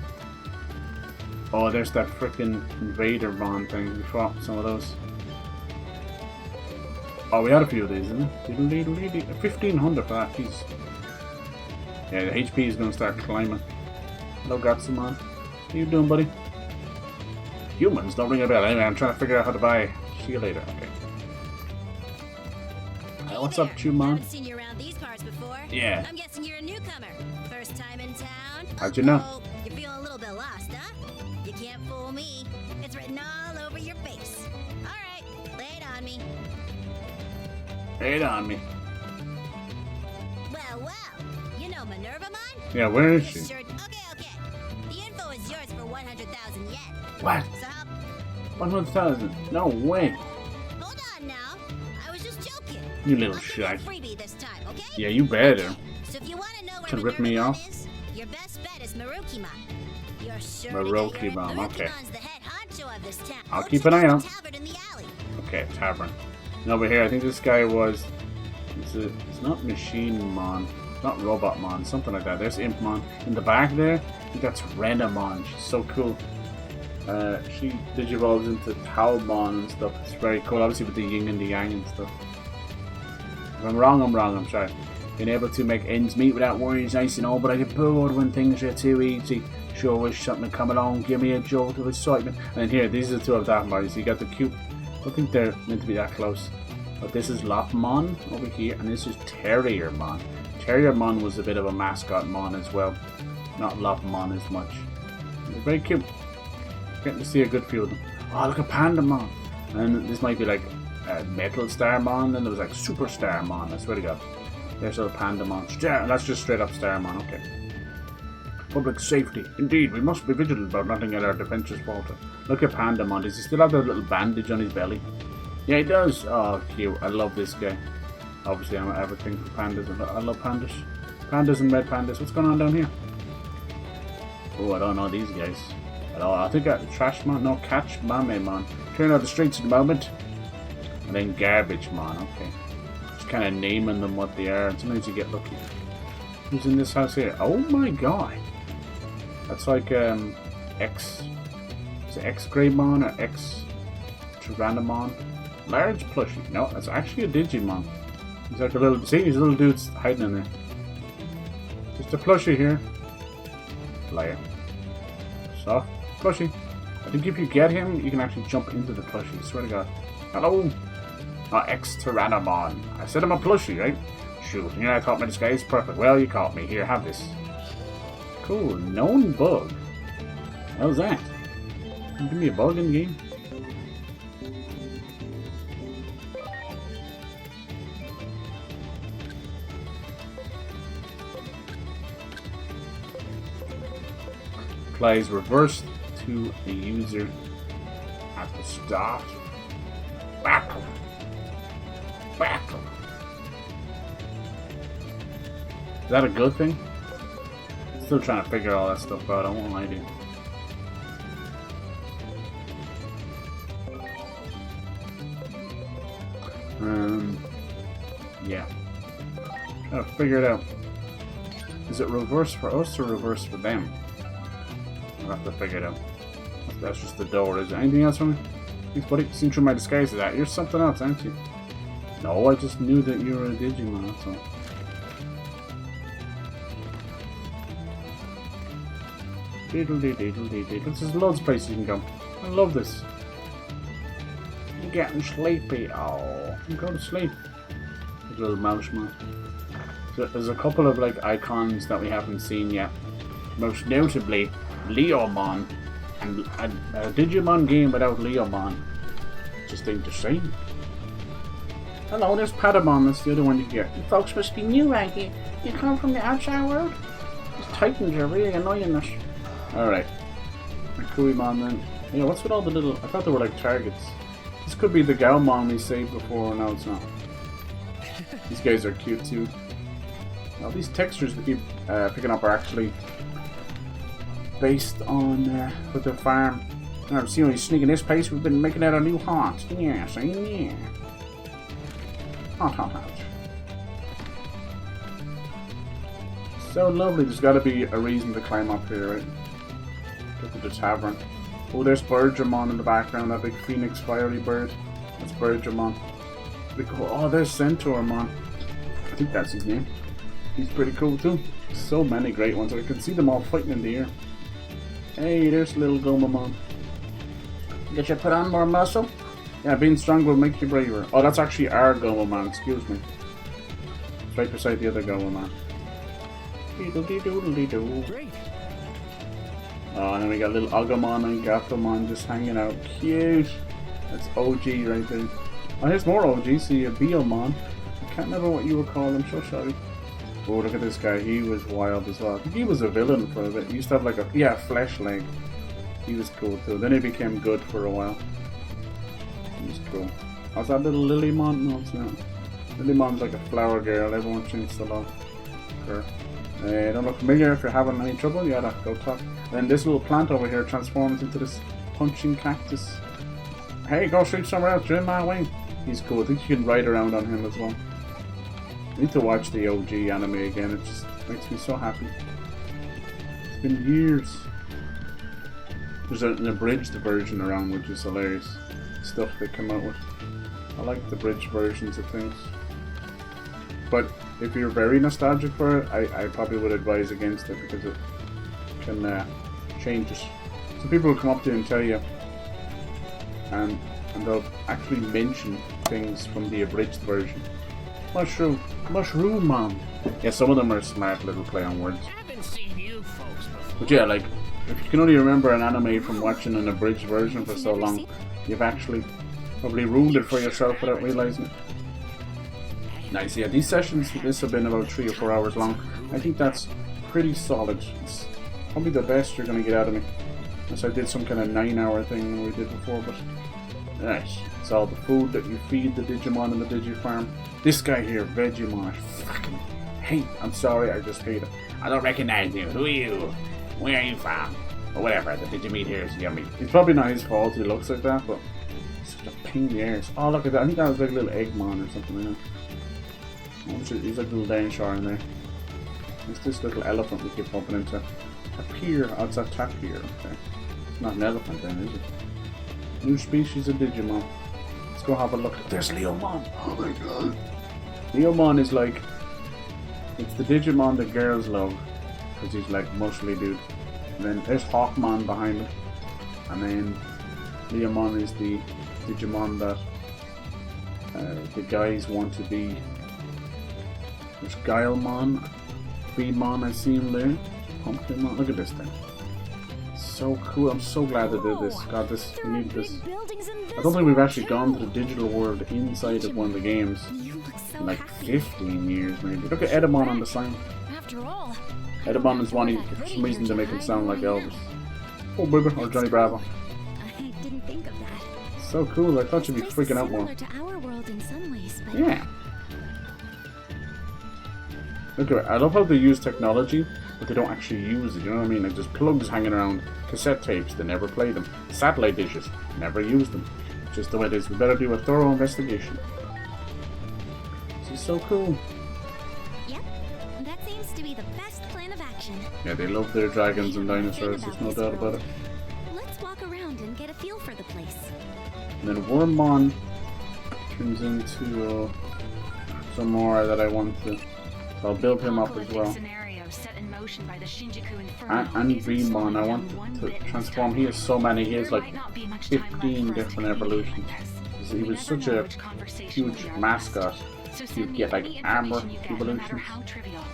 Oh, there's that frickin' Invadermon thing. We fought some of those. Oh, we had a few of these, didn't we? 1500 for that piece. Yeah, the HP is gonna start climbing. Hello, Gatsumon. How you doing, buddy? Humans don't ring a bell. Anyway, I'm trying to figure out how to buy. See you later. Okay. What's up, Chumon? Haven't seen you around these parts before. Yeah. I'm guessing you're a newcomer. First time in town. How'd you know? Oh, you're feeling a little bit lost, huh? You can't fool me. It's written all over your face. All right, lay it on me. Lay it on me. Well. You know MINERVAMON? Yeah, where is she? Sure. Okay. The info is yours for 100,000 yen. What? So, 100,000? No way. hold on now. I was just joking. You little I'll give shite. you a freebie this time, okay? Yeah, you better. So if you want to know where Could rip me MINERVAMON off. is, your best bet is Marukimon. You're sure Marukimon, okay. Marukimon's the head honcho of this town. I'll Go keep check an eye out out. the tavern in the alley. Okay, Tavern. And over here, I think this guy was... It's not Machine-mon. It's not Robot-mon. Something like that. There's Imp-mon. In the back there, I think that's Renamon. She's so cool. She digivolves into Taomon and stuff. It's very cool. Obviously with the yin and the yang and stuff. If I'm wrong, I'm wrong. I'm sorry. Being able to make ends meet without worry is nice and all, but I get bored when things are too easy. Sure wish something to come along, give me a jolt of excitement. And here, these are the two I'm talking about. So you got the cute... I don't think they're meant to be that close. But this is Lopmon over here, and this is Terriermon. Terriermon was a bit of a mascot mon as well. Not Lopmon as much. They're very cute. Getting to see a good few of them. Oh, look at Pandamon. And this might be like Metal Starmon, then there was like Super Starmon, I swear to God. There's a Pandamon. That's just straight up Starmon, okay. Public safety. Indeed, we must be vigilant about not letting our defences falter. Look at Pandamon. Does he still have that little bandage on his belly? Yeah, he does. Oh, cute. I love this guy. Obviously, I'm everything for pandas. I love pandas. Pandas and red pandas. What's going on down here? Oh, I don't know these guys. I think Trashmon. No, Catch Mamemon. Turn out the streets at the moment. And then Garbagemon. Okay. Just kind of naming them what they are. And sometimes you get lucky. Who's in this house here? Oh my god. That's like X. Is it X GREYMON or X Tyrannomon? Large plushie. No, that's actually a Digimon. He's like a little. See, these little dudes hiding in there. Just a plushie here. Liar. Soft plushie. I think if you get him, you can actually jump into the plushie. I swear to God. Hello. X Tyrannomon. I said I'm a plushie, right? Shoot, yeah, I thought my disguise perfect. Well, you caught me. Here, have this. Cool. Known bug. How's that? Can you give me a bug in the game? Applies reverse to a user at the start. Whackle. Whackle. Is that a good thing? Still trying to figure all that stuff out, I won't lie to you. Yeah. Trying to figure it out. Is it reverse for us or reverse for them? I'll have to figure it out. That's just the door, is there anything else from me? Thanks, buddy. Seen through my disguise to that. You're something else, aren't you? No, I just knew that you were a Digimon, that's all. There's loads of places you can go. I love this. You're getting sleepy. Oh, you go to sleep. Little mouse man. So there's a couple of like icons that we haven't seen yet. Most notably, Leomon, and a Digimon game without Leomon. Just interesting. Hello, there's Patamon. That's the other one you get. You folks must be new out here. You come from the outside world? These Titans are really annoying us. Alright. Kuimon then. Yeah, what's with all the little... I thought they were like targets. This could be the Gaomon we saved before. No, it's not. These guys are cute too. All these textures we keep picking up are actually based on with the farm. I've seen you sneaking this place. We've been making out a new haunt. Yeah, yeah. Haunt, haunt, haunt. So lovely. There's got to be a reason to climb up here, right? Get to the tavern. Oh, there's Birdramon in the background. That big phoenix fiery bird. That's Birdramon. Pretty cool. Oh, there's Centaurmon. I think that's his name. He's pretty cool too. So many great ones. I can see them all fighting in the air. Hey, there's little Gomamon. Get you put on more muscle? Yeah, being strong will make you braver. Oh, that's actually our Gomamon, excuse me. It's right beside the other Gomamon. Doodle-dee-doodle-dee-doo. Great. Oh, and then we got little Agumon and Gatomon just hanging out. Cute! That's OG right there. Oh, here's more OG. See, a Beomon. I can't remember what you were called, I'm so sorry. Oh, look at this guy. He was wild as well. I think he was a villain for a bit. He used to have like a... Yeah, flesh leg. He was cool too. Then he became good for a while. He was cool. How's that little Lilymon? No, it's not. Lilymon's like a flower girl. Everyone thinks to love her. Don't look familiar. If you're having any trouble, you gotta go talk. Then this little plant over here transforms into this punching cactus. Hey, go shoot somewhere else. You're in my way. He's cool. I think you can ride around on him as well. I need to watch the OG anime again. It just makes me so happy. It's been years. There's an abridged version around, which is hilarious. Stuff they come out with. I like the abridged versions of things. But if you're very nostalgic for it, I probably would advise against it because it can change it. So people will come up to you and tell you, and they'll actually mention things from the abridged version. Mushroom man. Yeah, some of them are smart little play on words. Haven't seen you folks before. But yeah, like, if you can only remember an anime from watching an abridged version for so long, you've actually probably ruined it for yourself without realizing it. Nice, yeah, these sessions, this have been about 3 or 4 hours long. I think that's pretty solid. It's probably the best you're going to get out of me. Unless I did some kind of 9-hour thing we did before, but... Nice. It's all the food that you feed the Digimon in the Digifarm. This guy here, Vegemon, I fucking hate. I'm sorry, I just hate him. I don't recognize you. Who are you? Where are you from? Or whatever, the Digimeat here is yummy. It's probably not his fault he looks like that, but it's such a pain in the ass. Oh, look at that. I think that was like a little Eggmon or something like that. Oh, he's like a little Danish in there. It's this little elephant we keep bumping into. Tapir. Oh, it's a tapir. Okay. It's not an elephant then, is it? New species of Digimon. Let's go have a look. There's Leomon. Oh my god. Leomon is like... It's the Digimon that girls love. Because he's like muscly dude. And then there's Hawkmon behind him. And then Leomon is the Digimon that the guys want to be. There's Guilemon, Beamon, I see him there. Pumpkinmon, look at this thing. So cool, I'm so glad they did this. God, this, we need this. I don't think we've actually gone to the digital world inside of one of the games in like 15 years maybe. Look at Edamon on the sign. After all, Edamon is one of for some reason to make him sound like Elvis. Oh, baby, or Johnny Bravo. I didn't think of that. So cool, I thought you'd be freaking out more. To our world in some ways, but Yeah. Look at it. I love how they use technology, but they don't actually use it, you know what I mean? Like there's plugs hanging around, cassette tapes, they never play them. Satellite dishes, never use them. Just the way it is. We better do a thorough investigation. This is so cool. Yep, that seems to be the best plan of action. Yeah, they love their dragons and dinosaurs, there's no doubt about it. Let's walk around and get a feel for the place. And then Wormmon turns into some more that I want to. So I'll build him up as well. And Greymon, I want to transform. He has so many. He has like 15 different evolutions. He was such a huge mascot. You'd get like armor evolutions.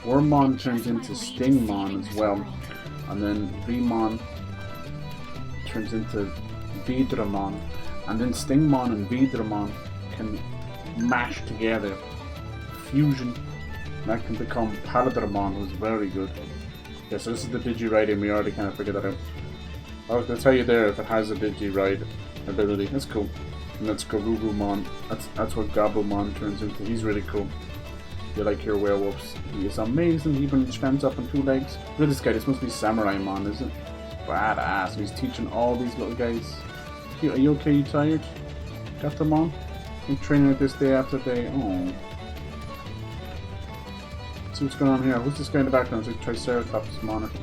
Wormmon turns into Stingmon as well. And then Greymon turns into Vidramon. And then Stingmon and Vidramon can mash together. Fusion. That can become Paladramon, who's very good. Yeah, so this is the Digi-Ride, and we already kind of figured that out. I'll tell you there if it has a Digi-Ride ability. That's cool. And that's Garurumon. That's what Gabumon turns into. He's really cool. You like your werewolves. He is amazing. He even stands up on 2 legs. Look at this guy. This must be Samurai-mon, isn't it? Badass. He's teaching all these little guys. Are you okay? You tired? Got them on? I'm training like this day after day. Oh. See what's going on here. Who's this guy in the background? It's like Triceratops monitor.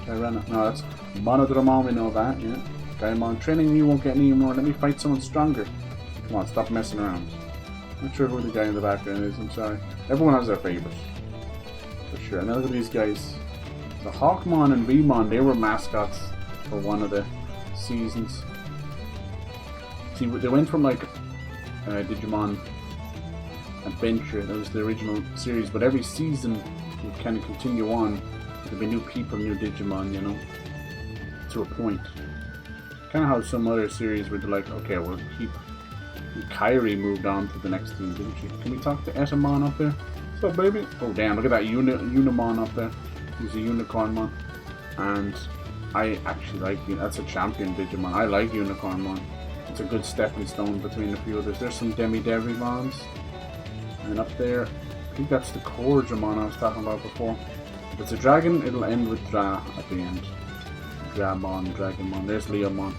Tyrana. No, that's Monodramon, we know that, yeah. Gaimon, training you won't get any more. Let me fight someone stronger. Come on, stop messing around. Not sure who the guy in the background is, I'm sorry. Everyone has their favourites. For sure. And then look at these guys. So Hawkmon and Beamon, they were mascots for one of the seasons. See, they went from like Digimon Adventure, that was the original series, but every season would kind of continue on. There'd be new people, new Digimon, you know, to a point. Kind of how some other series were like, okay, we'll keep. Kairi moved on to the next team, didn't she? Can we talk to Etamon up there? What's up, baby? Oh, damn, look at that Unimon up there. He's a Unicornmon. And I actually like you. That's a champion Digimon. I like Unicornmon. It's a good stepping stone between a few others. There's some Demi-Devimons. And up there, I think that's the core Dramon I was talking about before. If it's a dragon, it'll end with Dra at the end. Dramon, Dragonmon. There's Leomon.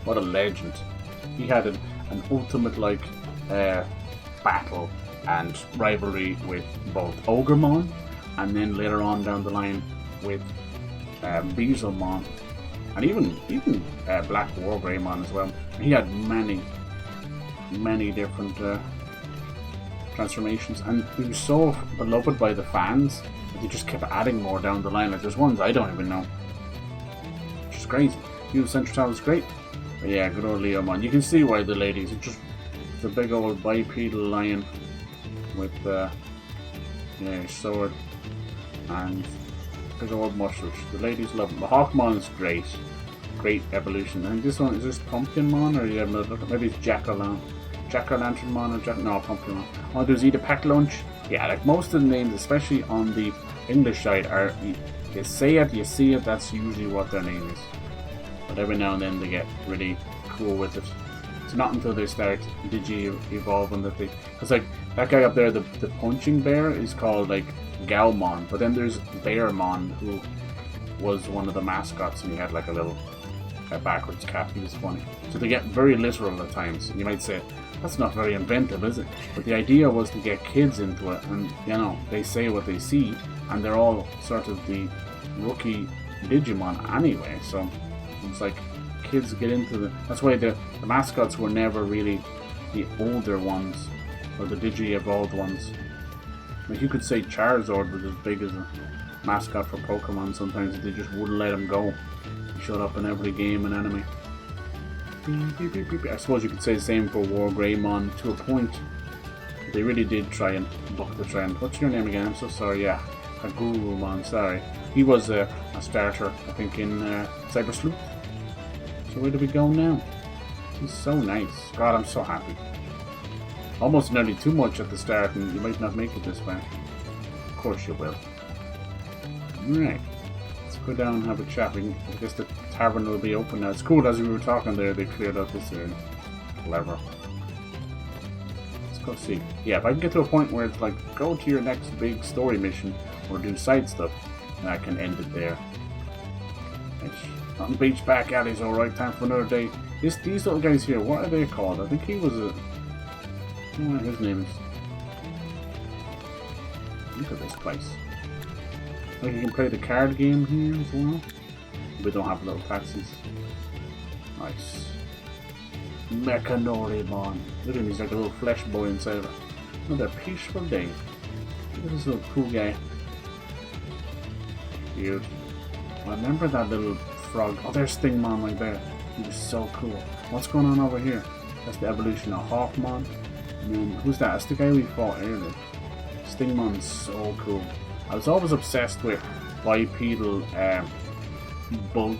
What a legend. He had an ultimate like battle and rivalry with both Ogremon and then later on down the line with Beelzemon and even Black War Greymon as well. He had many different transformations, and he was so beloved by the fans that they just kept adding more down the line. Like there's ones I don't even know, which is crazy. Hugh Central Tower is great, but yeah, good old Leomon. You can see why the ladies. It's a big old bipedal lion with his sword and big old muscles. The ladies love him. The Hawkmon's great evolution. I think this one is this Pumpkinmon, or you have another look? Maybe it's Jack-o'-lanternmon or no, Pumpkinmon. Oh, does he eat a packed lunch? Yeah, like most of the names, especially on the English side, are you say it, you see it. That's usually what their name is. But every now and then they get really cool with it. It's not until they start digi-evolving that they... Because like, that guy up there, the punching bear, is called like Galmon. But then there's Bearmon, who was one of the mascots, and he had like a little backwards cap. He was funny. So they get very literal at times. And you might say, that's not very inventive, is it? But the idea was to get kids into it, and you know, they say what they see, and they're all sort of the rookie Digimon anyway, so it's like kids get into the... That's why the mascots were never really the older ones, or the Digi-evolved ones. Like you could say Charizard was as big as a mascot for Pokemon sometimes, they just wouldn't let him go. He showed up in every game and anime. I suppose you could say the same for GREYMON to a point. They really did try and buck the trend. What's your name again? I'm so sorry. Yeah, Agurumon, sorry. He was a starter, I think, in Cyber Sleuth. So where do we go now? He's so nice. God, I'm so happy. Almost nearly too much at the start, and you might not make it this far. Of course you will. Right. Let's go down and have a chat. I guess the tavern will be open now. It's cool, as we were talking there, they cleared out this area. Clever. Let's go see. Yeah, if I can get to a point where it's like, go to your next big story mission, or do side stuff, then I can end it there. On beach back alleys, alright, time for another day. These little guys here, what are they called? I think he was a... I don't know what his name is. Look at this place. Like you can play the card game here as well. We don't have little taxis. Nice. MINERVAMON. Look at him, he's like a little flesh boy inside of it. Another peaceful day. Look at this little cool guy. Cute. I remember that little frog. Oh, there's Stingmon right there. He was so cool. What's going on over here? That's the evolution of Hawkmon. And then, who's that? That's the guy we fought earlier. Stingmon's so cool. I was always obsessed with bipedal bug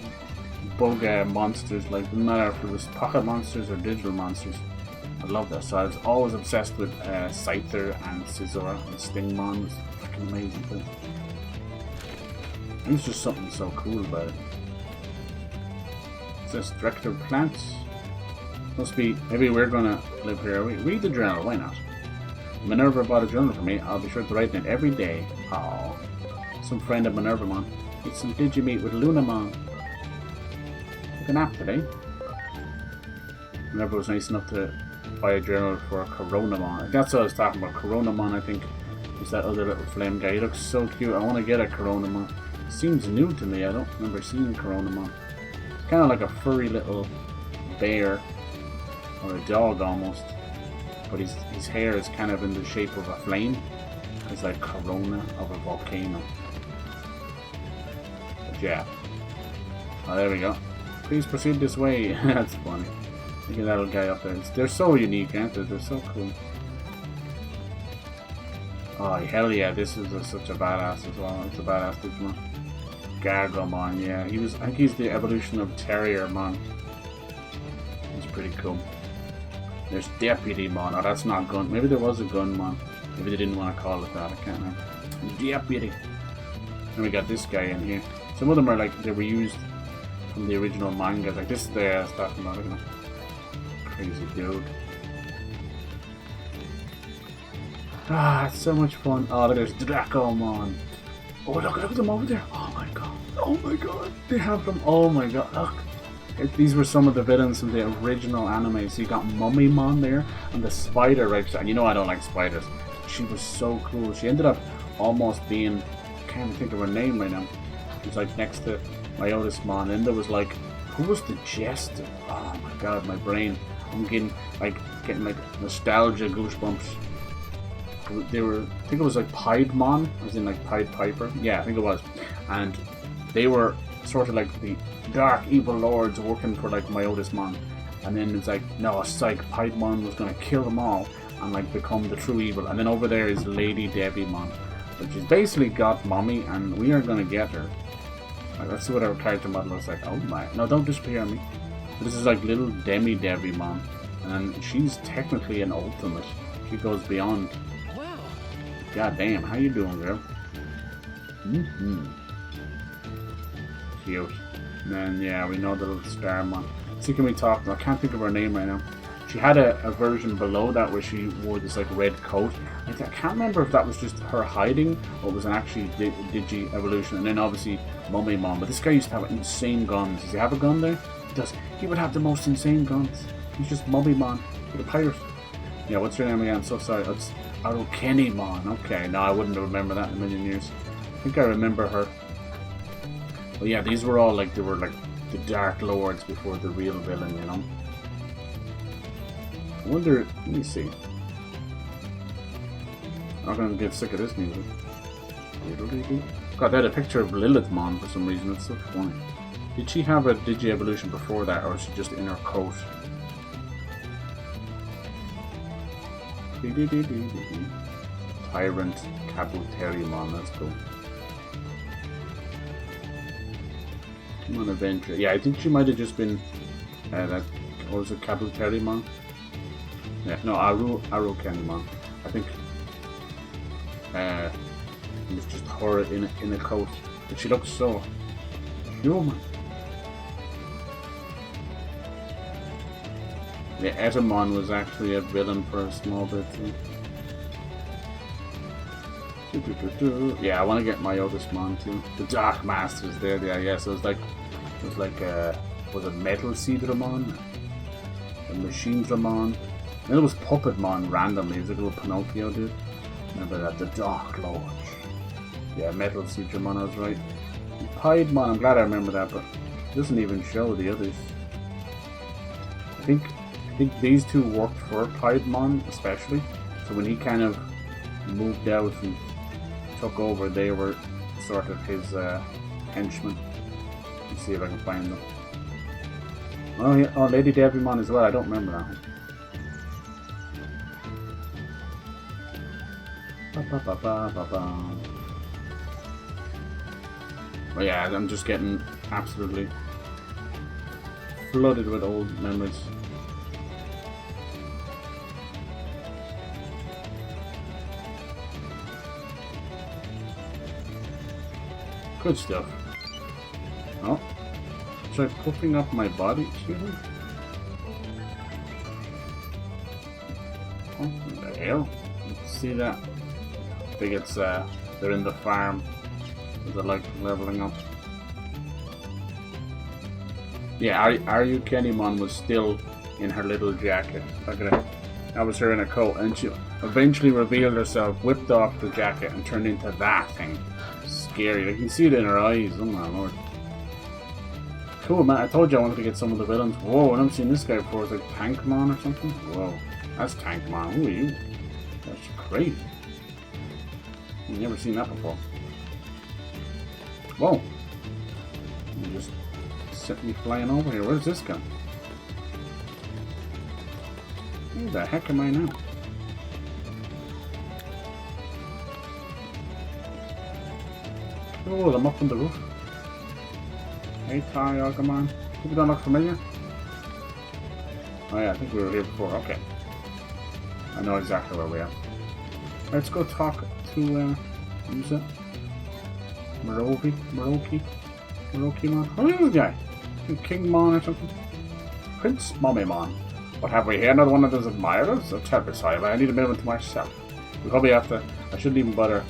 monsters, like no matter if it was pocket monsters or digital monsters. I love that. So I was always obsessed with Scyther and Scizor and Stingmon. It was fucking amazing thing. There's just something so cool about it. It says Director of Plants. Must be, maybe we're gonna live here. Read the journal, why not? Minerva bought a journal for me. I'll be sure to write in it every day. Oh, some friend of MINERVAMON. It's some Digimeet with Lunamon. Took a nap today. Minerva was nice enough to buy a journal for Coronamon. That's what I was talking about. Coronamon, I think, is that other little flame guy. He looks so cute. I want to get a Coronamon. Seems new to me. I don't remember seeing Coronamon. It's kind of like a furry little bear, or a dog almost. But his hair is kind of in the shape of a flame. It's like corona of a volcano. But yeah. Oh, there we go. Please proceed this way. That's funny. Look at that little guy up there. They're so unique, aren't they? They're so cool. Oh, hell yeah. This is such a badass as well. It's a badass Digimon. Gargomon, yeah. I think he's the evolution of Terriermon. He's pretty cool. There's Deputymon. Oh, that's not Gun. Maybe there was a Gunmon. Maybe they didn't want to call it that. I can't remember. Deputy. And we got this guy in here. Some of them are like, they were used from the original mangas. Like this there I was talking about. Look at him. Crazy dude. Ah, it's so much fun. Oh, there's Dracomon. Oh, look at them over there. Oh my god. Oh my god. They have them. Oh my god. Look. These were some of the villains from the original anime. So you got Mummymon there, and the spider right. And you know I don't like spiders. She was so cool. She ended up almost being, I can't even think of her name right now. She was like next to Myotismon. And there was like, who was the Jester? Oh my god, my brain. I'm getting like nostalgia goosebumps. They were, I think it was like Piedmon, as in like Pied Piper. Yeah, I think it was. And they were sort of like the dark evil lords working for like Myotismon. And then it's like, no, Psych, Piedmon was gonna kill them all and like become the true evil. And then over there is Lady Devimon, which is basically got Mommy, and we are gonna get her. Like, let's see what our character model looks like. Oh my, no, don't disappear on me. This is like little Demi Devimon, and she's technically an ultimate. She goes beyond. Wow. God damn, how you doing, girl? Cute. And then, yeah, we know the little Starmon. See, can we talk? I can't think of her name right now. She had a version below that where she wore this like red coat. I can't remember if that was just her hiding or it was an actually Digi evolution. And then obviously Mummymon. But this guy used to have insane guns. Does he have a gun there? He does. He would have the most insane guns. He's just Mummymon with a pirate. Yeah, what's your name again? I'm so sorry. It's Arukenimon. Okay, no, I wouldn't remember that in a million years. I think I remember her. But yeah, these were all like, they were like the Dark Lords before the real villain, you know? I wonder, let me see. I'm gonna get sick of this music. God, they had a picture of Lilithmon for some reason, it's so funny. Did she have a Digi-evolution before that, or is she just in her coat? Tyrant Kabuterimon, let's go. Come on, adventure. Yeah, I think she might have just been that. Or was it Kabuterimon? Yeah, no, Arukenmon. I think it was just her in a coat, but she looks so human. Yeah, Etamon was actually a villain for a small bit too. Yeah, I want to get my Otismon too. The Dark Master's there, yeah. So it was like was it Metal Seedramon? The Machine Dramon? And it was Puppetmon randomly. It was like a little Pinocchio dude. Remember that? The Dark Lords. Yeah, Metal Seedramon, I was right. Piedmon, I'm glad I remember that, but it doesn't even show the others. I think these two worked for Piedmon especially. So when he kind of moved out and took over, they were sort of his henchmen. Let's see if I can find them. Oh, yeah. Oh, Lady Devimon as well. I don't remember that one. But yeah, I'm just getting absolutely flooded with old memories. Good stuff. Oh, try puffing up my body. Excuse me. Oh, what the hell? See that? I think it's they're in the farm. They're like leveling up. Yeah, Arukenimon was still in her little jacket. Look at it. That was her in a coat, and she eventually revealed herself, whipped off the jacket, and turned into that thing. Scary. You can see it in her eyes. Oh my lord. Cool, man. I told you I wanted to get some of the villains. Whoa, I never seen this guy before. It's like Tankmon or something. Whoa, that's Tankmon. Who are you? That's crazy. I've never seen that before. Whoa. You just sent me flying over here. Where's this guy? Where the heck am I now? Oh, I'm up on the roof. Hey, Tyogamon. People don't look familiar? Oh yeah, I think we were here before. Okay. I know exactly where we are. Let's go talk to, who's it? Murokimon? Who is this guy? Kingmon or something? Prince Mummymon. What have we here? Another one of those admirers? Oh, tell me, sorry, but I need a moment to myself. We probably have to. I shouldn't even bother.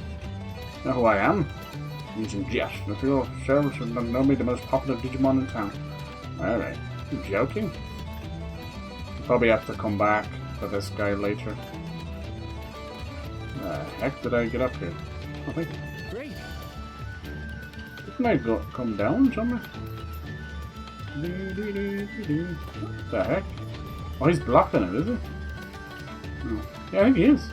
You know who I am? Using Jet. If your service would know me, the most popular Digimon in town. Alright. You joking? You probably have to come back for this guy later. The heck did I get up here? I think. Great. Didn't I come down somewhere? What the heck? Oh, he's blocking it, is he? Oh. Yeah, I think he is.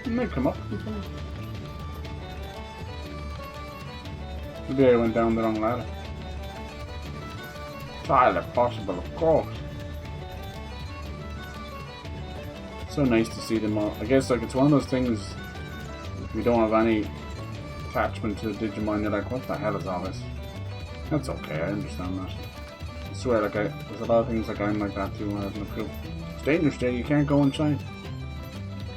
Didn't I come up? Maybe I went down the wrong ladder. Entirely possible, of course. So nice to see them all. I guess like it's one of those things. If you don't have any attachment to Digimon, you're like, what the hell is all this? That's okay, I understand that. I swear, like there's a lot of things like I'm like that too. When I have no clue. It's dangerous, Jay. You can't go inside.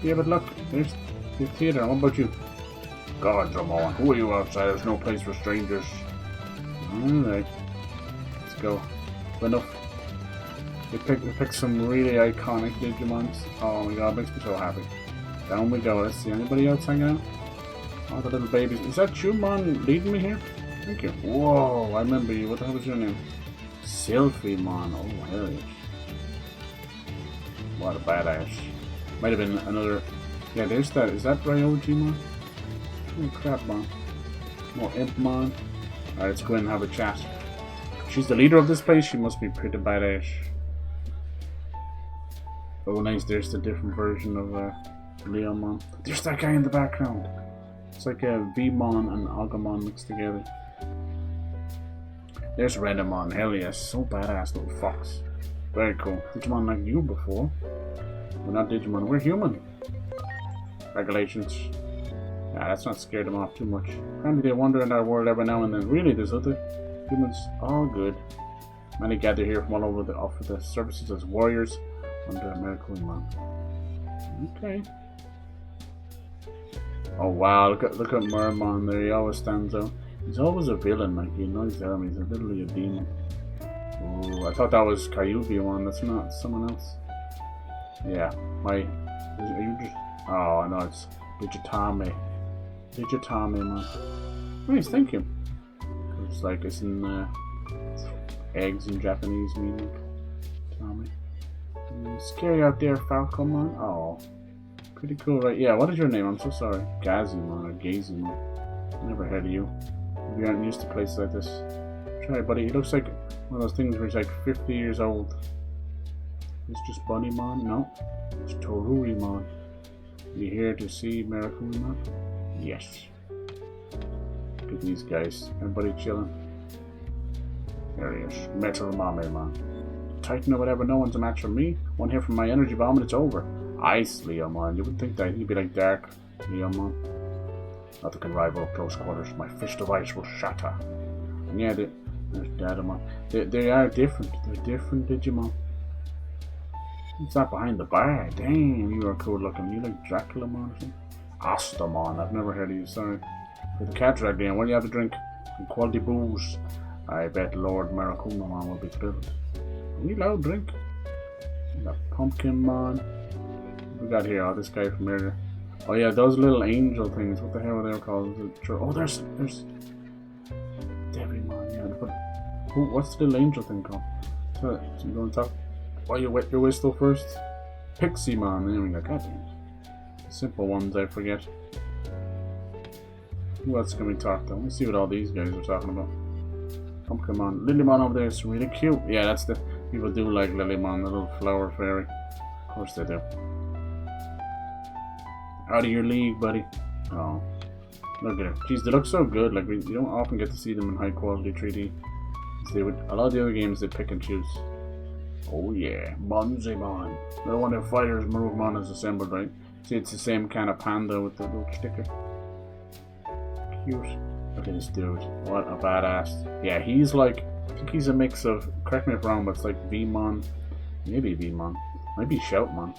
Yeah, but look, there's the theater. What about you? God, Ramon, who are you outside? There's no place for strangers. Alright. Let's go. Enough. We picked some really iconic Digimons. Oh my god, it makes me so happy. Down we go. Let's see. Anybody else hanging out? Oh, the little babies. Is that Shumon leading me here? Thank you. Whoa, I remember you. What the hell was your name? Sylphimon. Oh, hell yes. What a badass. Might have been another... Yeah, there's that. Is that Ryojimon? Oh crap, man. More Impmon. Alright, let's go in and have a chat. She's the leader of this place, she must be pretty badass. Oh nice, there's the different version of Leomon. There's that guy in the background. It's like a Vmon and Agumon mixed together. There's Renamon, hell yes, so badass little fox. Very cool. Digimon like you before. We're not Digimon, we're human. Regulations. Yeah, let's not scare them off too much. Apparently they wander in our world every now and then. Really, there's other humans. All good. Many gather here from all over to offer their services as warriors under MINERVAMON. Okay. Oh wow, look at Mermon there, he always stands out. He's always a villain, like he annoys the enemy, he's literally a demon. Ooh, I thought that was Kyuubi that's not someone else. Yeah, are you just... Oh, no, it's Digitame. Digitame, man. Nice, thank you. It's like, it's in eggs in Japanese meaning. Tame. Scary out there, Falcomon. Oh. Pretty cool, right? Yeah, what is your name? I'm so sorry. Gazimon or Gazimon. Never heard of you. We aren't used to places like this. Try, buddy. He looks like one of those things where he's like 50 years old. It's just Bunnymon? No. It's Torurimon. You here to see MINERVAMON? Yes. Look at these guys. Everybody chilling. There he is. MINERVAMON. Titan or whatever, no one's a match for me. One hit from my energy bomb and it's over. Ice Leomon. You would think that he'd be like Dark Leomon. Nothing can rival close quarters. My fist of ice will shatter. And yeah, there's Dadamon. They are different. They're different Digimon. What's that behind the bar? Damn, you are cool looking. You like Draculamon or something? Astamon. I've never heard of you, sorry. For the cat drag game, what do you have to drink? Some quality booze. I bet Lord MINERVAMON will be thrilled. We loud drink. We got Pumpkinmon. What we got here? Oh, this guy from earlier. Oh yeah, those little angel things. What the hell are they called? Oh, there's Devimon. Yeah, but what's the little angel thing called? So you go on top. Oh, you wet your whistle first. Pixiemon. There we go. Goddamn. Simple ones I forget. Who else can we talk to? Let's see what all these guys are talking about. Pumpkinmon. Lilymon over there is really cute. Yeah, that's the people do like Lilymon, the little flower fairy. Of course they do. Out of your league, buddy. Oh, look at her. Jeez, they look so good. Like you don't often get to see them in high quality 3D. They would a lot of the other games they pick and choose. Oh yeah, Monzimon. The one that fighters MINERVAMON is assembled, right? See, it's the same kind of panda with the little sticker. Cute. Look at this dude. What a badass. Yeah, he's like, I think he's a mix of, correct me if I'm wrong, but it's like Vmon. Maybe Vmon. Maybe Shoutmon.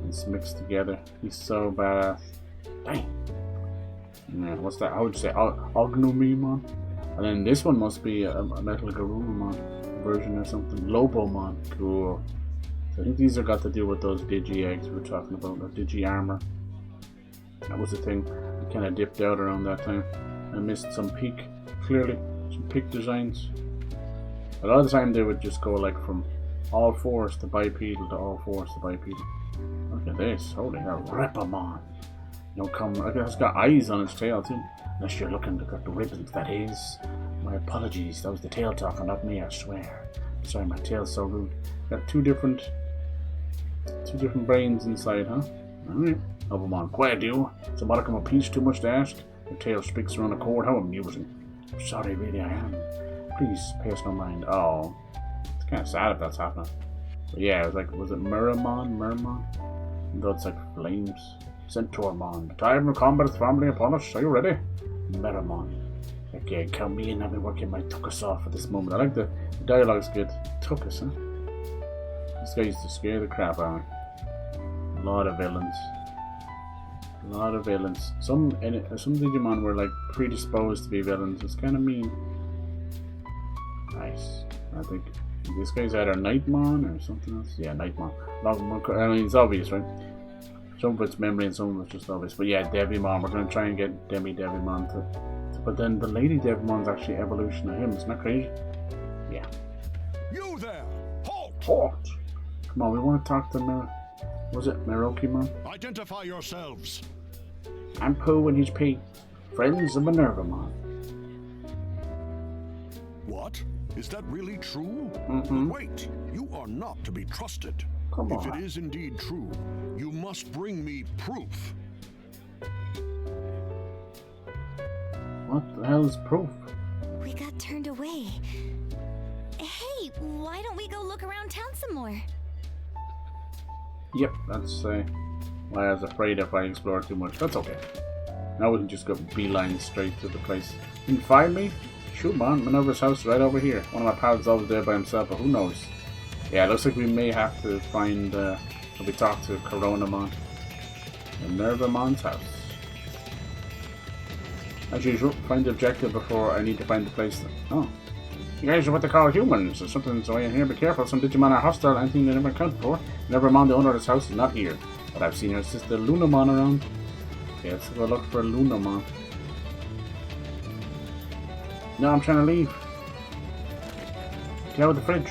It's mixed together. He's so badass. Dang. Yeah, what's that? How would you say? Ognomemon? And then this one must be a Metal Garurumon version or something. Lobomon. Cool. So I think these are got to do with those Digi eggs we were talking about, or Digi armor. That was the thing. I kind of dipped out around that time. I missed some peak, clearly. Some peak designs. A lot of the time they would just go like from all fours to bipedal to all fours to bipedal. Look at this. Holy hell. Repamon. You don't come. It's got eyes on its tail too. Unless you're looking to cut the ribbons, that is. My apologies. That was the tail talking, not me, I swear. Sorry, my tail's so rude. Got two different brains inside, huh? Alright. Repamon. Quiet, you. It's a modicum of peace too much to ask. Your tail speaks around a cord. How amusing. Sorry, really, I am. Please, pay us no mind. Oh. It's kind of sad if that's happening. But yeah, it was like, was it Mermon? Though it's like flames. Centaurmon. The time of combat is firmly upon us. Are you ready? Meramon. Okay, count me in. I've been working my tuchus off at this moment. I like the dialogue's good. Tuchus, huh? This guy used to scare the crap out of me. A lot of villains. A lot of villains. Some Digimon were like predisposed to be villains. It's kind of mean. Nice. I think this guy's either Nightmon or something else. Yeah, Nightmon. I mean, it's obvious, right? Some of it's memory and some of it's just obvious. But yeah, Devimon. We're going to try and get Devimon to. But then the Lady Devimon's actually evolution of him. Isn't that crazy? Yeah. You there! Halt! Halt! Come on, we want to talk to was it Mirokimon? Identify yourselves. I'm Pooh and he's P. Friends of MINERVAMON. What? Is that really true? Mm-hmm. Wait, you are not to be trusted. Come If on. it is indeed true, you must bring me proof. What the hell is proof? We got turned away. Hey, why don't we go look around town some more? Yep, that's why I was afraid if I explored too much. That's okay. I wouldn't just go beeline straight to the place. You can find me? Shoot, man. Minerva's house is right over here. One of my pals is always there by himself, but who knows? Yeah, it looks like we may have to find, we talk to Coronamon. MINERVAMON's house. As usual, find the objective before I need to find the place. Oh. You guys are what they call humans. There's something's away in here. Be careful. Some Digimon are hostile. Anything they never accounted for. MINERVAMON, the owner of this house, is not here. But I've seen her sister Lunamon around. Okay, let's go look for Lunamon. No, I'm trying to leave. Get out of the fridge.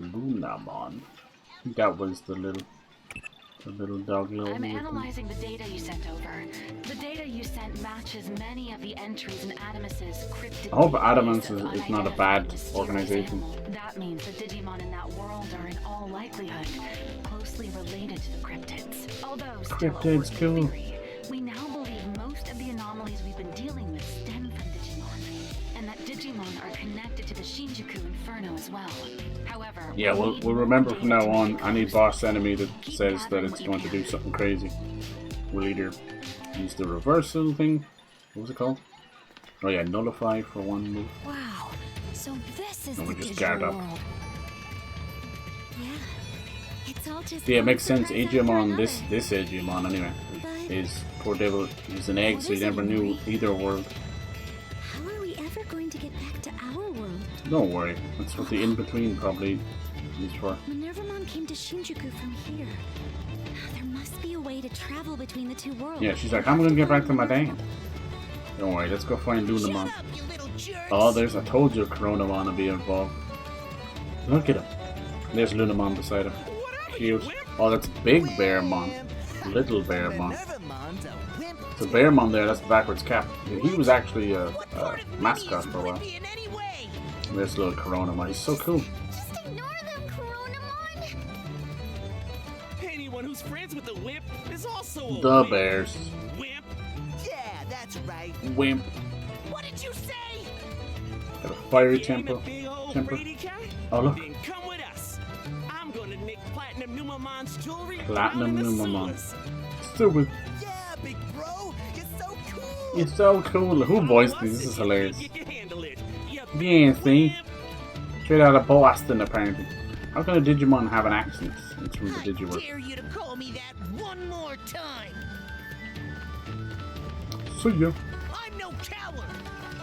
Lunamon. I think that was the little dog. I'm analyzing the data you sent over. The data you sent matches many of the entries in Adamus's cryptid. I hope Adamus is not a bad organization. That means the Digimon in that world are in all likelihood closely related to the cryptids. Although Cryptids, cool. theory, we now believe most of the anomalies we've been dealing with stem from Digimon, and that Digimon are connected to the Shinjuku Inferno as well. However, Yeah, we'll remember from now on any boss enemy that says that it's going to do something crazy. We'll either use the reversal thing. What was it called? Oh yeah, nullify for one move. Wow, so this is And the we just digital guard up. world. Yeah, it's all just Yeah, it makes one sense. surprise after Agumon, another. this Agumon anyway, But is poor devil. He's an egg, so he never knew either world. how are we ever going to get back to our world? Don't worry, that's what the in-between probably is for. MINERVAMON came to Shinjuku from here. There must be a way to travel between the two worlds. Yeah, she's like, I'm gonna get back to my dad. Don't worry, let's go find Lunamon. Shut up, you little jerks. Oh, I told you Coronamon will be involved. Look at him. There's Lunamon beside him. Cute. Oh, that's Big Bearmon. Little Bearmon. MINERVAMON's a wimp. So Bearmon there, that's the backwards cap. He was actually a mascot for a while. In any way. There's little Coronamon. He's so cool. Just ignore them, Coronamon! Anyone who's friends with the wimp is also a The wimp. Bears. Wimp. Yeah, that's right. Wimp. What did you say? Got a fiery You ain't a temper. big old Temper. greedy cat? Oh, look. Then come with us. I'm gonna make Platinum Numamon's jewelry Platinum out of the Numamon. sewers. Stupid. Yeah, big bro. You're so cool. You're so cool. Who voiced this? This is hilarious. You can handle it. You Yeah, big see? wimp. Straight out of Boston, apparently. How can a Digimon have an accent? It's from the I Digiworld. dare you to call me that one more time. See ya. I'm no coward.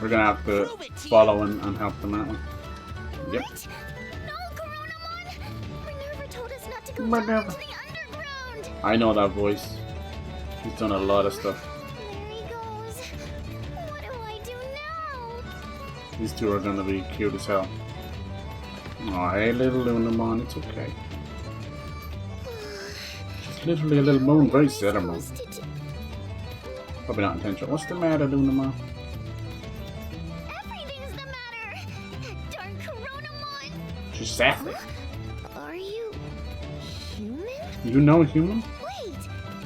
We're gonna have to follow and help them out. Yep. What? No, Coronamon! Minerva told us not to go down Minerva. into the underground! I know that voice. She's done a lot of stuff. There he goes. What do I do now? These two are gonna be cute as hell. Oh, hey, little Lunamon, it's okay. She's literally a little moon, very Sailor Moon. Probably not intentional. What's the matter, Lunamon? Everything's the matter! That darn Coronamon! She's sassy. Are you human? You know human? Wait!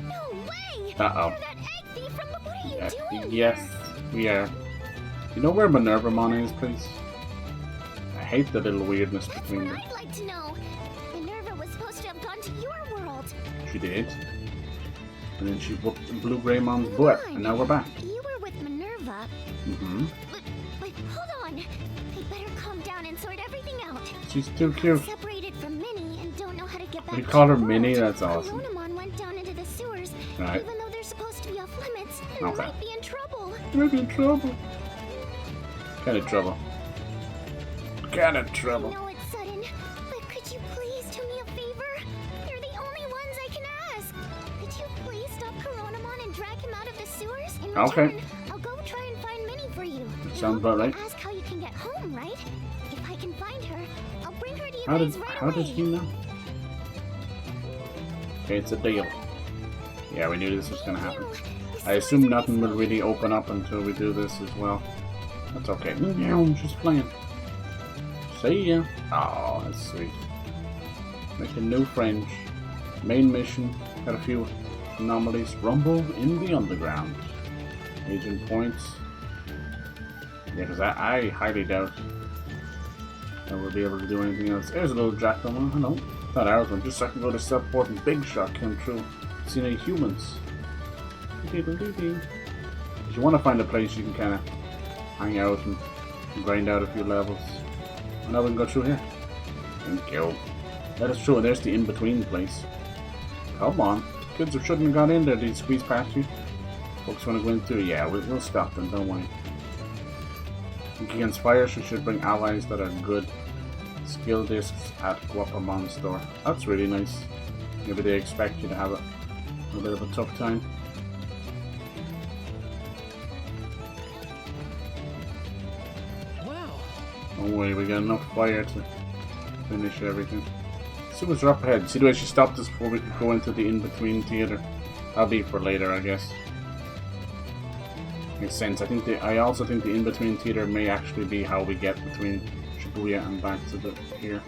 No way! Uh-oh. You're that egg thief from the... What are you doing? Yes, we are. You know where MINERVAMON is, please? I hate the little weirdness That's between what them. I'd like to know. Minerva was supposed to have gone to your world. She did. And then she whooped Blue Greymon's butt, and now we're back. You were with Minerva, Mm-hmm. but hold on. I better calm down and sort everything out. She's too cute. Separated from Minnie and don't know how to get back. You to call her the Minnie? world. That's awesome. Coronamon went down into the sewers, Right. even though they're supposed to be off limits and Okay. might be in trouble. We're in trouble. Kind of trouble. Kind of I trouble. know it's sudden, but could you please do me a favor? You're the only ones I can ask. Could you please stop Coronamon and drag him out of the sewers? In Okay. return, I'll go try and find Minnie for you. Sounds about right. Ask how you can get home, right? If I can find her, I'll bring her to you How guys did right how away. did he know? Okay, it's a deal. Yeah, we knew this was gonna happen. I assume nothing will really open up until we do this as well. That's okay. Yeah, I'm just playing. See ya. Oh, that's sweet. Making new friends. Main mission. Got a few anomalies. Rumble in the underground. Agent points. Yeah, because I highly doubt that we'll be able to do anything else. There's a little jackal one. Hello. Not ours one. Just so I can go to Subport and Big Shot came through. See any humans. If you want to find a place you can kind of hang out and grind out a few levels. And now we can go through here. Thank you. That is true. There's the in-between place. Come on. Kids shouldn't have got in there. Did you squeeze past you? Folks want to go in through? Yeah, we'll stop them. Don't worry. Against fire, she should bring allies that are good. Skill discs at Digimon store. That's really nice. Maybe they expect you to have a bit of a tough time. Wow. Don't worry, we got enough fire to finish everything. See what's up ahead. See the way she stopped us before we could go into the in-between theater. That'll be for later, I guess. Makes sense. I also think the in-between theater may actually be how we get between Shibuya and back to the here.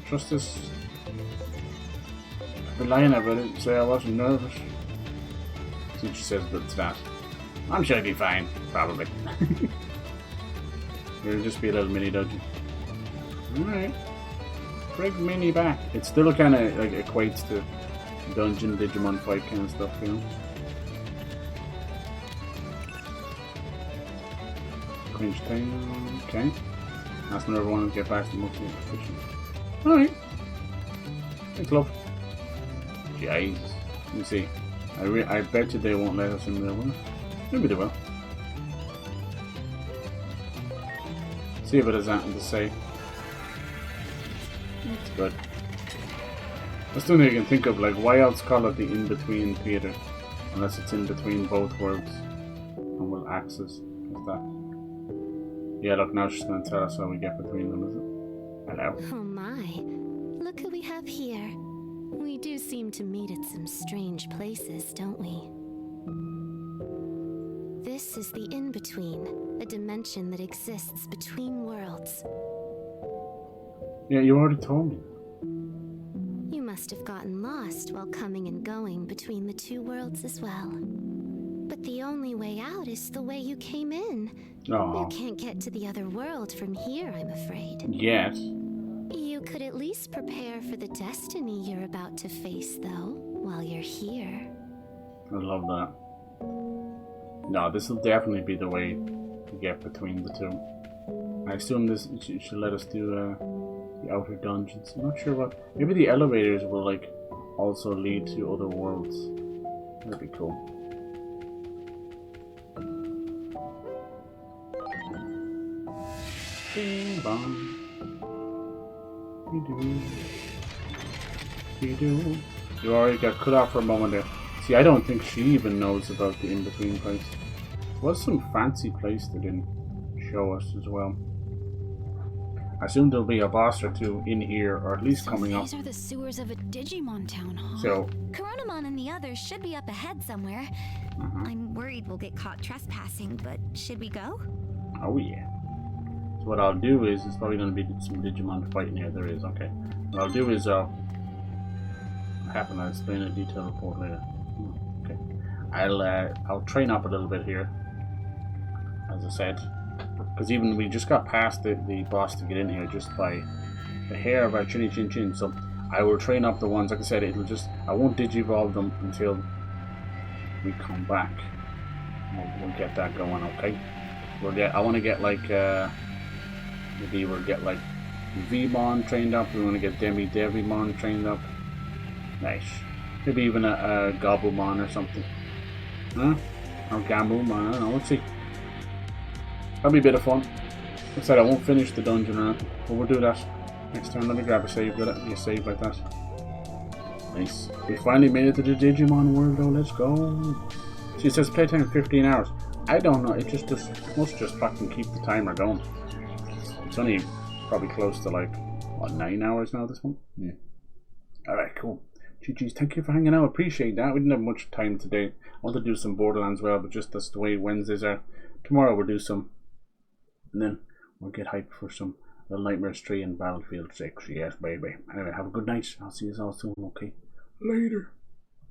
Trust this. I've been lying about it. Say I wasn't nervous. See what she says about that. I'm sure it'll be fine. Probably. It'll just be a little mini dungeon. Alright. Bring mini back. It still kind of like equates to dungeon, Digimon fight kind of stuff, you know. Cringe tail. Okay. That's another one to get back to multi-efficient. Alright. Thanks, love. Jesus. Let me see. I bet you they won't let us in there, will they? Maybe they will. See if it has anything to say. It's good. That's the only thing I can think of, like, why else call it the in-between theater? Unless it's in between both worlds. And we'll access with that. Yeah, look, now she's going to tell us how we get between them, is it? Hello. Oh my. Look who we have here. We do seem to meet at some strange places, don't we? This is the in-between, a dimension that exists between worlds. Yeah, you already told me. You must have gotten lost while coming and going between the two worlds as well. But the only way out is the way you came in. Oh. You can't get to the other world from here, I'm afraid. Yes. You could at least prepare for the destiny you're about to face, though, while you're here. I love that. No, this will definitely be the way to get between the two. I assume this should let us do the outer dungeons. I'm not sure what. Maybe the elevators will like also lead to other worlds. That'd be cool. Bing bong. You already got cut off for a moment there. See, I don't think she even knows about the in-between place. There was some fancy place they didn't show us as well. I assume there'll be a boss or two in here, or at least coming up. These are the sewers of a Digimon town, huh? So, Coronamon and the others should be up ahead somewhere. I'm worried we'll get caught trespassing, but should we go? oh yeah. So what I'll do is, it's probably going to be some Digimon fighting here. There is, okay. What I'll do is, I'll explain a detailed report later. Okay. I'll train up a little bit here, as I said. Because even we just got past the boss to get in here just by the hair of our chinny chin chin. So I will train up the ones, like I said, I won't digivolve them until we come back. We'll get that going, okay? I want to get like, maybe we'll get like Vmon trained up. We want to get Devimon trained up. Nice. Maybe even a Gabumon or something. Huh? Or Gamumon, I don't know, let's see. That'll be a bit of fun. Like I said, I won't finish the dungeon or anything, but we'll do that next time. Let me grab a save, got it. Be a save like that. Nice. We finally made it to the Digimon world though, let's go. See, it says playtime 15 hours. I don't know, it must just fucking keep the timer going. It's only probably close to like, what, 9 hours now this one? Yeah. Alright, cool. GG's, thank you for hanging out, appreciate that. We didn't have much time today. I want to do some Borderlands well, but just that's the way Wednesdays are. Tomorrow we'll do some and then we'll get hyped for some Little Nightmares 3 and Battlefield 6. Yes, baby. Anyway, have a good night. I'll see you all soon, okay? Later.